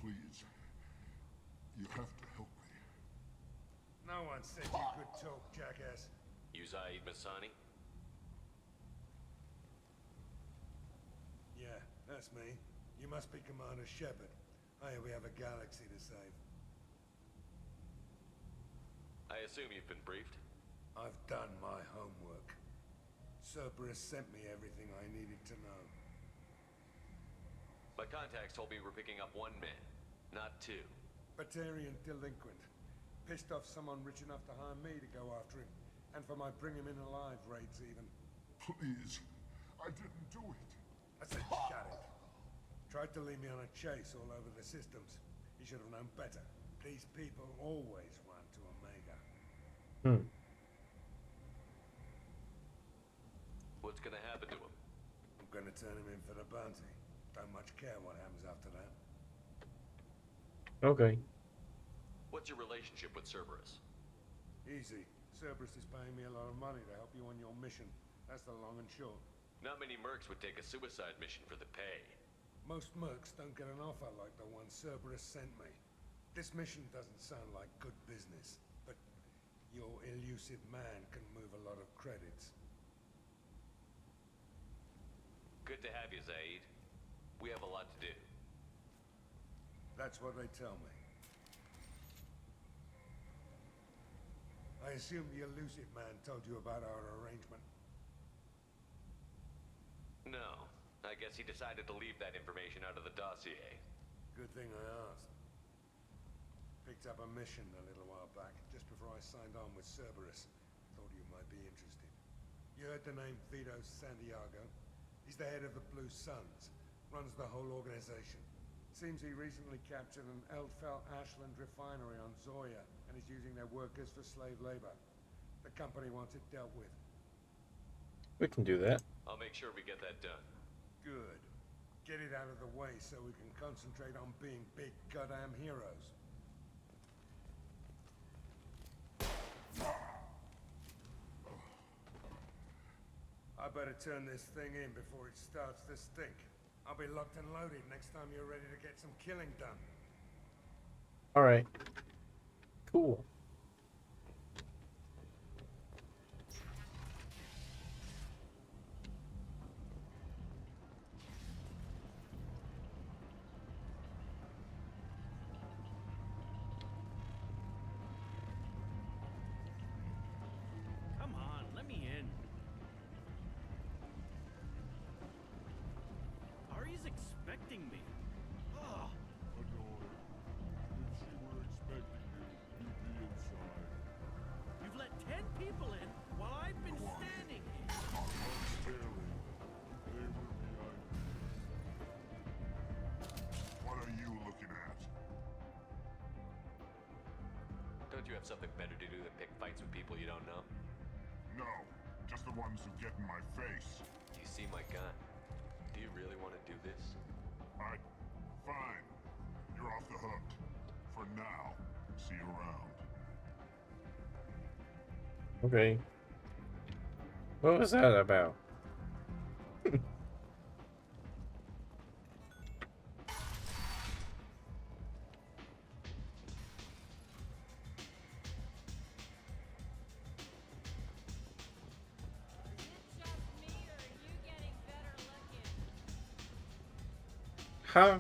Please. You have to help me.
No one said you could talk, jackass.
You Zaid Masani?
Yeah, that's me. You must be Commander Shepard. Hey, we have a galaxy to save.
I assume you've been briefed?
I've done my homework. Cerberus sent me everything I needed to know.
My contacts told me we're picking up one man, not two.
Batarian delinquent. Pissed off someone rich enough to hire me to go after him. And for my bring him in alive raids even.
Please. I didn't do it.
I said shut it. Tried to lead me on a chase all over the systems. He should have known better. These people always run to Omega.
What's gonna happen to him?
I'm gonna turn him in for the bounty. Don't much care what happens after that.
Okay.
What's your relationship with Cerberus?
Easy. Cerberus is paying me a lot of money to help you on your mission. That's the long and short.
Not many mercs would take a suicide mission for the pay.
Most mercs don't get an offer like the one Cerberus sent me. This mission doesn't sound like good business, but your elusive man can move a lot of credits.
Good to have you, Zaid. We have a lot to do.
That's what they tell me. I assume the elusive man told you about our arrangement.
No. I guess he decided to leave that information out of the dossier.
Good thing I asked. Picked up a mission a little while back, just before I signed on with Cerberus. Thought you might be interested. You heard the name Vito Santiago? He's the head of the Blue Suns. Runs the whole organization. Seems he recently captured an Eldfell Ashland refinery on Zoya and is using their workers for slave labor. The company wants it dealt with.
We can do that.
I'll make sure we get that done.
Good. Get it out of the way so we can concentrate on being big goddamn heroes. I better turn this thing in before it starts to stink. I'll be locked and loaded next time you're ready to get some killing done.
Alright. Cool.
Come on, let me in. Ari's expecting me. Ugh.
Annoying. If she were expecting you, you'd be inside.
You've let 10 people in while I've been standing here.
Staring. They were behind you. What are you looking at?
Don't you have something better to do than pick fights with people you don't know?
No, just the ones who get in my face.
Do you see my gun? Do you really want to do this?
Fine. You're off the hook. For now. See you around.
Okay. What was that about? Huh?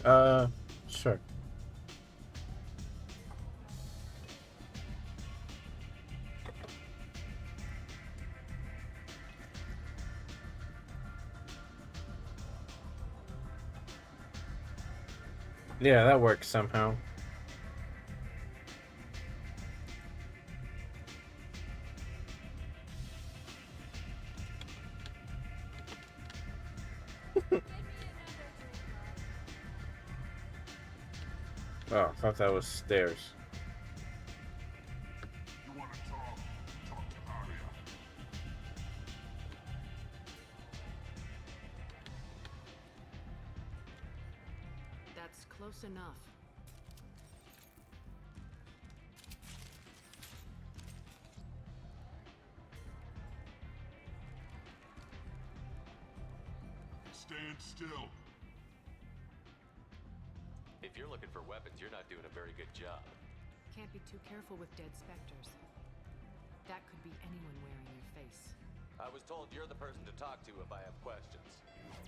Sure. Yeah, that works somehow. Oh, I thought that was stairs.
You want to talk? Talk to Arya.
That's close enough.
Stand still.
If you're looking for weapons, you're not doing a very good job.
Can't be too careful with dead specters. That could be anyone wearing your face.
I was told you're the person to talk to if I have questions.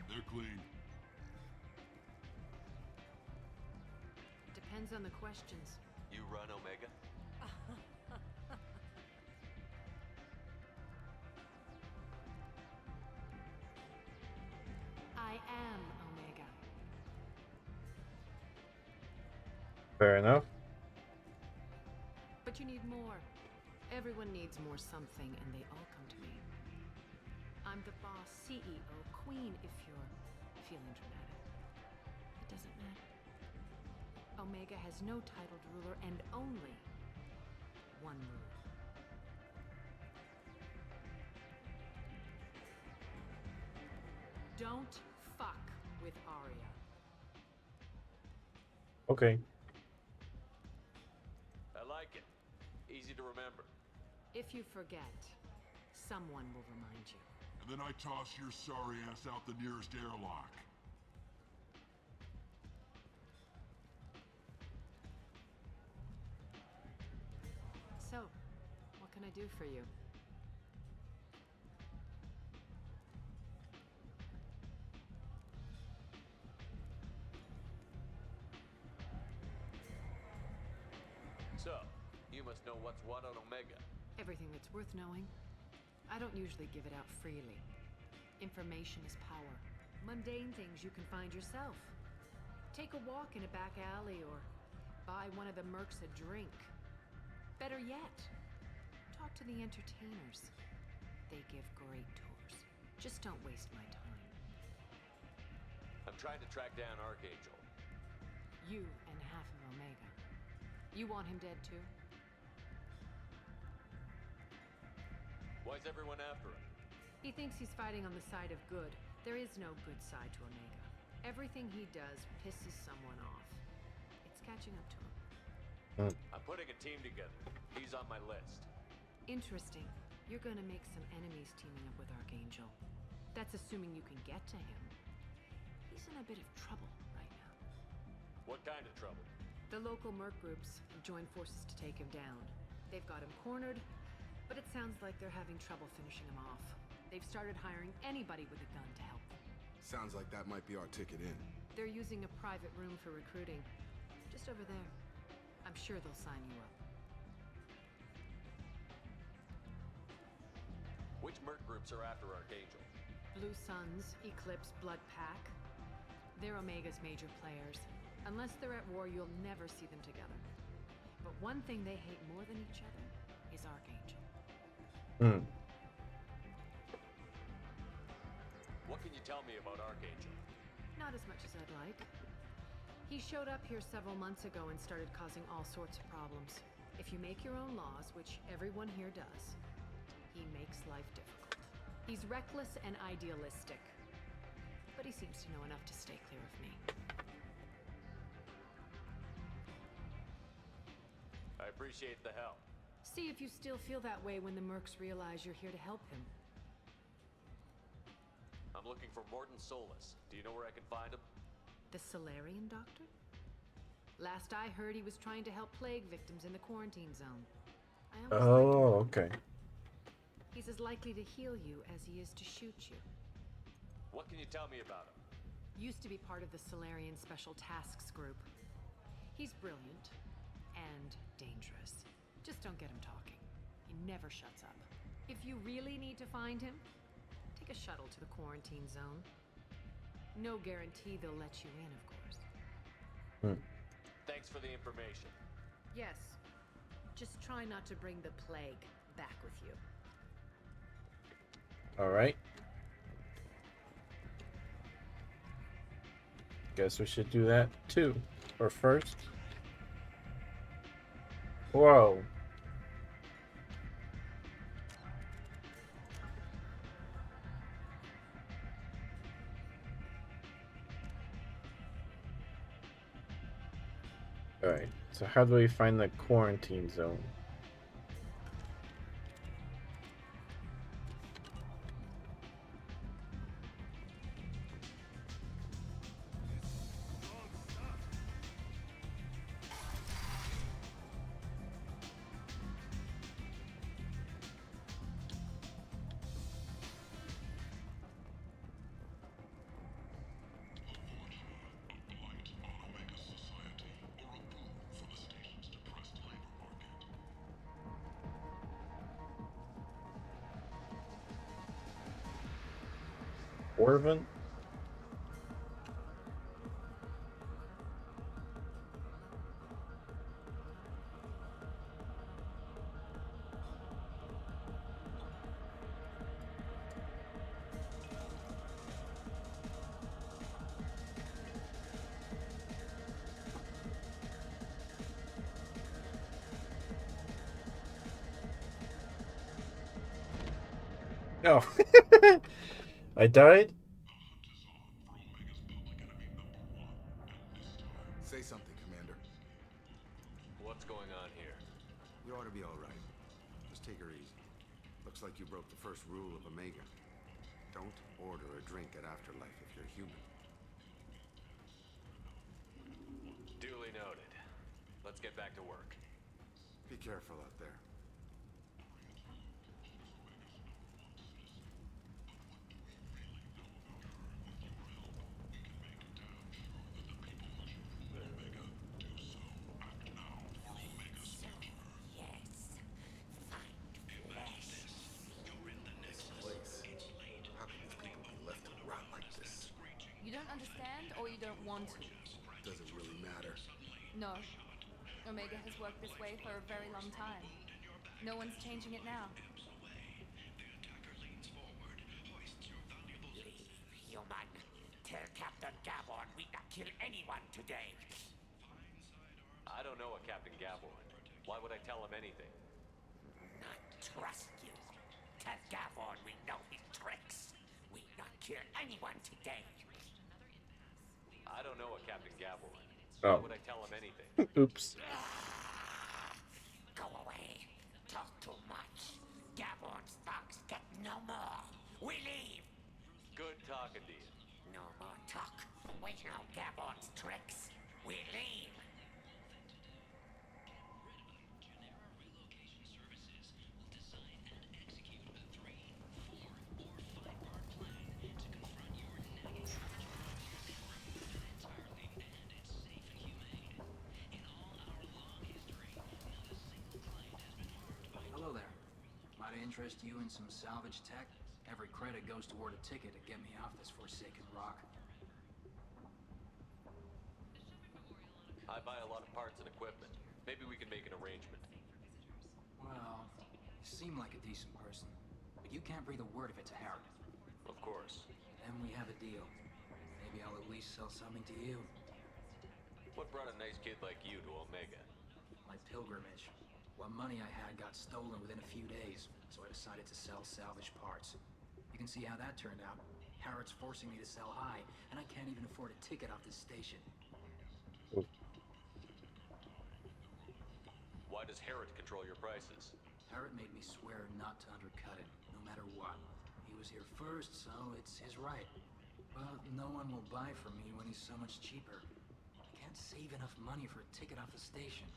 They're clean.
Depends on the questions.
You run Omega?
I am Omega.
Fair enough.
But you need more. Everyone needs more something, and they all come to me. I'm the boss, CEO, queen, if you're feeling dramatic. It doesn't matter. Omega has no titled ruler and only one rule. Don't fuck with Arya.
Okay.
I like it. Easy to remember.
If you forget, someone will remind you.
And then I toss your sorry ass out the nearest airlock.
So, what can I do for you?
So, you must know what's what on Omega.
Everything that's worth knowing. I don't usually give it out freely. Information is power. Mundane things you can find yourself. Take a walk in a back alley or buy one of the mercs a drink. Better yet, talk to the entertainers. They give great tours. Just don't waste my time.
I'm trying to track down Archangel.
You and half of Omega. You want him dead too?
Why's everyone after him?
He thinks he's fighting on the side of good. There is no good side to Omega. Everything he does pisses someone off. It's catching up to him.
I'm putting a team together. He's on my list.
Interesting. You're gonna make some enemies teaming up with Archangel. That's assuming you can get to him. He's in a bit of trouble right now.
What kind of trouble?
The local merc groups have joined forces to take him down. They've got him cornered, but it sounds like they're having trouble finishing him off. They've started hiring anybody with a gun to help them.
Sounds like that might be our ticket in.
They're using a private room for recruiting. Just over there. I'm sure they'll sign you up.
Which merc groups are after Archangel?
Blue Suns, Eclipse, Blood Pack. They're Omega's major players. Unless they're at war, you'll never see them together. But one thing they hate more than each other is Archangel.
What can you tell me about Archangel?
Not as much as I'd like. He showed up here several months ago and started causing all sorts of problems. If you make your own laws, which everyone here does, he makes life difficult. He's reckless and idealistic. But he seems to know enough to stay clear of me.
I appreciate the help.
See if you still feel that way when the mercs realize you're here to help him.
I'm looking for Morton Solus. Do you know where I can find him?
The Solarian doctor? Last I heard, he was trying to help plague victims in the quarantine zone.
Oh, okay.
He's as likely to heal you as he is to shoot you.
What can you tell me about him?
Used to be part of the Solarian Special Tasks Group. He's brilliant and dangerous. Just don't get him talking. He never shuts up. If you really need to find him, take a shuttle to the quarantine zone. No guarantee they'll let you in, of course.
Thanks for the information.
Yes. Just try not to bring the plague back with you.
Alright. Guess we should do that too. Or first. Whoa. Alright, so how do we find the quarantine zone? Orvin? No. I died?
Say something, Commander.
What's going on here?
You ought to be all right. Just take her easy. Looks like you broke the first rule of Omega. Don't order a drink at Afterlife if you're human.
Duly noted. Let's get back to work.
Be careful out there.
You don't understand, or you don't want to?
Doesn't really matter.
No. Omega has worked this way for a very long time. No one's changing it now.
Human, tell Captain Gaborn we not kill anyone today.
I don't know a Captain Gaborn. Why would I tell him anything?
Not trust you. Tell Gaborn we know his tricks. We not kill anyone today.
I don't know a Captain Gaborn.
Oh.
Why would I tell him anything?
Oops.
Go away. Talk too much. Gaborn's thugs get no more. We leave.
Good talking to you.
No more talk. We know Gaborn's tricks. We leave.
Hello there. Might I interest you in some salvage tech? Every credit goes toward a ticket to get me off this forsaken rock.
I buy a lot of parts and equipment. Maybe we can make an arrangement.
Well, you seem like a decent person, but you can't breathe a word of it to Harrod.
Of course.
Then we have a deal. Maybe I'll at least sell something to you.
What brought a nice kid like you to Omega?
My pilgrimage. What money I had got stolen within a few days, so I decided to sell salvage parts. You can see how that turned out. Harrod's forcing me to sell high, and I can't even afford a ticket off this station.
Why does Harrod control your prices?
Harrod made me swear not to undercut him, no matter what. He was here first, so it's his right. But no one will buy from me when he's so much cheaper. I can't save enough money for a ticket off the station.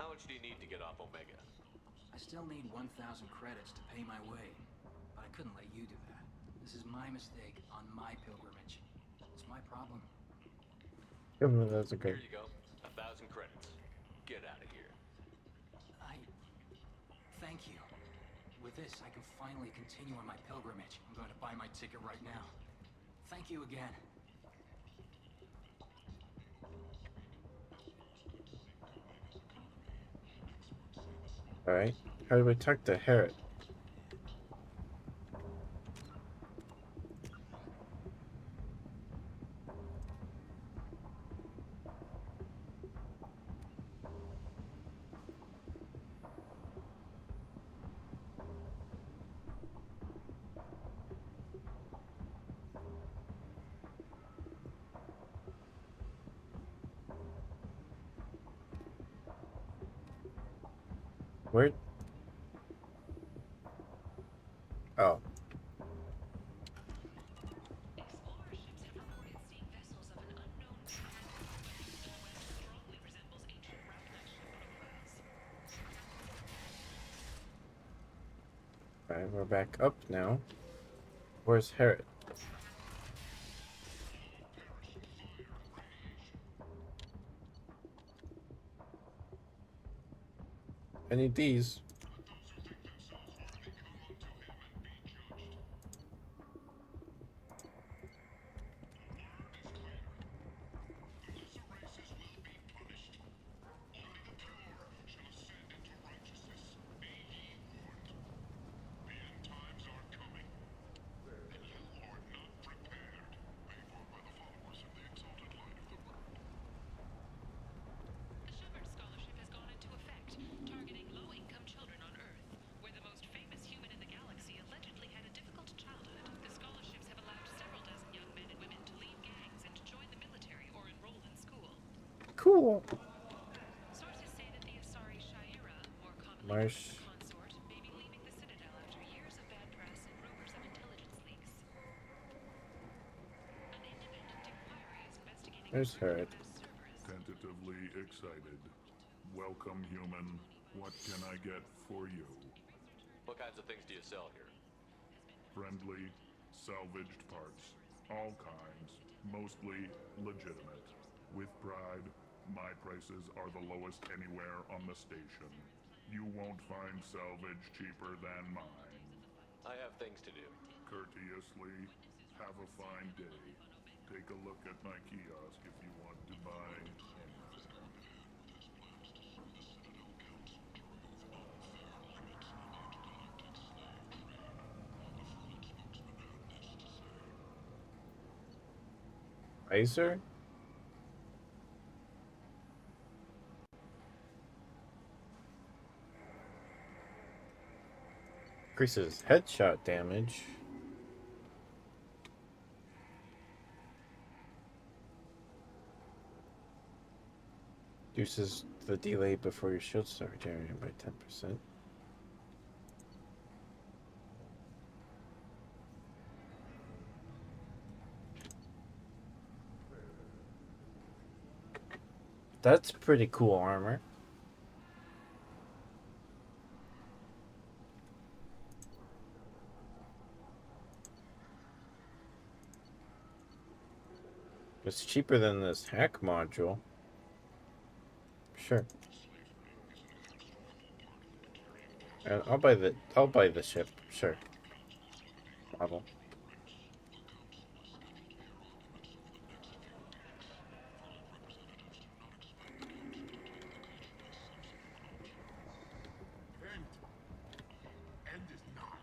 How much do you need to get off Omega?
I still need 1,000 credits to pay my way, but I couldn't let you do that. The This is my mistake on my pilgrimage. It's my problem.
That's okay.
Here you go. 1,000 credits. Get out of here.
Thank you. With this, I can finally continue on my pilgrimage. I'm going to buy my ticket right now. Thank you again.
Alright. How do we talk to Herod? Where? Oh. Alright, we're back up now. Where's Herod? I need these. Cool. Marsh. There's Herod.
Tentatively excited. Welcome, human. What can I get for you?
What kinds of things do you sell here?
Friendly, salvaged parts. All kinds. Mostly legitimate. With pride, my prices are the lowest anywhere on the station. You won't find salvage cheaper than mine.
I have things to do.
Courteously, have a fine day. Take a look at my kiosk if you want to buy anything.
Laser? Increases headshot damage. Reduces the delay before your shields start regenerating by 10%. That's pretty cool armor. It's cheaper than this hack module. Sure. And I'll buy the ship. Sure. Model.
End is not.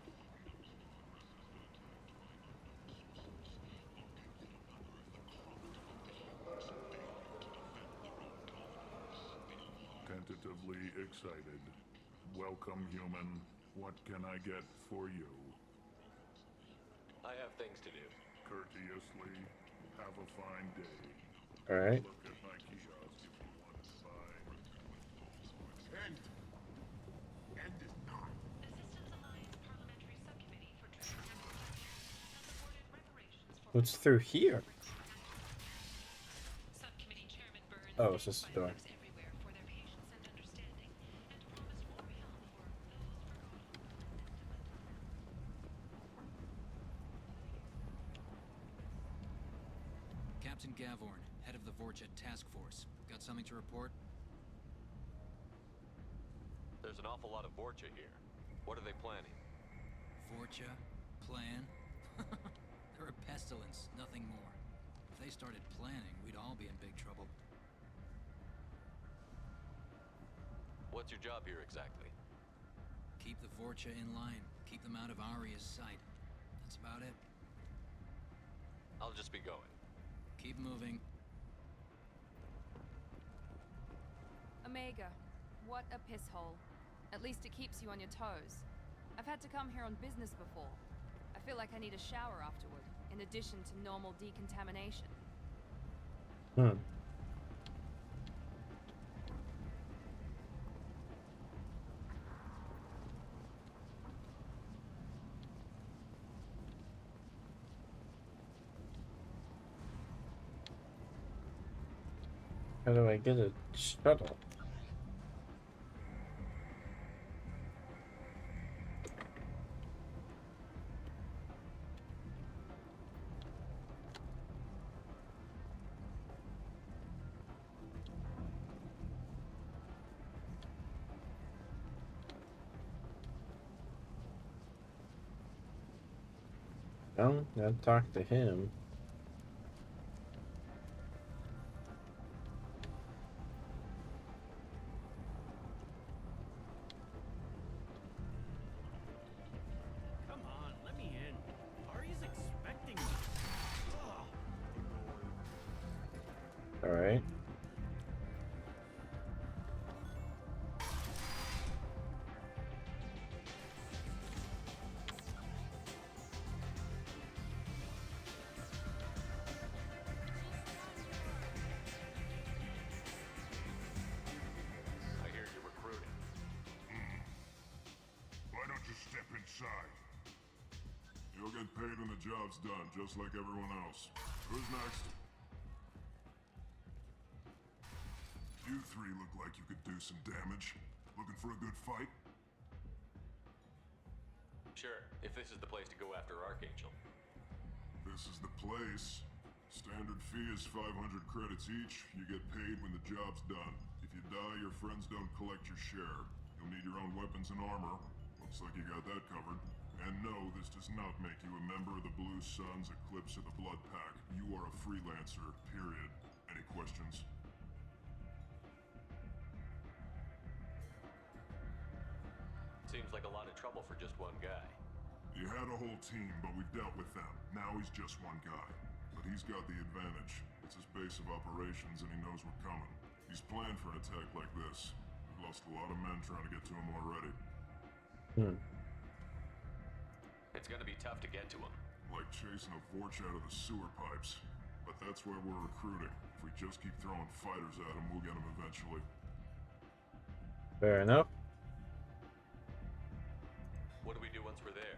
Tentatively excited. Welcome, human. What can I get for you?
I have things to do.
Courteously, have a fine day.
Alright.
Look at my kiosk if you want to buy. End is not.
What's through here? Oh, it's just a door.
head of the Vorcha task force. Got something to report?
There's an awful lot of Vorcha here. What are they planning?
Vorcha? Plan? They're a pestilence, nothing more. If they started planning, we'd all be in big trouble.
What's your job here exactly?
Keep the Vorcha in line. Keep them out of Aria's sight. That's about it.
I'll just be going.
Keep moving.
Omega, what a piss hole. At least it keeps you on your toes. I've had to come here on business before. I feel like I need a shower afterward, in addition to normal decontamination.
How do I get a shuttle? Well, I'll talk to him.
Come on, let me in. Ari's expecting me.
All right.
I hear you're recruiting.
Why don't you step inside? You'll get paid when the job's done, just like everyone else. Who's next? You three look like you could do some damage. Looking for a good fight?
Sure, if this is the place to go after Archangel.
This is the place. Standard fee is 500 credits each. You get paid when the job's done. If you die, your friends don't collect your share. You'll need your own weapons and armor. Looks like you got that covered. And no, this does not make you a member of the Blue Suns, Eclipse, or the Blood Pack. You are a freelancer, period. Any questions?
Seems like a lot of trouble for just one guy.
You had a whole team, but we've dealt with them. Now he's just one guy. But he's got the advantage. It's his base of operations and he knows we're coming. He's planned for an attack like this. We've lost a lot of men trying to get to him already.
It's gonna be tough to get to him.
Like chasing a Vorch out of the sewer pipes. But that's why we're recruiting. If we just keep throwing fighters at him, we'll get him eventually.
Fair enough.
What do we do once we're there?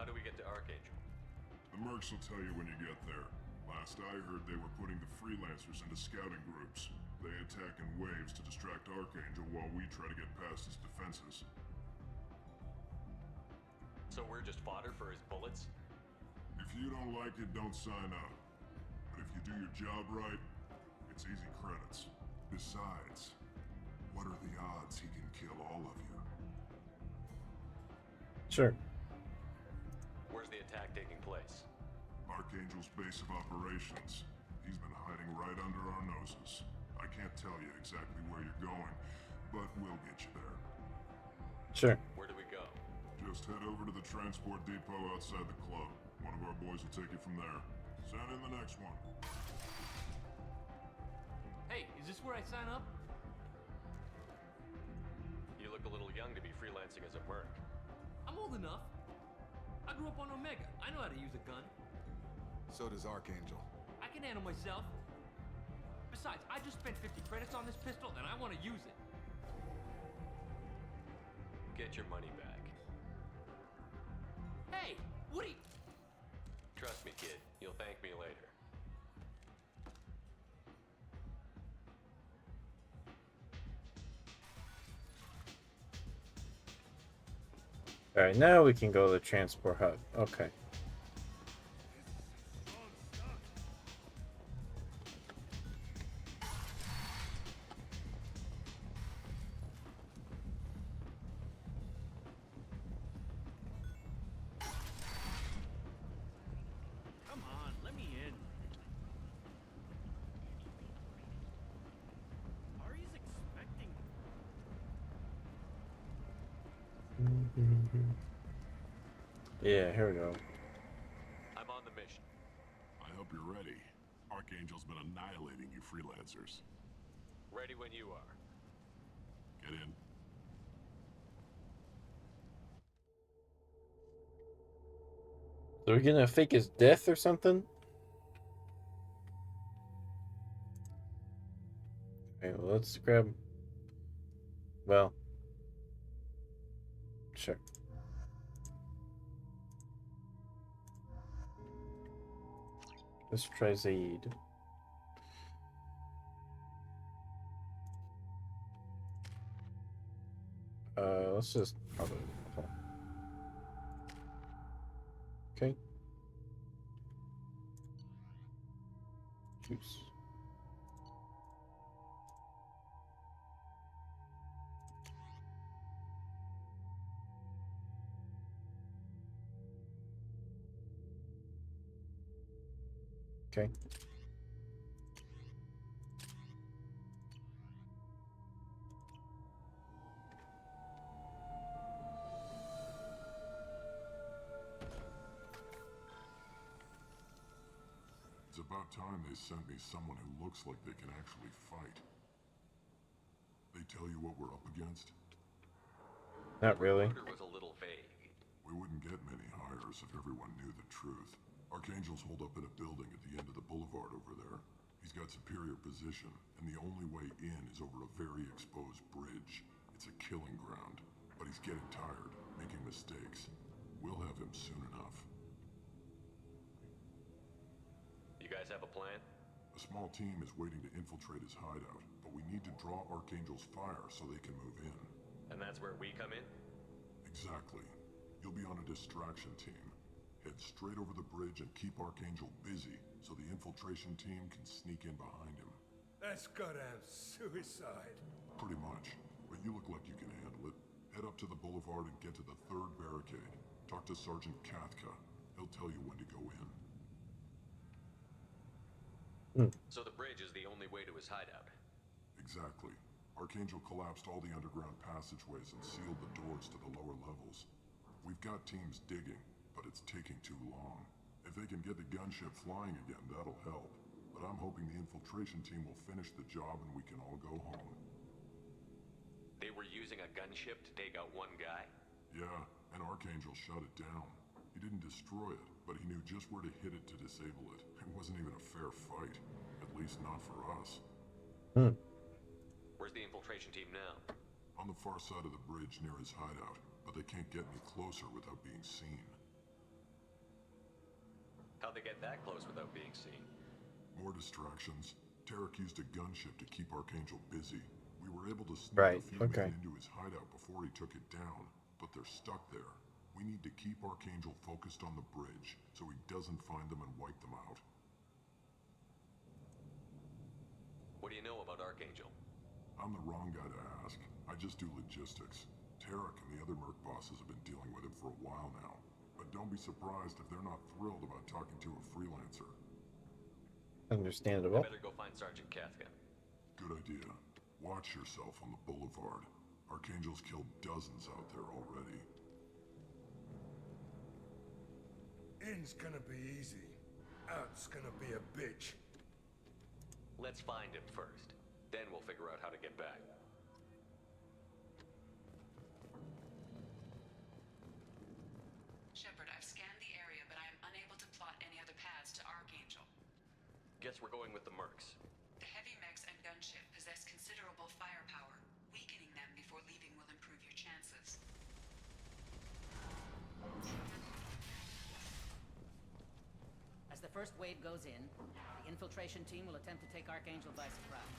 How do we get to Archangel?
The mercs will tell you when you get there. Last I heard, they were putting the freelancers into scouting groups. They attack in waves to distract Archangel while we try to get past his defenses.
So we're just fodder for his bullets?
If you don't like it, don't sign up. But if you do your job right, it's easy credits. Besides, what are the odds he can kill all of you?
Sure.
Where's the attack taking place?
Archangel's base of operations. He's been hiding right under our noses. I can't tell you exactly where you're going, but we'll get you there.
Sure.
Where do we go?
Just head over to the transport depot outside the club. One of our boys will take you from there. Send in the next one.
Hey, is this where I sign up?
You look a little young to be freelancing as a merc.
I'm old enough. I grew up on Omega. I know how to use a gun.
So does Archangel.
I can handle myself. Besides, I just spent 50 credits on this pistol and I want to use it.
Get your money back.
Hey, what are you...
Trust me, kid. You'll thank me later.
Alright, now we can go to the transport hub. Okay. Yeah, here we go.
I'm on the mission.
I hope you're ready. Archangel's been annihilating you freelancers.
Ready when you are.
Get in.
So we're gonna fake his death or something? Okay, well, let's grab... Well... Sure. Let's try Zaid. Let's just... Okay. Juice. Okay.
It's about time they sent me someone who looks like they can actually fight. They tell you what we're up against?
Not really.
The recruiter was a little vague.
We wouldn't get many hires if everyone knew the truth. Archangel's holed up in a building at the end of the boulevard over there. He's got superior position, and the only way in is over a very exposed bridge. It's a killing ground, but he's getting tired, making mistakes. We'll have him soon enough.
You guys have a plan?
A small team is waiting to infiltrate his hideout, but we need to draw Archangel's fire so they can move in.
And that's where we come in?
Exactly. You'll be on a distraction team. Head straight over the bridge and keep Archangel busy so the infiltration team can sneak in behind him.
That's goddamn suicide.
Pretty much. But you look like you can handle it. Head up to the boulevard and get to the third barricade. Talk to Sergeant Kathka. He'll tell you when to go in.
So the bridge is the only way to his hideout?
Exactly. Archangel collapsed all the underground passageways and sealed the doors to the lower levels. We've got teams digging, but it's taking too long. If they can get the gunship flying again, that'll help. But I'm hoping the infiltration team will finish the job and we can all go home.
They were using a gunship to take out one guy?
Yeah, and Archangel shut it down. He didn't destroy it, but he knew just where to hit it to disable it. It wasn't even a fair fight. At least not for us.
Where's the infiltration team now?
On the far side of the bridge near his hideout, but they can't get any closer without being seen.
How'd they get that close without being seen?
More distractions. Tarek used a gunship to keep Archangel busy. We were able to sneak
Right,
a few
okay.
men into his hideout before he took it down, but they're stuck there. We need to keep Archangel focused on the bridge, so he doesn't find them and wipe them out.
What do you know about Archangel?
I'm the wrong guy to ask. I just do logistics. Tarek and the other merc bosses have been dealing with him for a while now. But don't be surprised if they're not thrilled about talking to a freelancer.
Understandable.
I better go find Sergeant Kathka.
Good idea. Watch yourself on the boulevard. Archangel's killed dozens out there already.
In's gonna be easy. Out's gonna be a bitch.
Let's find him first. Then we'll figure out how to get back.
Shepard, I've scanned the area, but I am unable to plot any other paths to Archangel.
Guess we're going with the mercs.
The heavy mechs and gunship possess considerable firepower. Weakening them before leaving will improve your chances.
As the first wave goes in, the infiltration team will attempt to take Archangel by surprise.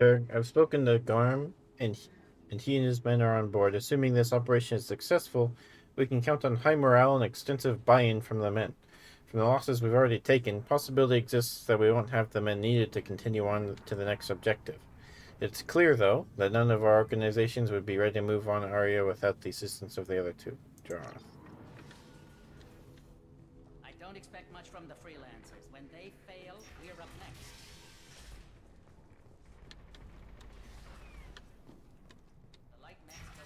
Sir, I've spoken to Garm, and he and his men are on board. Assuming this operation is successful, we can count on high morale and extensive buy-in from the men. From the losses we've already taken, possibility exists that we won't have the men needed to continue on to the next objective. It's clear, though, that none of our organizations would be ready to move on Aria without the assistance of the other two. Jareth.
I don't expect much from the freelancers. When they fail, we're up next. The light mechs go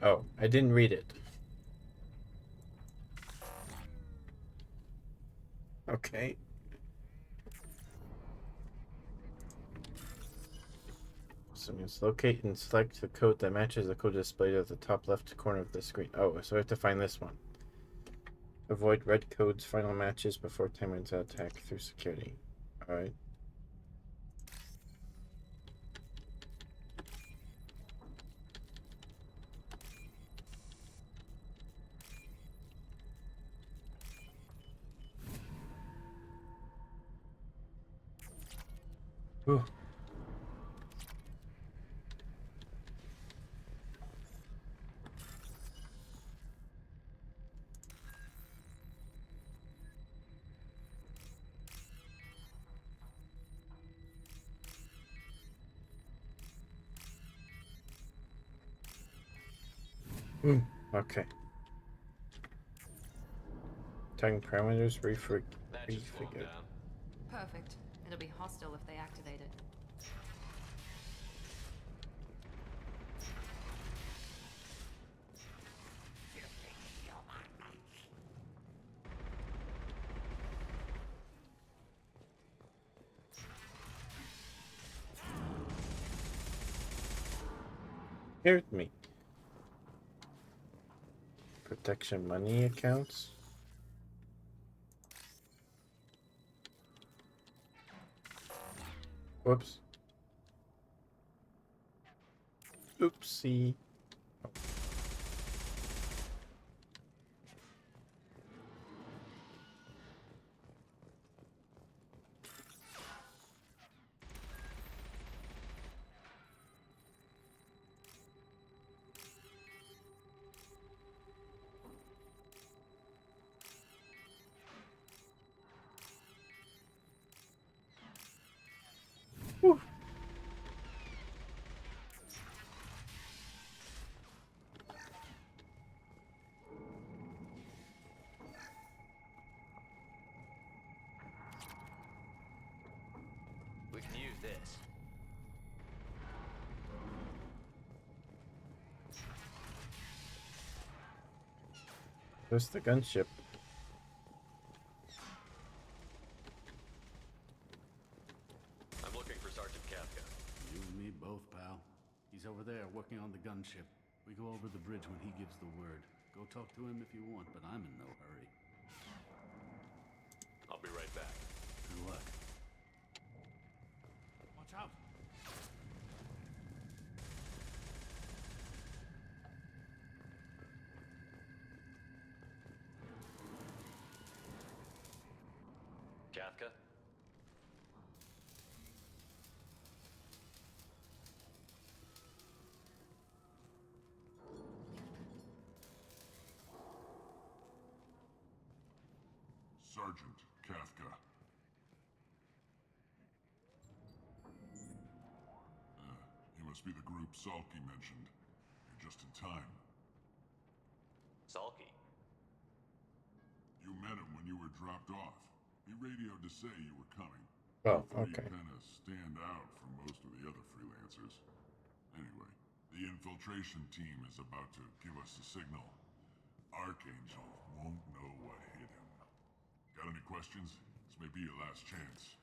Oh, I didn't read it. Okay. So it's locate and select the code that matches the code displayed at the top left corner of the screen. Oh, so I have to find this one. Avoid red code's final matches before time runs out. Attack through security. Alright. Ooh. Okay. Tagging parameters refigured.
Perfect. It'll be hostile if they activate it.
Scared me. Protection money accounts. Whoops. Oopsie. Whew.
We can use this.
There's the gunship.
I'm looking for Sergeant Kafka.
You and me both, pal. He's over there working on the gunship. We go over the bridge when he gives the word. Go talk to him if you want, but I'm in no hurry.
I'll be right back.
Good luck. Watch out!
Kafka?
Sergeant Kafka. You must be the group Salky mentioned. You're just in time.
Salky?
You met him when you were dropped off. He radioed to say you were coming.
Oh,
Therefore,
okay.
You kind of stand out from most of the other freelancers. Anyway, the infiltration team is about to give us a signal. Archangel won't know what hit him. Got any questions? This may be your last chance.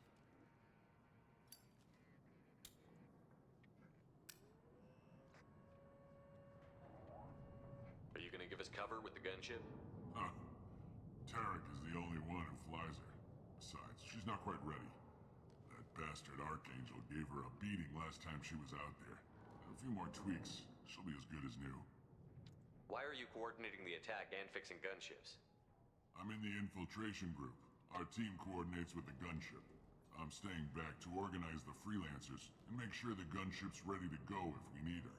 Are you gonna give us cover with the gunship?
Huh. Tarek is the only one who flies her. Besides, she's not quite ready. That bastard Archangel gave her a beating last time she was out there. A few more tweaks, she'll be as good as new.
Why are you coordinating the attack and fixing gunships?
I'm in the infiltration group. Our team coordinates with the gunship. I'm staying back to organize the freelancers and make sure the gunship's ready to go if we need her.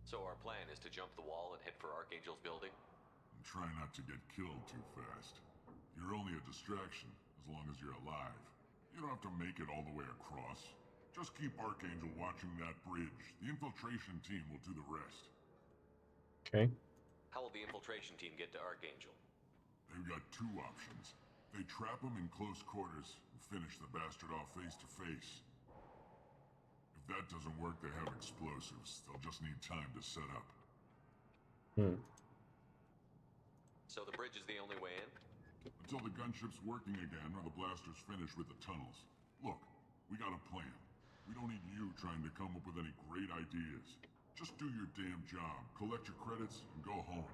So our plan is to jump the wall and head for Archangel's building?
And try not to get killed too fast. You're only a distraction, as long as you're alive. You don't have to make it all the way across. Just keep Archangel watching that bridge. The infiltration team will do the rest.
Okay.
How will the infiltration team get to Archangel?
They've got two options. They trap him in close quarters and finish the bastard off face to face. If If that doesn't work, they have explosives. They'll just need time to set up.
So the bridge is the only way in?
Until the gunship's working again or the blasters finish with the tunnels. Look, we got a plan. We don't need you trying to come up with any great ideas. Just do your damn job, collect your credits, and go home.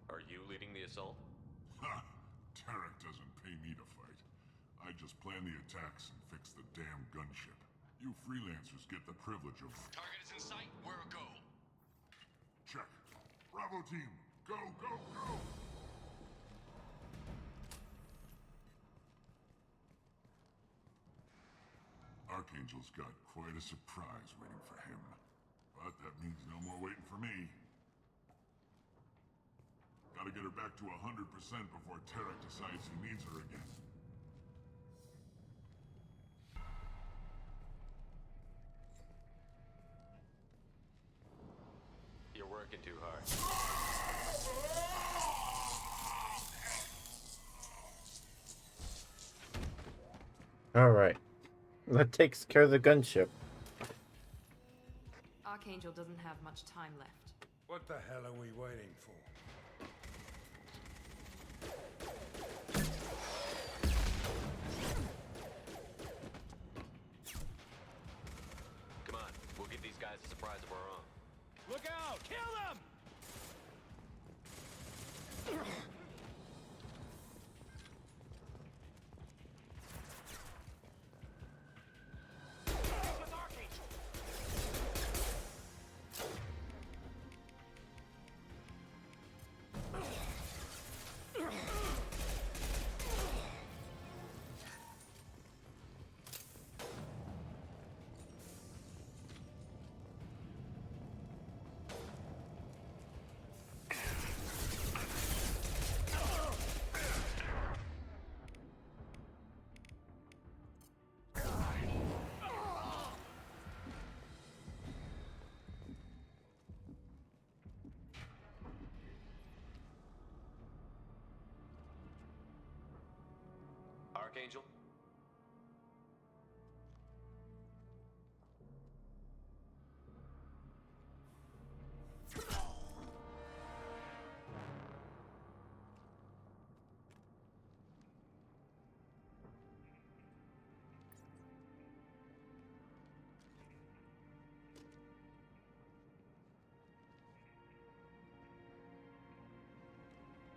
Are you leading the assault?
Ha! Tarek doesn't pay me to fight. I just plan the attacks and fix the damn gunship. You freelancers get the privilege of...
Target is in sight. We're a go.
Check. Bravo team, go, go, go! Archangel's got quite a surprise waiting for him. But that means no more waiting for me. Gotta get her back to 100% before Tarek decides he needs her again.
You're working too hard.
Alright. That takes care of the gunship.
Archangel doesn't have much time left.
What the hell are we waiting for?
Come on, we'll give these guys a surprise of our own.
Look out! Kill them! With Archangel!
Archangel?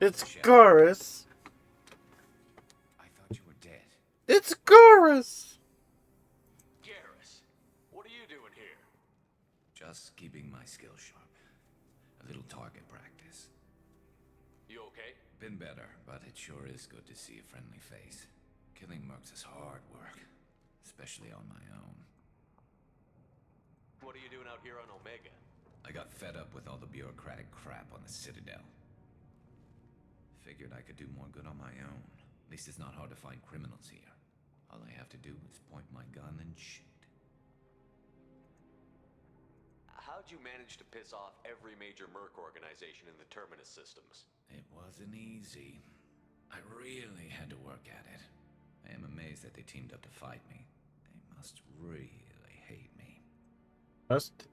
It's Garrus!
I thought you were dead.
It's Garrus!
Garrus, what are you doing here?
Just keeping my skills sharp. A little target practice.
You okay?
Been better, but it sure is good to see a friendly face. Killing mercs is hard work, especially on my own.
What are you doing out here on Omega?
I got fed up with all the bureaucratic crap on the Citadel. Figured I could do more good on my own. At least it's not hard to find criminals here. All I have to do is point my gun and shoot.
How'd you manage to piss off every major merc organization in the Terminus systems?
It wasn't easy. I really had to work at it. I am amazed that they teamed up to fight me. They must really hate me.
Must?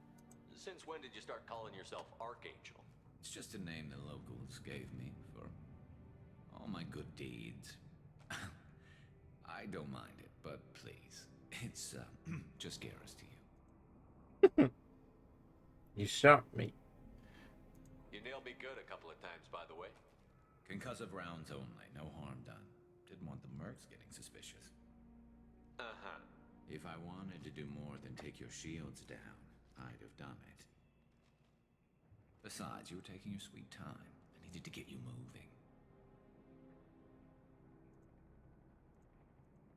Since when did you start calling yourself Archangel?
It's just a name the locals gave me for all my good deeds. I don't mind it, but please, it's just Garrus to you.
You shot me.
You nailed me good a couple of times, by the way.
Concussive rounds only, no harm done. Didn't want the mercs getting suspicious.
Uh-huh.
If I wanted to do more than take your shields down, I'd have done it. Besides, you were taking your sweet time. I needed to get you moving.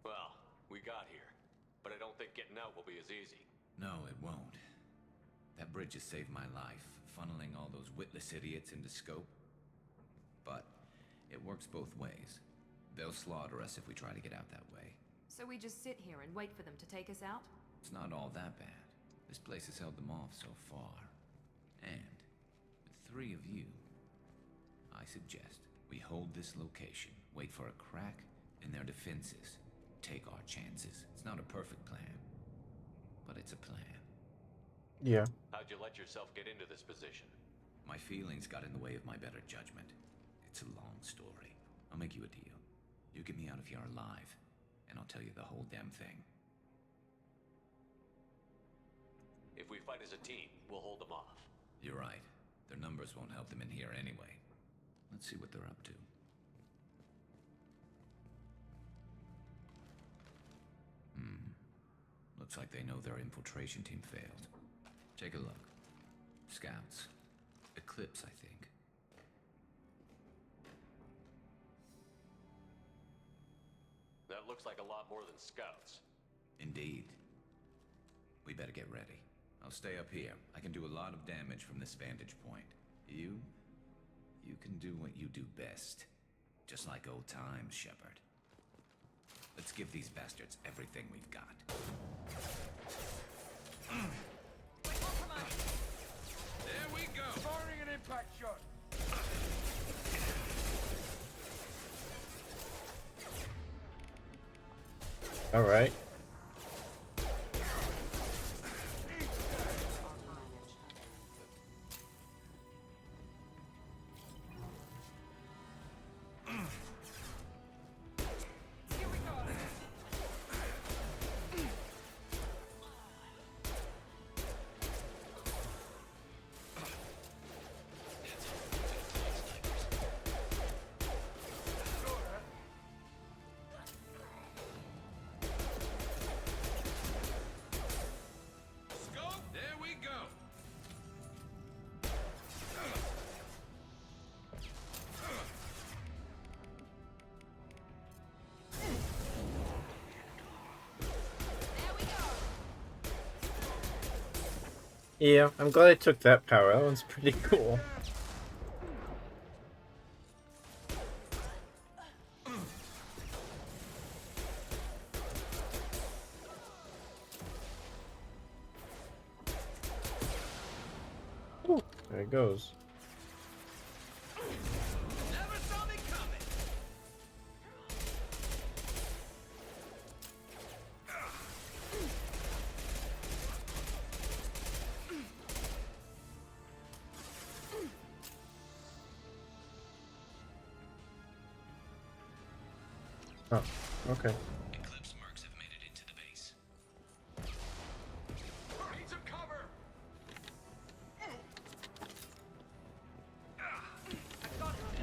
Well, we got here, but I don't think getting out will be as easy.
No, it won't. That bridge has saved my life, funneling all those witless idiots into scope. But it works both ways. They'll slaughter us if we try to get out that way.
So we just sit here and wait for them to take us out?
It's not all that bad. This place has held them off so far. And with 3 of you, I suggest we hold this location, wait for a crack in their defenses, take our chances. It's not a perfect plan, but it's a plan.
Yeah.
How'd you let yourself get into this position?
My feelings got in the way of my better judgment. It's a long story. I'll make you a deal. You get me out of here alive, and I'll tell you the whole damn thing.
If we fight as a team, we'll hold them off.
You're right. Their numbers won't help them in here anyway. Let's see what they're up to. Looks like they know their infiltration team failed. Take a look. Scouts. Eclipse, I think.
That looks like a lot more than scouts.
Indeed. We better get ready. I'll stay up here. I can do a lot of damage from this vantage point. You can do what you do best. Just like old times, Shepard. Let's give these bastards everything we've got.
There we go. Firing an impact shot.
All right. Yeah, I'm glad I took that power. That one's pretty cool. Ooh, there it goes.
Never saw me coming.
Oh, okay.
Eclipse mercs have made it into the base.
Need some cover. I got it.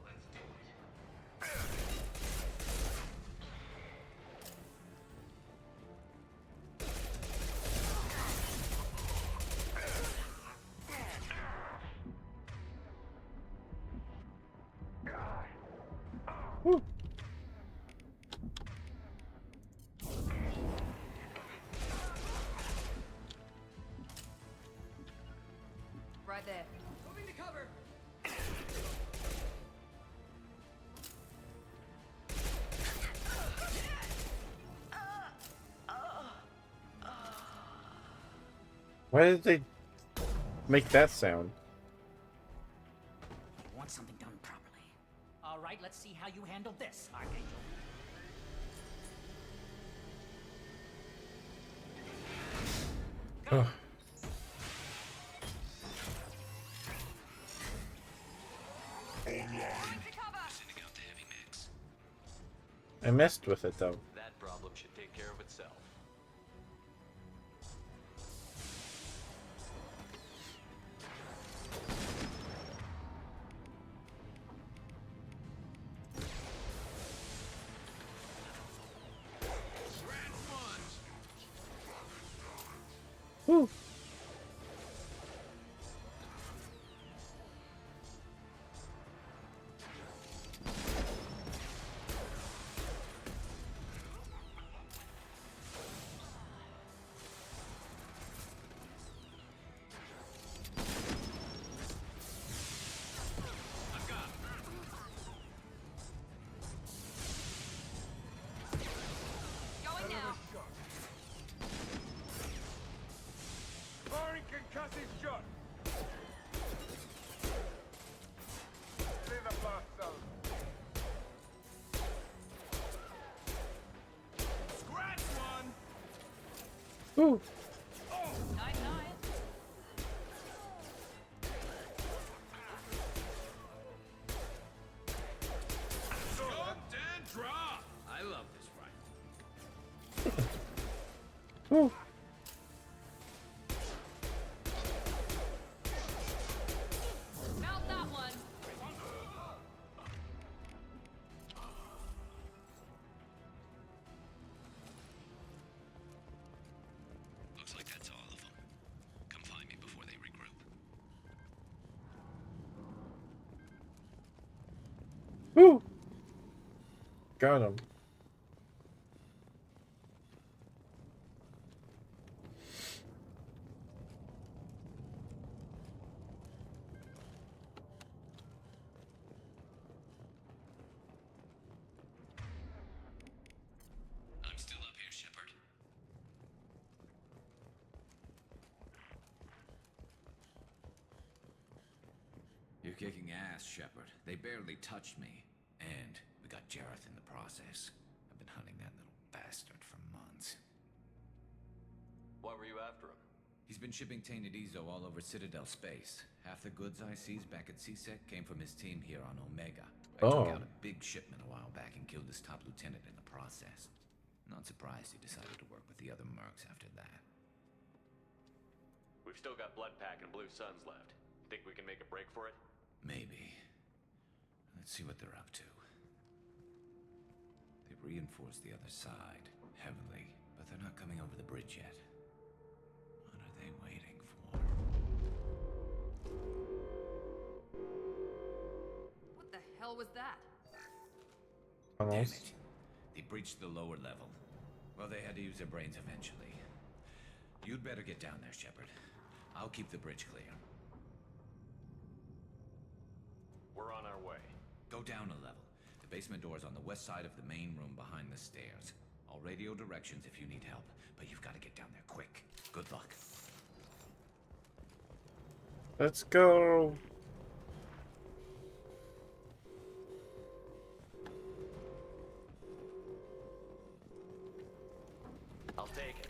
Let's do it.
Woo.
Right there.
Moving to cover.
Why did they make that sound?
You want something done properly. All right, let's see how you handle this, Archangel.
Oh. I messed with it though.
That problem should take care of itself.
Woo.
Going now.
Whew.
Night, night.
Scoped and draw! I love this rifle.
Whew.
Mount that one.
Looks like that's all of them. Come find me before they regroup.
Woo! Got him.
I'm still up here, Shepard. You're kicking ass, Shepard. They barely touched me. And we got Jareth in the process. I've been hunting that little bastard for months.
Why were you after him?
He's been shipping tainted Ezo all over Citadel space. Half the goods I seized back at CSEC came from his team here on Omega. I took out a big shipment a while back and killed his top lieutenant in the process. Not surprised he decided to work with the other mercs after that.
We've still got Bloodpack and Blue Suns left. Think we can make a break for it?
Maybe. Let's see what they're up to. They've reinforced the other side, heavily, but they're not coming over the bridge yet. What are they waiting for?
What the hell was that?
Damn it. They breached the lower level. Well, they had to use their brains eventually. You'd better get down there, Shepard. I'll keep the bridge clear.
We're on our way.
Go down a level. The basement door's on the west side of the main room behind the stairs. I'll radio directions if you need help, but you've got to get down there quick. Good luck.
Let's go.
I'll take it.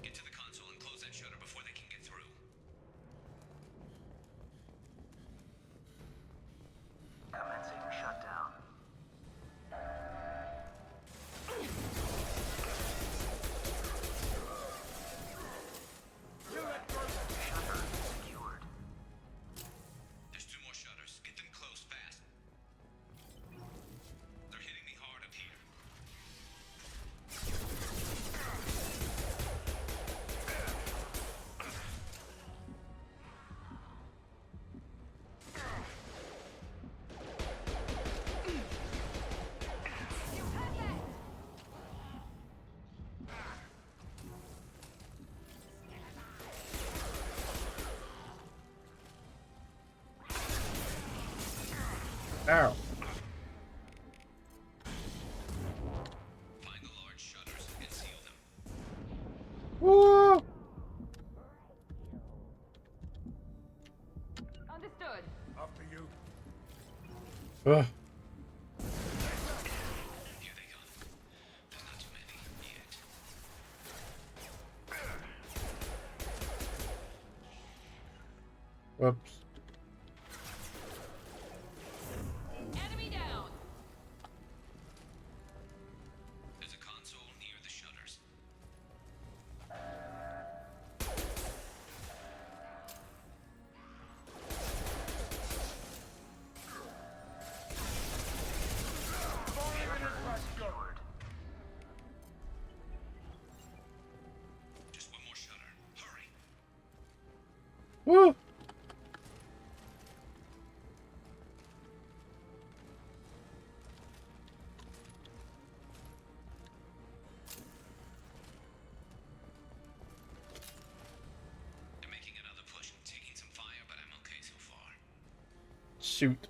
Get to the console and close that shutter before they can get through.
Commencing shutdown. Shutter secured.
There's 2 more shutters. Get them closed fast. They're hitting me hard up here.
Ow.
Find the large shutters and seal them.
Woo!
Understood.
After you.
Ugh.
Here they come. There's not too many yet.
Whoops.
Enemy down.
There's a console near the shutters.
Secured.
Just one more shutter. Hurry.
Woo!
They're making another push. Taking some fire, but I'm okay so far.
Shoot.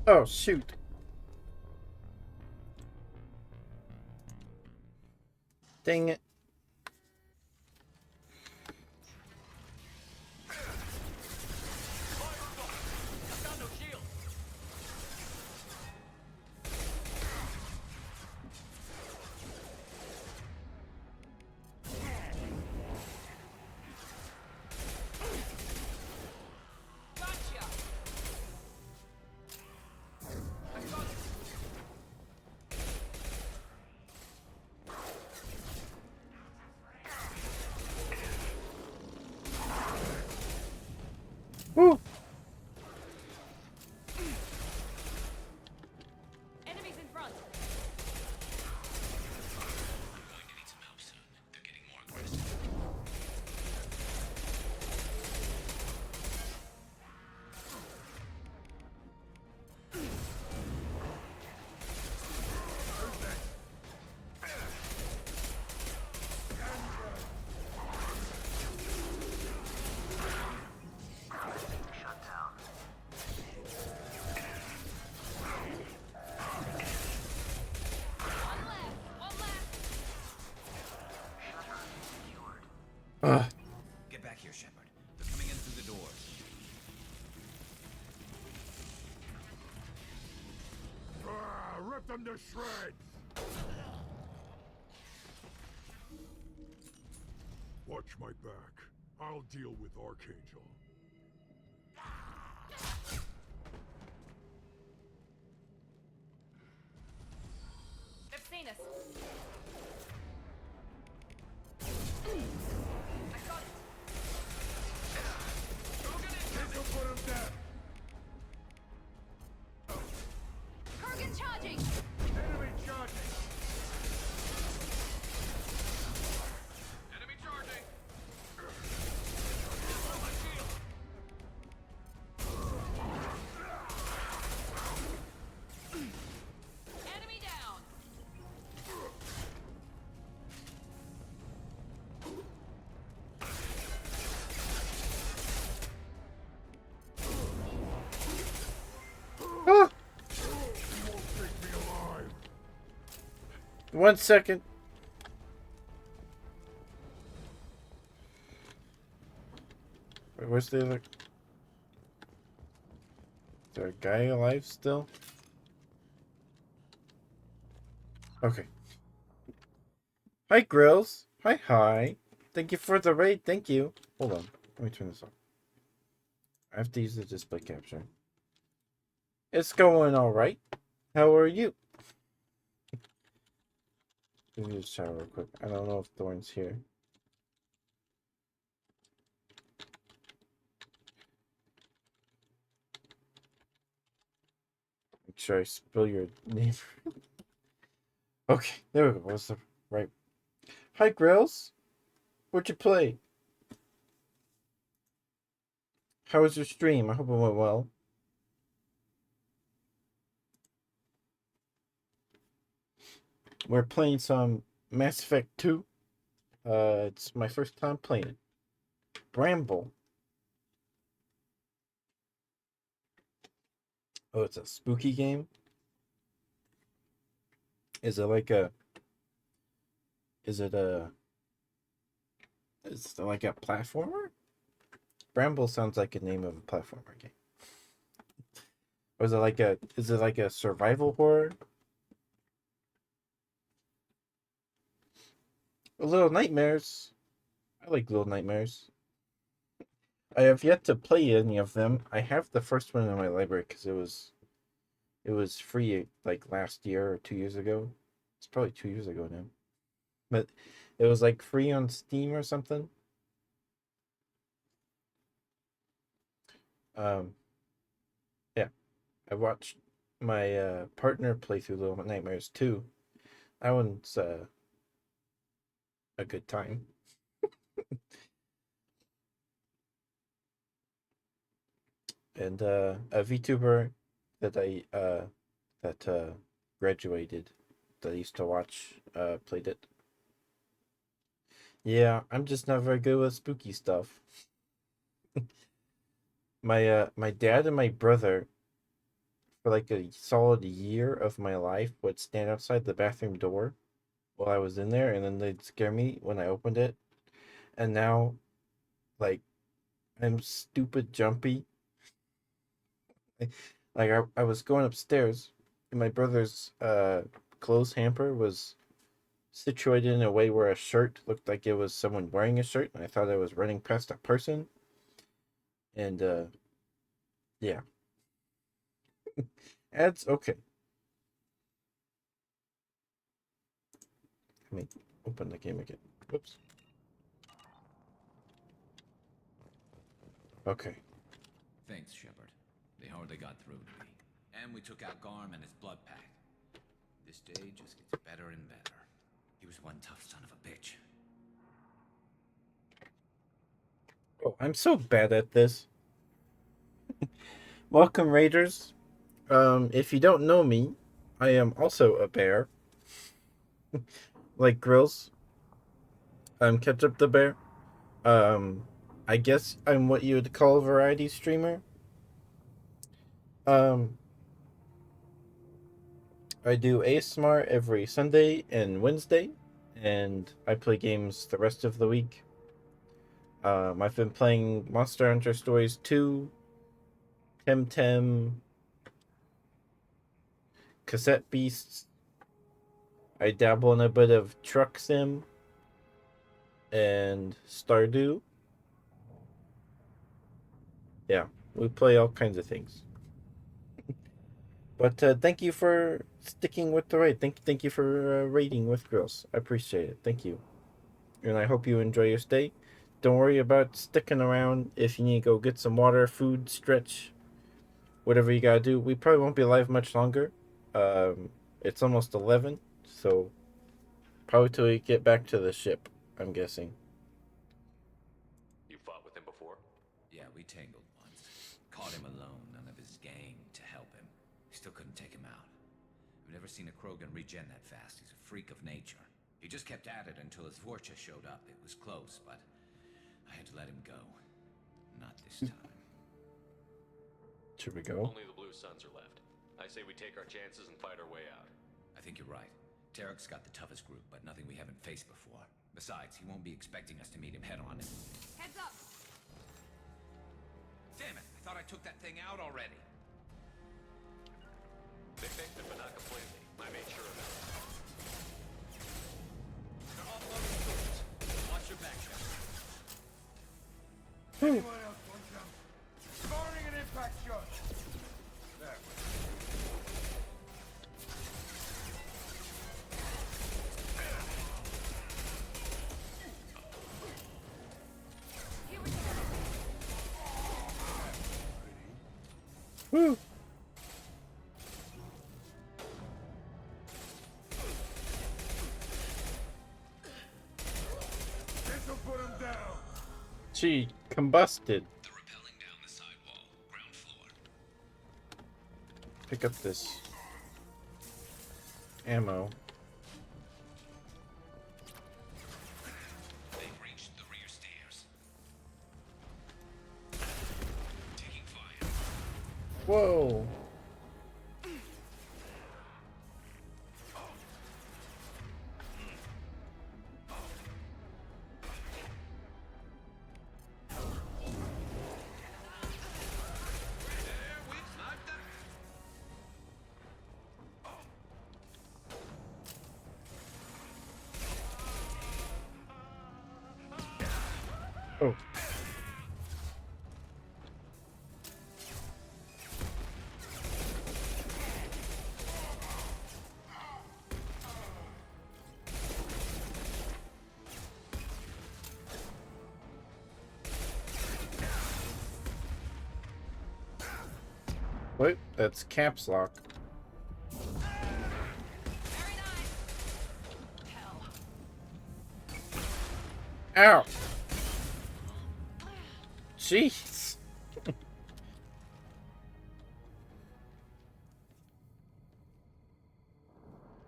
Oh, shoot. Dang it. Woo!
Enemies in front.
Going to need some help soon. They're getting more aggressive.
Ugh.
Get back here, Shepard. They're coming in through the doors.
Rip them to shreds! Watch my back. I'll deal with Archangel.
They've seen us.
This'll put him down!
Kurgan charging!
Enemy charging!
Enemy charging!
Enemy down!
Ah!
You won't take me alive!
1 second. Wait, where's the other? Is there a guy alive still? Okay. Hi, Grills. Hi. Thank you for the raid. Thank you. Hold on. Let me turn this off. I have to use the display capture. It's going alright. How are you? Let me just shower real quick. I don't know if Thorn's here. Make sure I spell your name. Okay, there we go. What's the right? Hi, Grills. What'd you play? How was your stream? I hope it went well. We're playing some Mass Effect 2. It's my first time playing it. Bramble. Oh, it's a spooky game? Is it like a... Is it like a platformer? Bramble sounds like a name of a platformer game. Or is it like a survival horror? Little Nightmares. I like Little Nightmares. I have yet to play any of them. I have the first one in my library because it was free like last year or 2 years ago. It's probably 2 years ago now. But it was like free on Steam or something. Yeah. I watched my partner play through Little Nightmares 2. That one's a good time. And a VTuber that I graduated that I used to watch played it. Yeah, I'm just not very good with spooky stuff. My dad and my brother for like a solid year of my life would stand outside the bathroom door while I was in there, and then they'd scare me when I opened it. And now, like, I'm stupid jumpy. Like I was going upstairs, and my brother's clothes hamper was situated in a way where a shirt looked like it was someone wearing a shirt, and I thought I was running past a person. And yeah, that's okay. Let me open the game again. Whoops. Okay.
Thanks, Shepard. They hardly got through to me. And we took out Garm and his blood pack. This day just gets better and better. He was one tough son of a bitch.
Oh, I'm so bad at this. Welcome, Raiders. If you don't know me, I am also a bear. Like Grills. I'm Ketchup the Bear. I guess I'm what you would call a variety streamer. Um, I do ASMR every Sunday and Wednesday, and I play games the rest of the week. I've been playing Monster Hunter Stories 2, Temtem, Cassette Beasts. I dabble in a bit of Truck Sim and Stardew. Yeah, we play all kinds of things. But thank you for sticking with the raid. Thank you for raiding with Grills. I appreciate it. Thank you. And I hope you enjoy your stay. Don't worry about sticking around if you need to go get some water, food, stretch, whatever you gotta do. We probably won't be live much longer. It's almost 11, so probably till we get back to the ship, I'm guessing.
You fought with him before?
Yeah, we tangled once. Caught him alone, none of his gang to help him. Still couldn't take him out. I've never seen a Krogan regen that fast. He's a freak of nature. He just kept at it until his Vorcha showed up. It was close, but I had to let him go. Not this time.
Should we go?
Only the Blue Suns are left. I say we take our chances and fight our way out.
I think you're right. Tarek's got the toughest group, but nothing we haven't faced before. Besides, he won't be expecting us to meet him head-on.
Heads up!
Damn it! I thought I took that thing out already.
They faked it, but not completely. I made sure of that.
They're offloading tools. Watch your back, Shepard.
Anyone else want some? Firing an impact shot. There.
Woo!
This'll put him down.
She combusted.
They're rappelling down the sidewall, ground floor.
Pick up this ammo.
They've reached the rear stairs. Taking fire.
Whoa! Oh. Wait, that's caps lock. Ow! Jeez!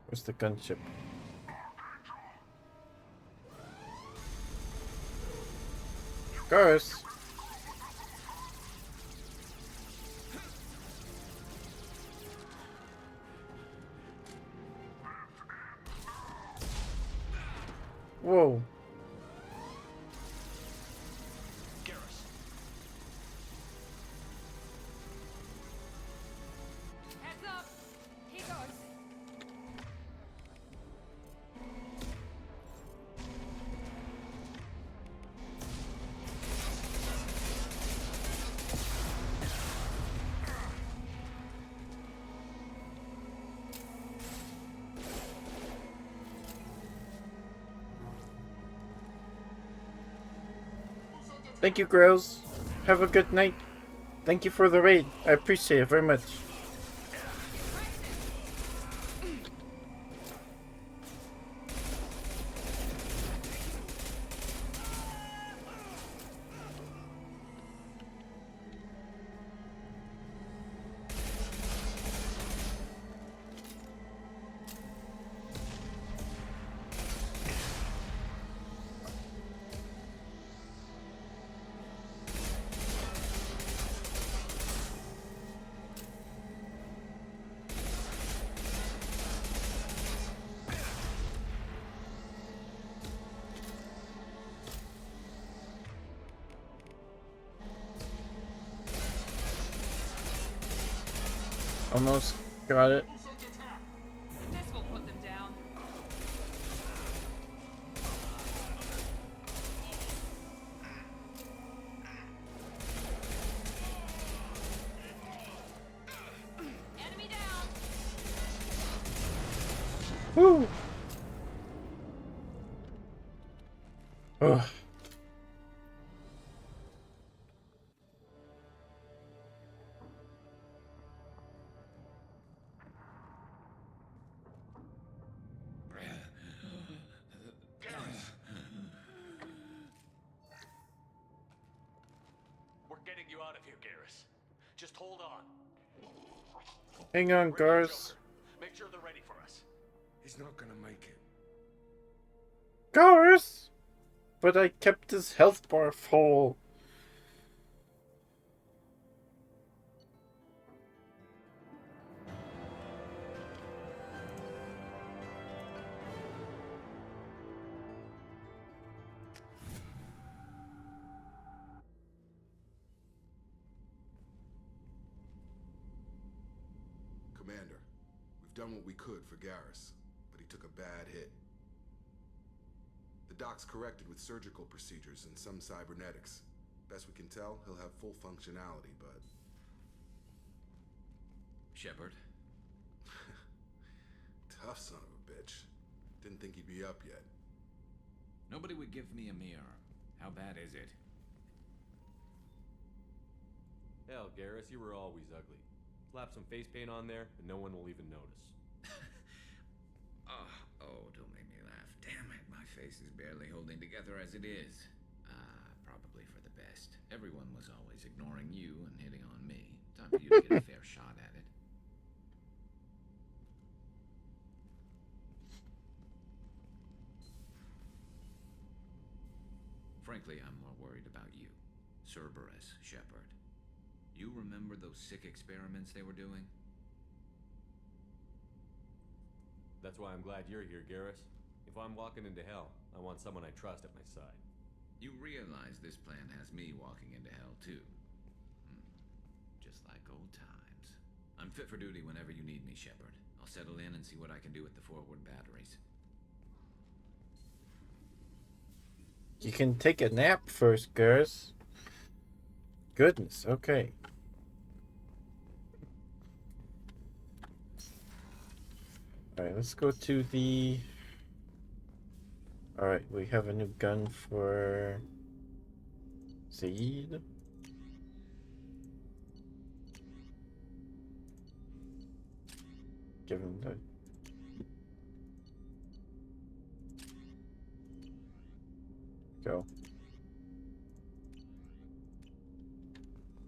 Where's the gunship? Cars! Whoa.
Garrus.
Heads up! He goes.
Thank you, girls. Have a good night. Thank you for the raid. I appreciate it very much. Almost got it.
This will put them down. Enemy down.
Woo! Ugh.
We're getting you out of here, Garrus. Just hold on.
Hang on,
Radio
Garrus.
Joker, make sure they're ready for us.
He's not gonna make it.
Garrus! But I kept his health bar full.
Commander, we've done what we could for Garrus, but he took a bad hit. The doc's corrected with surgical procedures and some cybernetics. Best we can tell, he'll have full functionality, but...
Shepard?
Tough son of a bitch. Didn't think he'd be up yet.
Nobody would give me a mirror. How bad is it?
Hell, Garrus, you were always ugly. Slap some face paint on there, and no one will even notice.
Oh, don't make me laugh. Damn it, my face is barely holding together as it is. Probably for the best. Everyone was always ignoring you and hitting on me. Time for you to get a fair shot at it. Frankly, I'm more worried about you. Cerberus, Shepard. You remember those sick experiments they were doing?
That's why I'm glad you're here, Garrus. If I'm walking into hell, I want someone I trust at my side.
You realize this plan has me walking into hell, too. Just like old times. I'm fit for duty whenever you need me, Shepard. I'll settle in and see what I can do with the forward batteries.
You can take a nap first, Garrus. Goodness, okay. Alright, let's go to the... Alright, we have a new gun for... Zaid. Give him the... Go.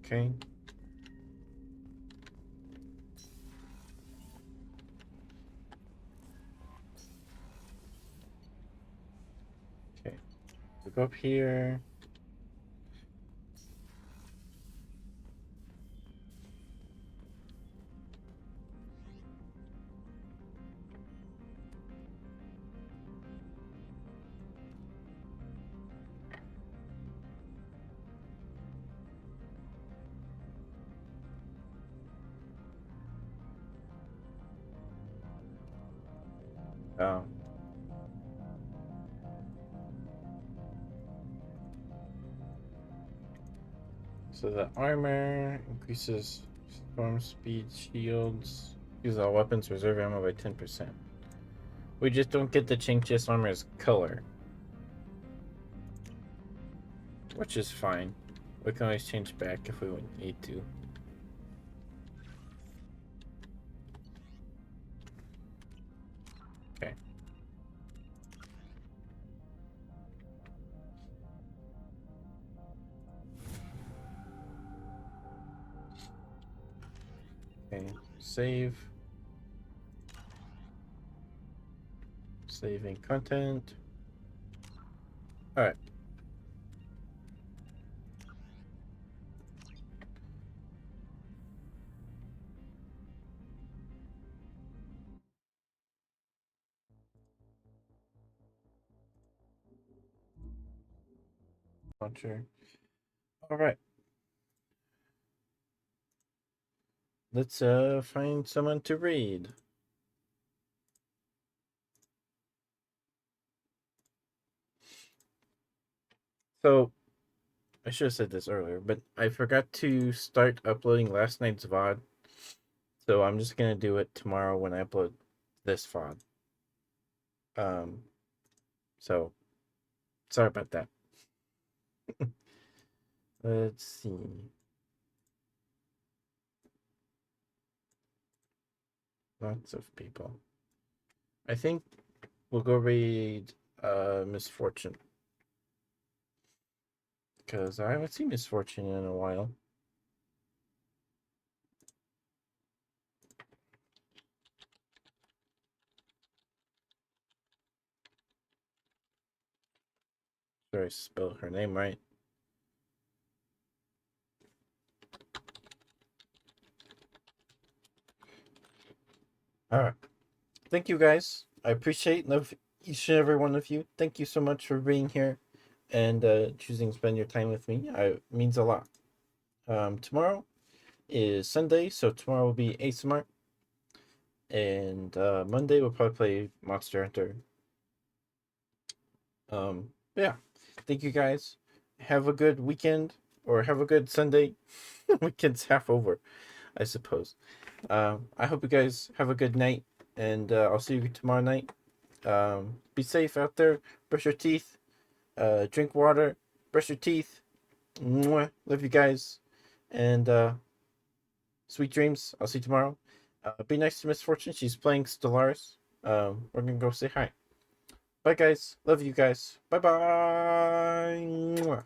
Okay. Okay. We go up here. Oh. So the armor increases storm speed, shields, use all weapons, reserve ammo by 10%. We just don't get to change this armor's color, which is fine. We can always change back if we need to. Okay. Okay, save. Saving content. Alright. Launcher. Alright. Let's find someone to read. So I should have said this earlier, but I forgot to start uploading last night's VOD. So I'm just gonna do it tomorrow when I upload this VOD. So sorry about that. Let's see. Lots of people. I think we'll go read Misfortune. Because I haven't seen Misfortune in a while. Sure I spelled her name right. Alright. Thank you guys. I appreciate love each and every one of you. Thank you so much for being here and choosing to spend your time with me. It means a lot. Tomorrow is Sunday, so tomorrow will be ASMR. And Monday we'll probably play Monster Hunter. Yeah. Thank you guys. Have a good weekend or have a good Sunday. Weekend's half over, I suppose. I hope you guys have a good night, and I'll see you tomorrow night. Be safe out there. Brush your teeth. Drink water. Brush your teeth. Mwah. Love you guys, and sweet dreams. I'll see you tomorrow. Be nice to Misfortune. She's playing Stellaris. We're gonna go say hi. Bye, guys. Love you guys. Bye bye.